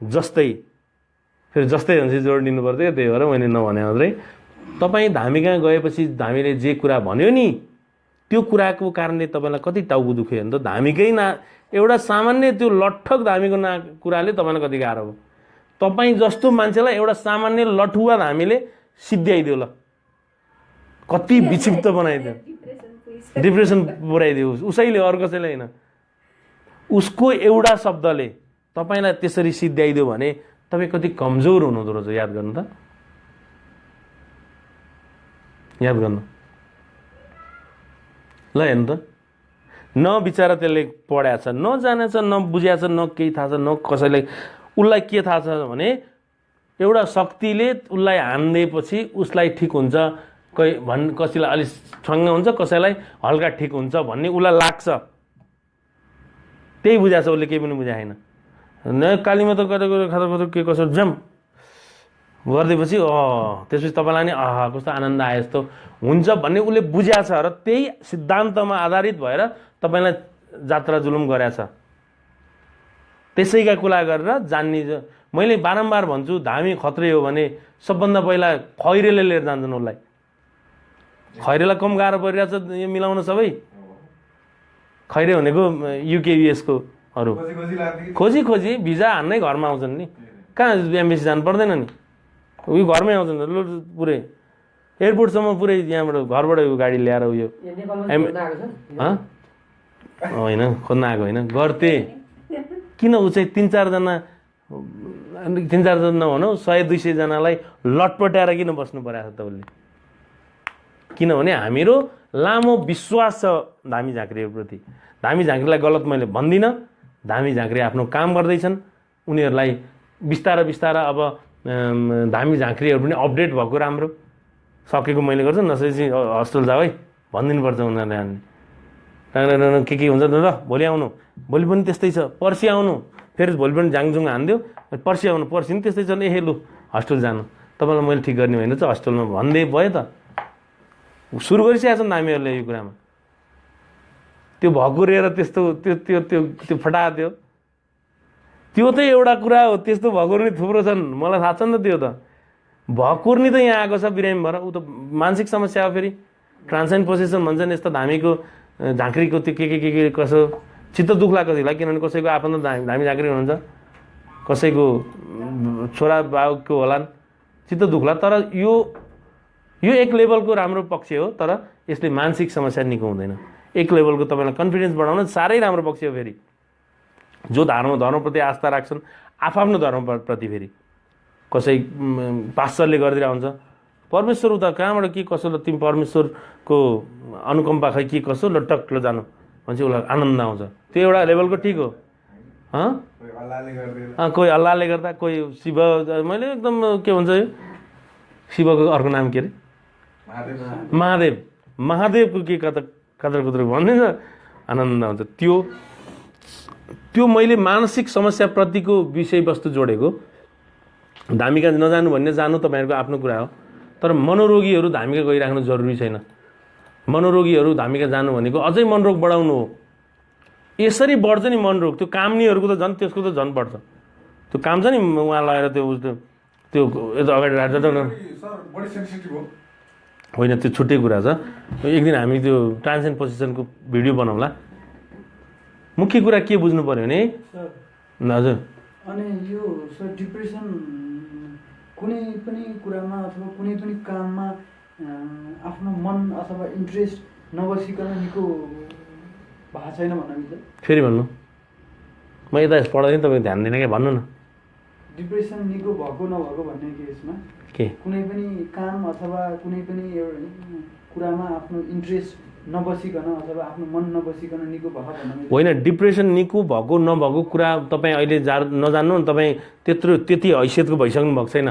जस्तै फेरि जस्तै भनेपछि जोडिदिनु पर्थ्यो क्या, त्यही भएर मैले नभने मात्रै। तपाईँ धामी कहाँ गएपछि धामीले जे कुरा भन्यो नि त्यो कुराको कारणले तपाईँलाई कति टाउको दुख्यो भने त धामीकै एउटा सामान्य त्यो लट्ठक धामीको कुराले तपाईँलाई कति गाह्रो हो। तपाईँ जस्तो मान्छेलाई एउटा सामान्य लठुवा धामीले सिद्ध्याइदियो, ल कति विक्षिप्त बनाइदियो, डिप्रेसन पुऱ्याइदियो उसैले, अरू कसैले होइन। उसको एउटा शब्दले तपाईँलाई त्यसरी सिद्ध्याइदियो भने तपाईँ कति कमजोर हुनुहुँदो रहेछ। याद गर्नु त, याद गर्नु ल। हेर्नु त, न बिचरा त्यसले पढाएको छ, न जानेछ, न बुझाएको छ, न केही थाहा छ, न कसैलाई। उसलाई के थाहा छ भने एउटा शक्तिले उसलाई हानिदिएपछि उसलाई ठिक हुन्छ, कसैलाई अलिक ठङ्ग हुन्छ, कसैलाई हल्का ठिक हुन्छ भन्ने उसलाई लाग्छ। त्यही बुझाएको छ, उसले केही पनि बुझाएन। न कालीमा त खतर के कसो जम गरिदिएपछि त्यसपछि तपाईँलाई नि कस्तो आनन्द आए जस्तो हुन्छ भन्ने उसले बुझाएको छ र त्यही सिद्धान्तमा आधारित भएर तपाईँलाई जात्रा जुलुम गरेछ। त्यसैका कुरा गरेर जान्ने। मैले बारम्बार भन्छु धामी खत्रै हो भने सबभन्दा पहिला खैरेले लिएर जान्छन् उसलाई। खैरेलाई कम गाह्रो परिरहेछ यो मिलाउन। सबै खैरे भनेको युकेयुएसको अरू खोजी खोजी भिजा हान्नै घरमा आउँछन् नि। कहाँ एम्बेसी जानु पर्दैन नि, उयो घरमै आउँछन् पुरै एयरपोर्टसम्म पुरै यहाँबाट घरबाट गाडी ल्याएर उयो होइन खोज्न आएको होइन गर्थे। किन ऊ चाहिँ 3-4जना भनौँ 100-200 जनालाई लटपट्याएर किन बस्नु परेको छ त उसले? किनभने हामीहरू लामो विश्वास छ धामी झाँक्रीहरूप्रति। धामी झाँक्रीलाई गलत मैले भन्दिनँ। धामी झाँक्री आफ्नो काम गर्दैछन्। उनीहरूलाई बिस्तारै बिस्तारै अब धामी झाँक्रीहरू पनि अपडेट भएको राम्रो। सकेको मैले गर्छु, नसकेपछि हस्टेल जाऊ है भनिदिनुपर्छ उनीहरूले। अनि के हुन्छ ल भोलि आउनु, भोलि पनि त्यस्तै छ, पर्सि आउनु, फेरि भोलि पनि झाङझुङ हानिदियो, पर्सि आउनु, पर्सि पनि त्यस्तै छ, ए लु हस्टेल जानु, तपाईँलाई मैले ठिक गर्ने होइन त हस्टेलमा भन्दै भयो त। सुरु गरिसकेका छन् धामीहरूले यो कुरामा। त्यो भकुरेर त्यस्तो त्यो त्यो त्यो त्यो फटाएको त्यो त एउटा कुरा हो। त्यस्तो भकुर्ने थुप्रो छन्, मलाई थाहा छ नि त। त्यो त भकुर्ने त यहाँ आएको छ बिरामी भएर। ऊ त मानसिक समस्या हो। फेरि ट्रान्साइन पोसेसन भन्छन् यस्तो धामीको झाँक्रीको त्यो के कसो चित्त दुख्ला कसैलाई। किनभने कसैको आफन्त धामी झाँक्री हुनुहुन्छ, कसैको छोरा बाबुको होलान्, चित्त दुख्ला। तर यो एक लेभलको राम्रो पक्ष हो, तर यसले मानसिक समस्या निको हुँदैन। एक लेभलको तपाईँलाई कन्फिडेन्स बढाउन साह्रै राम्रो पक्ष हो। फेरि जो धर्मप्रति आस्था राख्छन्, आफ्नो धर्मप्रति फेरि कसै पास्टरले गरिदिएर हुन्छ परमेश्वर उता कहाँबाट के कसो, ल तिमी परमेश्वरको अनुकम्पा खै के कसो, ल टक्क ल जानु भनेपछि उसलाई आनन्द आउँछ। त्यो एउटा लेभलको ठिक हो। कोही अल्लाहले गर्दा, कोही शिव, मैले एकदम के भन्छ यो शिवको अर्को नाम के अरे महादेव। महादेवको के कदर कुदर भन्ने आनन्द आउँछ। त्यो मैले मानसिक समस्याप्रतिको विषयवस्तु जोडेको। धामिका नजानु भन्ने जानु तपाईँहरूको आफ्नो कुरा हो, तर मनोरोगीहरू धामिका गइराख्नु जरुरी छैन। मनोरोगीहरू धामिका जानु भनेको अझै मनरोग बढाउनु हो। यसरी बढ्छ नि मनरोग, त्यो कामनीहरूको त झन् त्यसको त झन् बढ्छ। त्यो काम छ नि उहाँ लगाएर त्यो यता अगाडि राख्छ होइन, त्यो छुट्टै कुरा छ। एक दिन हामी त्यो ट्रान्स एन्ड पोजिसनको भिडियो बनाउँला। मुख्य कुरा के बुझ्नु पर्यो भने हजुर, अनि यो सर डिप्रेसन कुनै पनि कुरामा अथवा कुनै पनि काममा आफ्नो मन अथवा इन्ट्रेस्ट नबसिकन निको भएको छैन भन्न मिल्छ। फेरि भन्नु, म यता पढाउँदैन, तपाईँ ध्यान दिने क्या, भन्नु न। डिप्रेसन निको भएको नभएको भन्ने केसमा के कुनै पनि काम अथवा कुनै पनि एउटा कुरामा आफ्नो इन्ट्रेस्ट नबसिकन अथवा आफ्नो मन नबसिकन निको भएको भन्न मिल्छ होइन। डिप्रेसन निको भएको नभएको कुरा तपाईँ अहिले नजान्नु नि, तपाईँ त्यति हैसियतको भइसक्नु भएको छैन।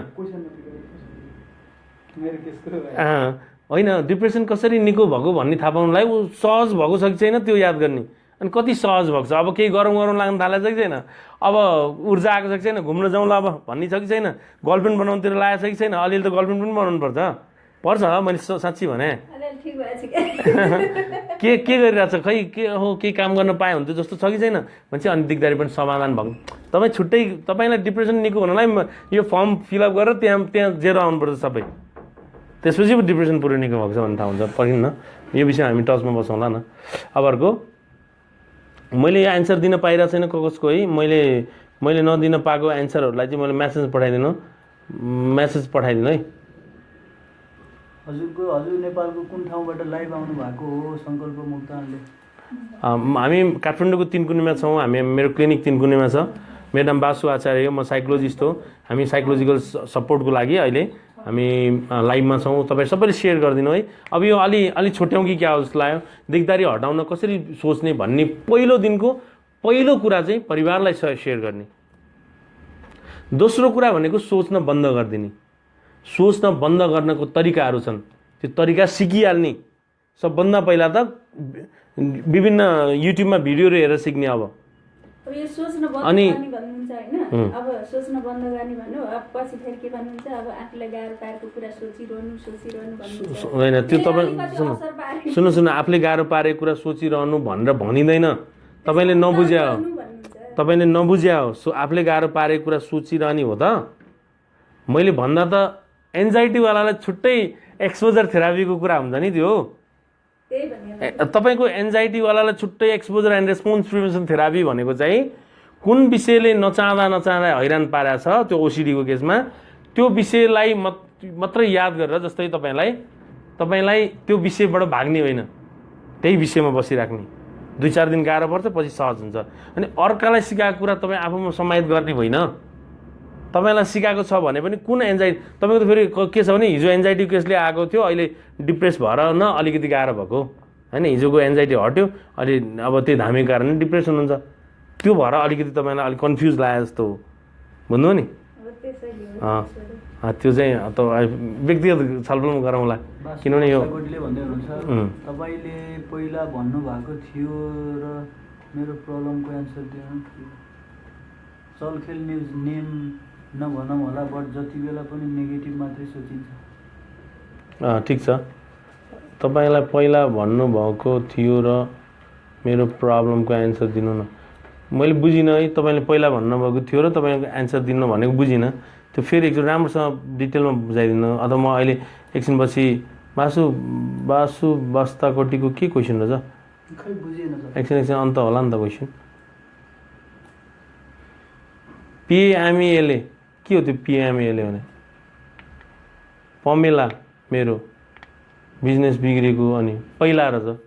होइन, डिप्रेसन कसरी निको भएको भन्ने थाहा पाउनुलाई ऊ सहज भएको छ कि छैन त्यो याद गर्ने। अनि कति सहज भएको छ, अब केही गरौँ लाग्न थालेको छ कि छैन, अब ऊर्जा आएको छ कि छैन, घुम्न जाउँला अब भन्ने छ कि छैन, गर्लफ्रेन्ड बनाउनुतिर लागेको छ कि छैन। अलिअलि त गर्लफ्रेन्ड पनि बनाउनु पर्छ मैले साँच्ची भने। के गरिरहेछ खै, के हो केही काम गर्न पाए हुन्थ्यो जस्तो छ कि छैन भने चाहिँ अनि दिगदारी पनि समाधान भएको। तपाईँ छुट्टै तपाईँलाई डिप्रेसन निको भन्नलाई यो फर्म फिलअप गरेर त्यहाँ जेरो आउनुपर्छ सबै, त्यसपछि पो डिप्रेसन पुरै निको भएको छ भन्ने थाहा हुन्छ। पर्खिन्न, यो विषय हामी टचमा बसौँला न। अब अर्को, मैले यो एन्सर दिन पाइरहेको छैन कसको है, मैले नदिन पाएको एन्सरहरूलाई चाहिँ मैले म्यासेज पठाइदिनु है। हजुर नेपालको कुन ठाउँबाट लाइभ आउनु भएको हो सङ्कल्प मुक्तानले? हामी काठमाडौँको 3 कुनेमा छौँ। मेरो क्लिनिक 3 कुनेमा छ। मेरो नाम बासु आचार्य हो, म साइकोलोजिस्ट हो। हामी साइकोलोजिकल सपोर्टको लागि अहिले हामी लाइभमा छौँ। तपाईँ सबैले सेयर गरिदिनु है। अब यो अलि छुट्याउँ कि क्या हो जस्तो लाग्यो। दिगदारी हटाउन कसरी सोच्ने भन्ने पहिलो दिनको पहिलो कुरा चाहिँ परिवारलाई सेयर गर्ने। दोस्रो कुरा भनेको सोच्न बन्द गरिदिने। सोच्न बन्द गर्नको तरिकाहरू छन्, त्यो तरिका सिकिहाल्ने। सबभन्दा पहिला त विभिन्न युट्युबमा भिडियोहरू हेरेर सिक्ने। अब यो सोच्न बन्द गर्ने भन्नुहुन्छ हैन, अब सोच्न बन्द गर्ने भन्नु, अब पछि फेरि के भन्नुहुन्छ, अब आफूलाई गाह्रो पारेको कुरा सोचिरहनु भन्नुहुन्छ होइन। त्यो तपाईँ सुन्नु, आफूले गाह्रो पारेको कुरा सोचिरहनु भनेर भनिँदैन। तपाईँले नबुझ्या हो। आफूले गाह्रो पारेको कुरा सोचिरहने हो त। मैले भन्दा त एन्जाइटीवालालाई छुट्टै एक्सपोजर थेरापीको कुरा हुन्छ नि त्यो। तपाईँको एन्जाइटीवालालाई छुट्टै exposure and response prevention therapy भनेको चाहिँ कुन विषयले नचाहँदा हैरान पारेको छ, त्यो ओसिडीको केसमा त्यो विषयलाई मात्रै याद गरेर, जस्तै तपाईँलाई त्यो विषयबाट भाग्ने होइन, त्यही विषयमा बसिराख्ने। 2-4 दिन गाह्रो पर्छ, पछि सहज हुन्छ। अनि अर्कालाई सिकाएको कुरा तपाईँ आफूमा समाहित गर्ने होइन। तपाईँलाई सिकाएको छ भने पनि कुन एन्जाइटी, तपाईँको त फेरि के छ भने हिजो एन्जाइटी केसले आएको थियो, अहिले डिप्रेस भएर अलिकति गाह्रो भएको होइन। हिजोको एन्जाइटी हट्यो, अलि अब त्यही धामी कारणले डिप्रेस हुनुहुन्छ, त्यो भएर अलिकति तपाईँलाई अलिक कन्फ्युज लाग्यो जस्तो हो, बुझ्नु नि। त्यो चाहिँ व्यक्तिगत छलफलमा गरौँला, किनभने यो भन्दै हुनुहुन्छ तपाईँले पहिला भन्नुभएको थियो र मेरो प्रब्लमको एन्सर दिनु। चलखेल न्युज नेम नभनौँ होला, बट जति बेला पनि नेगेटिभ मात्रै सोचिन्छ। ठिक छ, तपाईँलाई पहिला भन्नुभएको थियो र मेरो प्रब्लमको एन्सर दिनु न। मैले बुझिनँ है, तपाईँले पहिला भन्नुभएको थियो र तपाईँको एन्सर दिनु भनेको बुझिनँ। त्यो फेरि एकचोटि राम्रोसँग डिटेलमा बुझाइदिनु। अथवा म अहिले एकछिनपछि बासु बस्ताकोटीको के क्वेसन रहेछ? एकछिन अन्त होला नि त क्वेसन। पिएमएलए के हो त्यो? पिएमएलए भने पमेला मेरो बिजनेस बिग्रेको अनि पहिला रहेछ,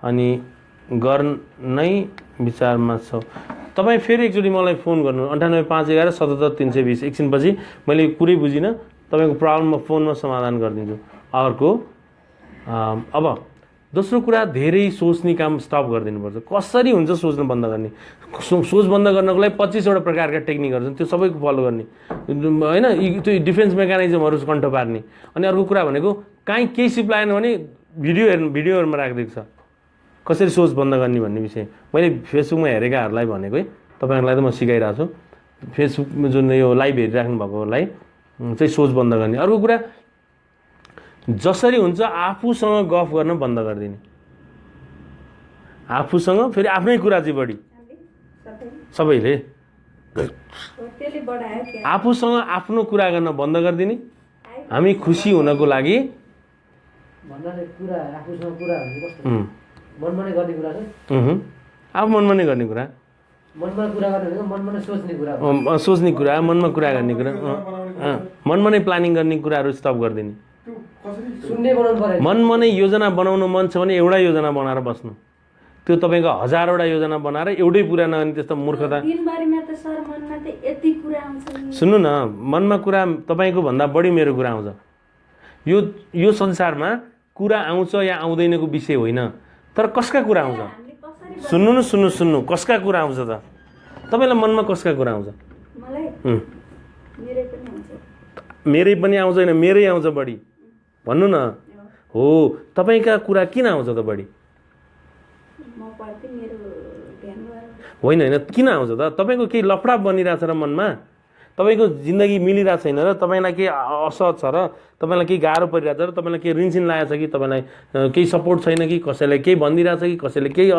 अनि गर्नै विचारमा छ। तपाईँ फेरि एकचोटि मलाई फोन गर्नु 9851177320। एकछिनपछि मैले कुरै बुझिनँ, तपाईँको प्रब्लम म फोनमा समाधान गरिदिन्छु। अर्को, अब दोस्रो कुरा, धेरै सोच्ने काम स्टप गरिदिनुपर्छ। कसरी हुन्छ सोच्न बन्द गर्ने? सोच बन्द गर्नको लागि 25वटा प्रकारका टेक्निकहरू छन्, त्यो सबैको फलो गर्ने होइन। त्यो डिफेन्स मेकानिजमहरू कन्ट्रोल पार्ने। अनि अर्को कुरा भनेको, काहीँ केही सिप लागेन भने भिडियोहरूमा राखिदिएको छ कसरी सोच बन्द गर्ने भन्ने विषय। मैले फेसबुकमा हेरेकाहरूलाई भनेको है, तपाईँहरूलाई त म सिकाइरहेको छु। फेसबुकमा जुन यो लाइभ हेरिराख्नु भएकोलाई चाहिँ सोच बन्द गर्ने। अर्को कुरा, जसरी हुन्छ आफूसँग गफ गर्न बन्द गरिदिने। आफूसँग फेरि आफ्नै कुरा चाहिँ बढी सबैले आफूसँग आफ्नो कुरा गर्न बन्द गरिदिने। हामी खुसी हुनको लागि भन्नाले कुरा आफूसँग कुरा भने कस्तो मनमा नै गर्ने कुरा आफू मनमा नै गर्ने कुरा, मनमा कुरा गर्ने भनेको मनमा नै सोच्ने कुरा सोच्ने कुरा, मनमा कुरा गर्ने कुरा, मनमा नै प्लानिङ गर्ने कुराहरू स्टप गरिदिने। सुन्ने बनाउनु पर्यो। मनमा नै योजना बनाउनु मन छ भने एउटा योजना बनाएर बस्नु। त्यो तपाईँको 1000वटा योजना बनाएर एउटै पुरा नगर्ने त्यस्तो मूर्खता। सुन्नु न, मनमा कुरा तपाईँको भन्दा बढी मेरो कुरा आउँछ। यो संसारमा कुरा आउँछ या आउँदैनको विषय होइन, तर कसका कुरा आउँछ। सुन्नु कसका कुरा आउँछ त? तपाईँलाई मनमा कसका कुरा आउँछ? मेरै पनि आउँछ होइन, मेरै आउँछ बढी भन्नु न। हो, तपाईँका कुरा किन आउँछ त बढी? होइन किन आउँछ त? तपाईँको केही लफडा बनिरहेछ र मनमा, तपाईँको जिन्दगी मिलिरहेको छैन र तपाईँलाई केही असहज छ र तपाईँलाई केही गाह्रो परिरहेछ र तपाईँलाई केही ऋणसिन लागेको छ कि तपाईँलाई केही सपोर्ट छैन कि कसैलाई केही भनिदिरहेछ कि कसैले केही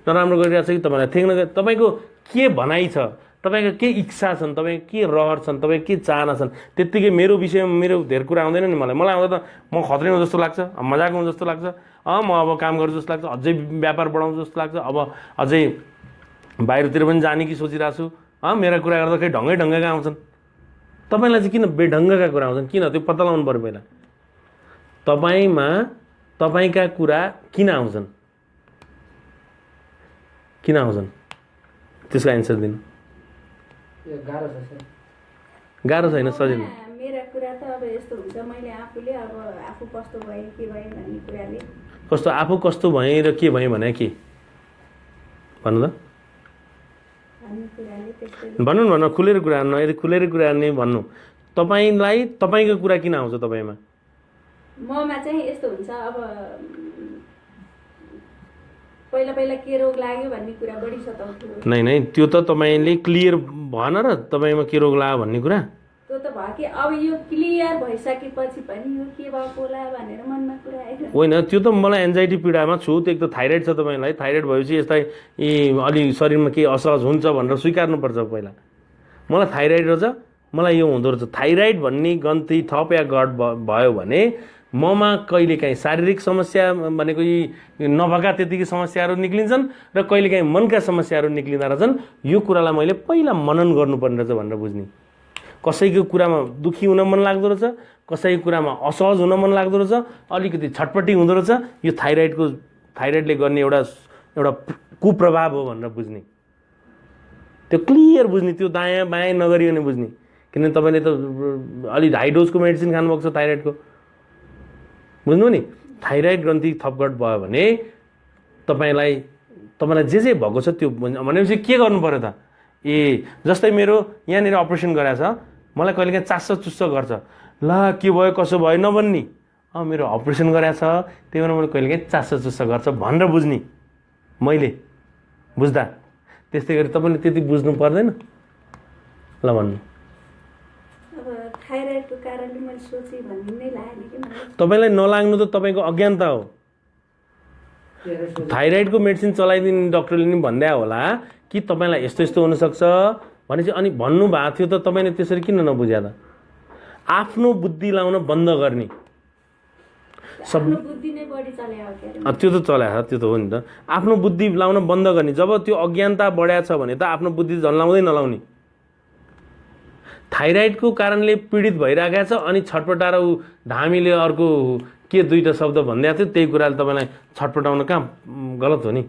नराम्रो गरिरहेछ कि तपाईँलाई थेक्न, तपाईँको के भनाइ छ, तपाईँको के इच्छा छन्, तपाईँको के रहर छन्, तपाईँको के चाहना छन्, त्यत्तिकै मेरो विषयमा मेरो धेरै कुरा आउँदैन नि मलाई आउँदा त म खत्रै हुँ जस्तो लाग्छ, मजाक हुँ जस्तो लाग्छ, म अब काम गर्छु जस्तो लाग्छ, अझै व्यापार बढाउँछु जस्तो लाग्छ, अब अझै बाहिरतिर पनि जाने कि सोचिरहेको छु। मेरा कुरा गर्दा खै ढङ्गैका आउँछन्। तपाईँलाई चाहिँ किन बेढङ्गका कुरा आउँछन्? किन? त्यो पत्ता लगाउनु पर्यो पहिला। तपाईँमा तपाईँका कुरा किन आउँछन्, किन आउँछन्, त्यसको एन्सर दिनु। गाह्रो छैन, सजिलो। मेरा कुरा त अब यस्तो हुन्छ, मैले आफूले अब आफू कस्तो भए के भए भन्ने कुराले कस्तो आफू कस्तो भएँ र के भएँ भने के भन्नु त? भन्नु खुलेर कुरा गर्नु। यदि खुलेर कुरा गर्ने भन्नु, तपाईँलाई तपाईँको कुरा किन आउँछ तपाईँमा? ममा चाहिँ यस्तो हुन्छ, अब पहिला के रोग लाग्यो भन्ने कुरा बढी सताउँथ्यो। नै त्यो त तपाईँले क्लियर भएन र तपाईँमा के रोग लाग्यो भन्ने कुरा त्यो त भयो कि अब यो क्लियर भइसकेपछि पनि यो के भएको होला भनेर मनमा कुरा आइरहेको होइन। त्यो त मलाई एन्जाइटी पीडामा छु, त्यो एक त थाइरोइड छ तपाईँलाई। थाइरोइड भएपछि यस्ता अलि शरीरमा केही असहज हुन्छ भनेर स्वीकार्नुपर्छ पहिला। मलाई थाइरोइड रहेछ, मलाई यो हुँदो रहेछ। थाइरोइड भन्ने गन्ती थप या गड भयो भने ममा कहिलेकाहीँ शारीरिक समस्या भनेको यी नभएका त्यतिकै समस्याहरू निक्लिन्छन् र कहिलेकाहीँ मनका समस्याहरू निक्लिँदा रहेछन्। यो कुरालाई मैले पहिला मनन गर्नुपर्ने रहेछ भनेर बुझ्ने। कसैको कुरामा दुःखी हुन मन लाग्दो रहेछ, कसैको कुरामा असहज हुन मन लाग्दो रहेछ, अलिकति छटपट्टि हुँदो रहेछ, यो थाइरोइडले गर्ने एउटा कुप्रभाव हो भनेर बुझ्ने। त्यो क्लियर बुझ्ने, त्यो दायाँ बायाँ नगरिकन बुझ्ने। किनभने तपाईँले त अलि हाई डोजको मेडिसिन खानुभएको छ थाइरोइडको, बुझ्नु नि। थाइरोइड ग्रन्थि थपघट भयो भने तपाईँलाई जे भएको छ त्यो भनेपछि के गर्नु पर्यो त? जस्तै मेरो यहाँनिर अपरेसन गराएको छ, मलाई कहिलेकाहीँ चासो चुस्सो गर्छ, ल के भयो कसो भयो नभन्ने, मेरो अपरेसन गराएको छ त्यही भएर मैले कहिलेकाहीँ चासो चुस्सो गर्छ भनेर बुझ्ने। मैले बुझ्दा त्यस्तै गरी तपाईँले त्यति बुझ्नु पर्दैन। ल भन्नु। थाइरोइडको कारणले मैले सोचे भन्ने नै लाग्यो कि मलाई। तपाईँलाई नलाग्नु त तपाईँको अज्ञानता हो। थाइरोइडको मेडिसिन चलाइदिने डक्टरले नि भन्दै होला कि तपाईँलाई यस्तो यस्तो हुनसक्छ भने चाहिँ, अनि भन्नुभएको थियो त तपाईँले त्यसरी किन नबुझ्या त? आफ्नो बुद्धि लाउन बन्द गर्ने। त्यो त चलायो, त्यो त हो नि त। आफ्नो बुद्धि लाउन बन्द गर्ने। जब त्यो अज्ञानता बढ्या छ भने त आफ्नो बुद्धि झन् लाउँदै नलाउने। थाइरोइडको कारणले पीडित भइरहेको छ अनि छटपटाएर धामीले अर्को के दुईवटा शब्द भनिदिएको थियो, त्यही कुराले तपाईँलाई छटपटाउन कहाँ गलत हो नि?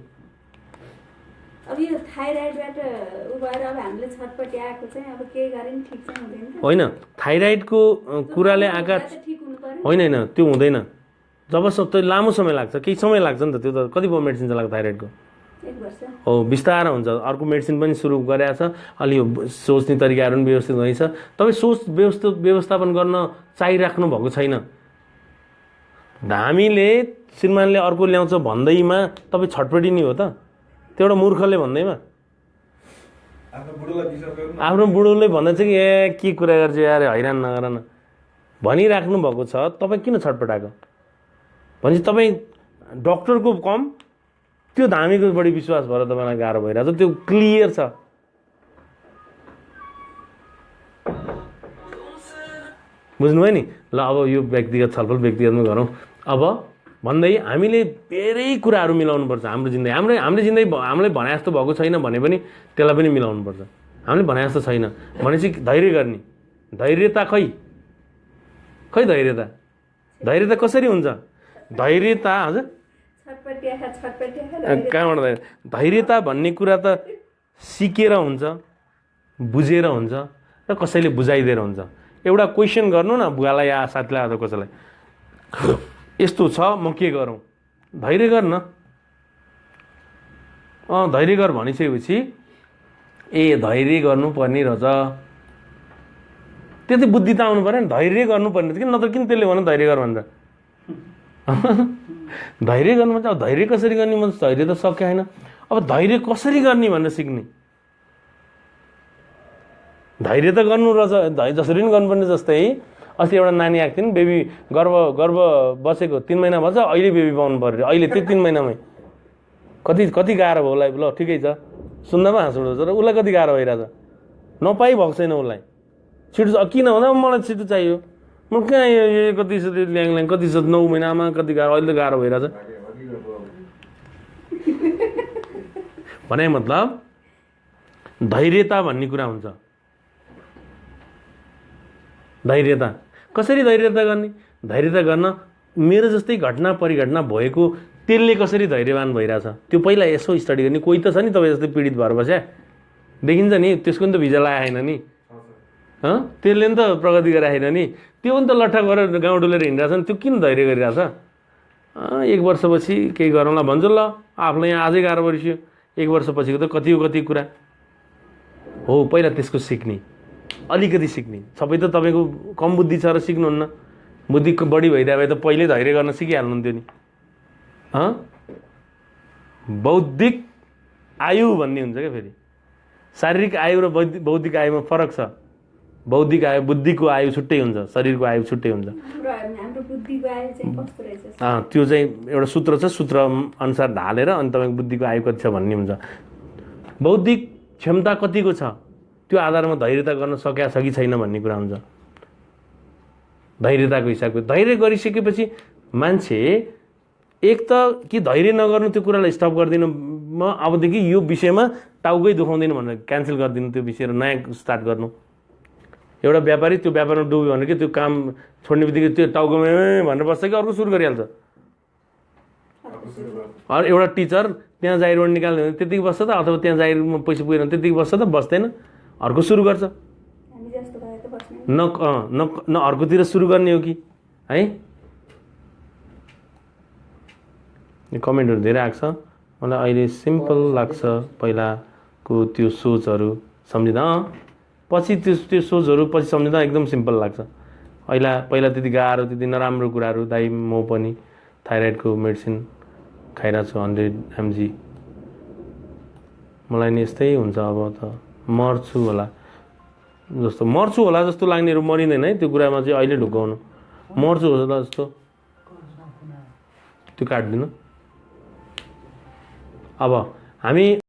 अब यो थाइरोइडबाट भएर अब हामीले छटपटी आएको चाहिँ अब केही गरे नि ठिक चाहिँ हुँदैन। होइन, थाइरोइडको कुराले आएका होइन, त्यो हुँदैन। जबसम्म त्यो लामो समय लाग्छ, केही समय लाग्छ नि त। त्यो त कति भयो मेडिसिन चलाएको थाइरोइडको? हो, बिस्तारै हुन्छ। अर्को मेडिसिन पनि सुरु गरेको छ, अलि सोच्ने तरिकाहरू पनि व्यवस्थित हुँदैछ। तपाईँ सोच व्यवस्थापन गर्न चाहिराख्नु भएको छैन। हामीले श्रीमानले अर्को ल्याउँछ भन्दैमा तपाईँ छटपटिनी हो त? त्यो एउटा मूर्खले भन्दैमा आफ्नो बुढोले भन्दैछ कि ए के कुरा गर्छ यार हैरान नगर न भनिराख्नु भएको छ, तपाईँ किन छटपटाएको? भनेपछि तपाईँ डक्टरको कम त्यो धामीको बढी विश्वास भएर तपाईँलाई गाह्रो भइरहेछ। त्यो क्लियर छ। बुझ्नुभयो नि? ल अब यो व्यक्तिगत छलफल व्यक्तिगतमा गरौँ। अब भन्दै हामीले धेरै कुराहरू मिलाउनुपर्छ हाम्रो जिन्दगी। हाम्रो जिन्दगी हामीले भने जस्तो भएको छैन भने पनि त्यसलाई पनि मिलाउनुपर्छ। हामीले भने जस्तो छैन भनेपछि धैर्य गर्ने। धैर्यता खै धैर्यता कसरी हुन्छ? धैर्यता हजुर कहाँबाट धैर्यता भन्ने कुरा त सिकेर हुन्छ, बुझेर हुन्छ र कसैले बुझाइदिएर हुन्छ। एउटा क्वेसन गर्नु न बुवालाई या साथीलाई अथवा कसैलाई, यस्तो छ म के गरौँ? धैर्य गर्न। धैर्य गर भनिसकेपछि ए धैर्य गर्नुपर्ने रहेछ, त्यति बुद्धि त आउनु पऱ्यो नि। धैर्य गर्नुपर्ने रहेछ कि नत्र किन त्यसले भन्नु धैर्य गर भनेर? धैर्य गर्नु भन्छ। अब धैर्य कसरी गर्ने? म धैर्य त सके होइन। अब धैर्य कसरी गर्ने भनेर सिक्ने। धैर्य त गर्नु रहेछ, जसरी पनि गर्नुपर्ने। जस्तै अस्ति एउटा नानी आएको थियो नि, बेबी गर्भ बसेको 3 महिना भन्छ, अहिले बेबी पाउनु पऱ्यो। अहिले त्यो 3 महिनामै कति गाह्रो भयो उसलाई। ल ठिकै छ, सुन्दामा हाँस उठ्छ र उसलाई कति गाह्रो भइरहेछ। नपाइ भएको छैन उसलाई। छिटो किन भन्दा मलाई छिटो चाहियो। म कहाँ यो कति ल्याङ कति 9 महिनामा कति गाह्रो, अहिले त गाह्रो भइरहेछ भने मतलब धैर्यता भन्ने कुरा हुन्छ। धैर्यता कसरी धैर्यता गर्ने? धैर्यता गर्न मेरो जस्तै घटना परिघटना भएको त्यसले कसरी धैर्यवान भइरहेछ त्यो पहिला यसो स्टडी गर्ने। कोही त छ नि तपाईँ जस्तै पीडित भएर बस्या, देखिन्छ नि, त्यसको नि त भिजा लगाएन नि, त्यसले नि त प्रगति गराएन नि, त्यो पनि त लट्ठा गरेर गाउँ डुलेर हिँडिरहेछ नि, त्यो किन धैर्य गरिरहेछ? 1 वर्षपछि केही गरौँला भन्छु। ल आफूलाई यहाँ आजै गाह्रो परिस्यो, 1 वर्षपछिको त कति कुरा हो। पहिला त्यसको सिक्ने, अलिकति सिक्ने। सबै त तपाईँको कम बुद्धि छ र सिक्नुहुन्न। बुद्धि बढी भइदियो भए त पहिल्यै धैर्य गर्न सिकिहाल्नुहुन्थ्यो नि। बौद्धिक आयु भन्ने हुन्छ क्या फेरि। शारीरिक आयु र बौद्धिक आयुमा फरक छ। बौद्धिक आयु, बुद्धिको आयु छुट्टै हुन्छ, शरीरको आयु छुट्टै हुन्छ। त्यो चाहिँ एउटा सूत्र छ, सूत्र अनुसार ढालेर अनि तपाईँको बुद्धिको आयु कति छ भन्ने हुन्छ। बौद्धिक क्षमता कतिको छ त्यो आधारमा धैर्यता गर्न सकिया छ कि छैन भन्ने कुरा हुन्छ। धैर्यताको हिसाबको धैर्य गरिसकेपछि मान्छे एक त कि धैर्य नगर्नु, त्यो कुरालाई स्टप गरिदिनु, म अबदेखि यो विषयमा टाउकै दुखाउँदैन भनेर क्यान्सल गरिदिनु त्यो विषय र नयाँ स्टार्ट गर्नु। एउटा व्यापारी त्यो व्यापारमा डुब्यो भने कि त्यो काम छोड्ने बित्तिकै त्यो टाउकोमा भनेर बस्छ कि अर्को सुरु गरिहाल्छ। एउटा टिचर त्यहाँ जाहिरबाट निकाल्ने भने त्यतिकै बस्छ त, अथवा त्यहाँ जाहिरमा पैसा पुगेर त्यतिकै बस्छ त? बस्दैन, अर्को सुरु गर्छ। न अर्कोतिर सुरु गर्ने हो कि है? कमेन्टहरू धेरै आएको छ। मलाई अहिले सिम्पल लाग्छ पहिलाको त्यो सोचहरू सम्झिँदा, पछि त्यो सोचहरू पछि सम्झिँदा एकदम सिम्पल लाग्छ। पहिला त्यति गाह्रो, त्यति नराम्रो कुराहरू। दाइ म पनि थाइरोइडको मेडिसिन खाइरहेको छु 100 mg। मलाई नि यस्तै हुन्छ, अब त मर्छु होला जस्तो लाग्नेहरू मरिँदैन है। त्यो कुरामा चाहिँ अहिले ढुकाउनु, मर्छु होला जस्तो त्यो काट्दिनु। अब हामी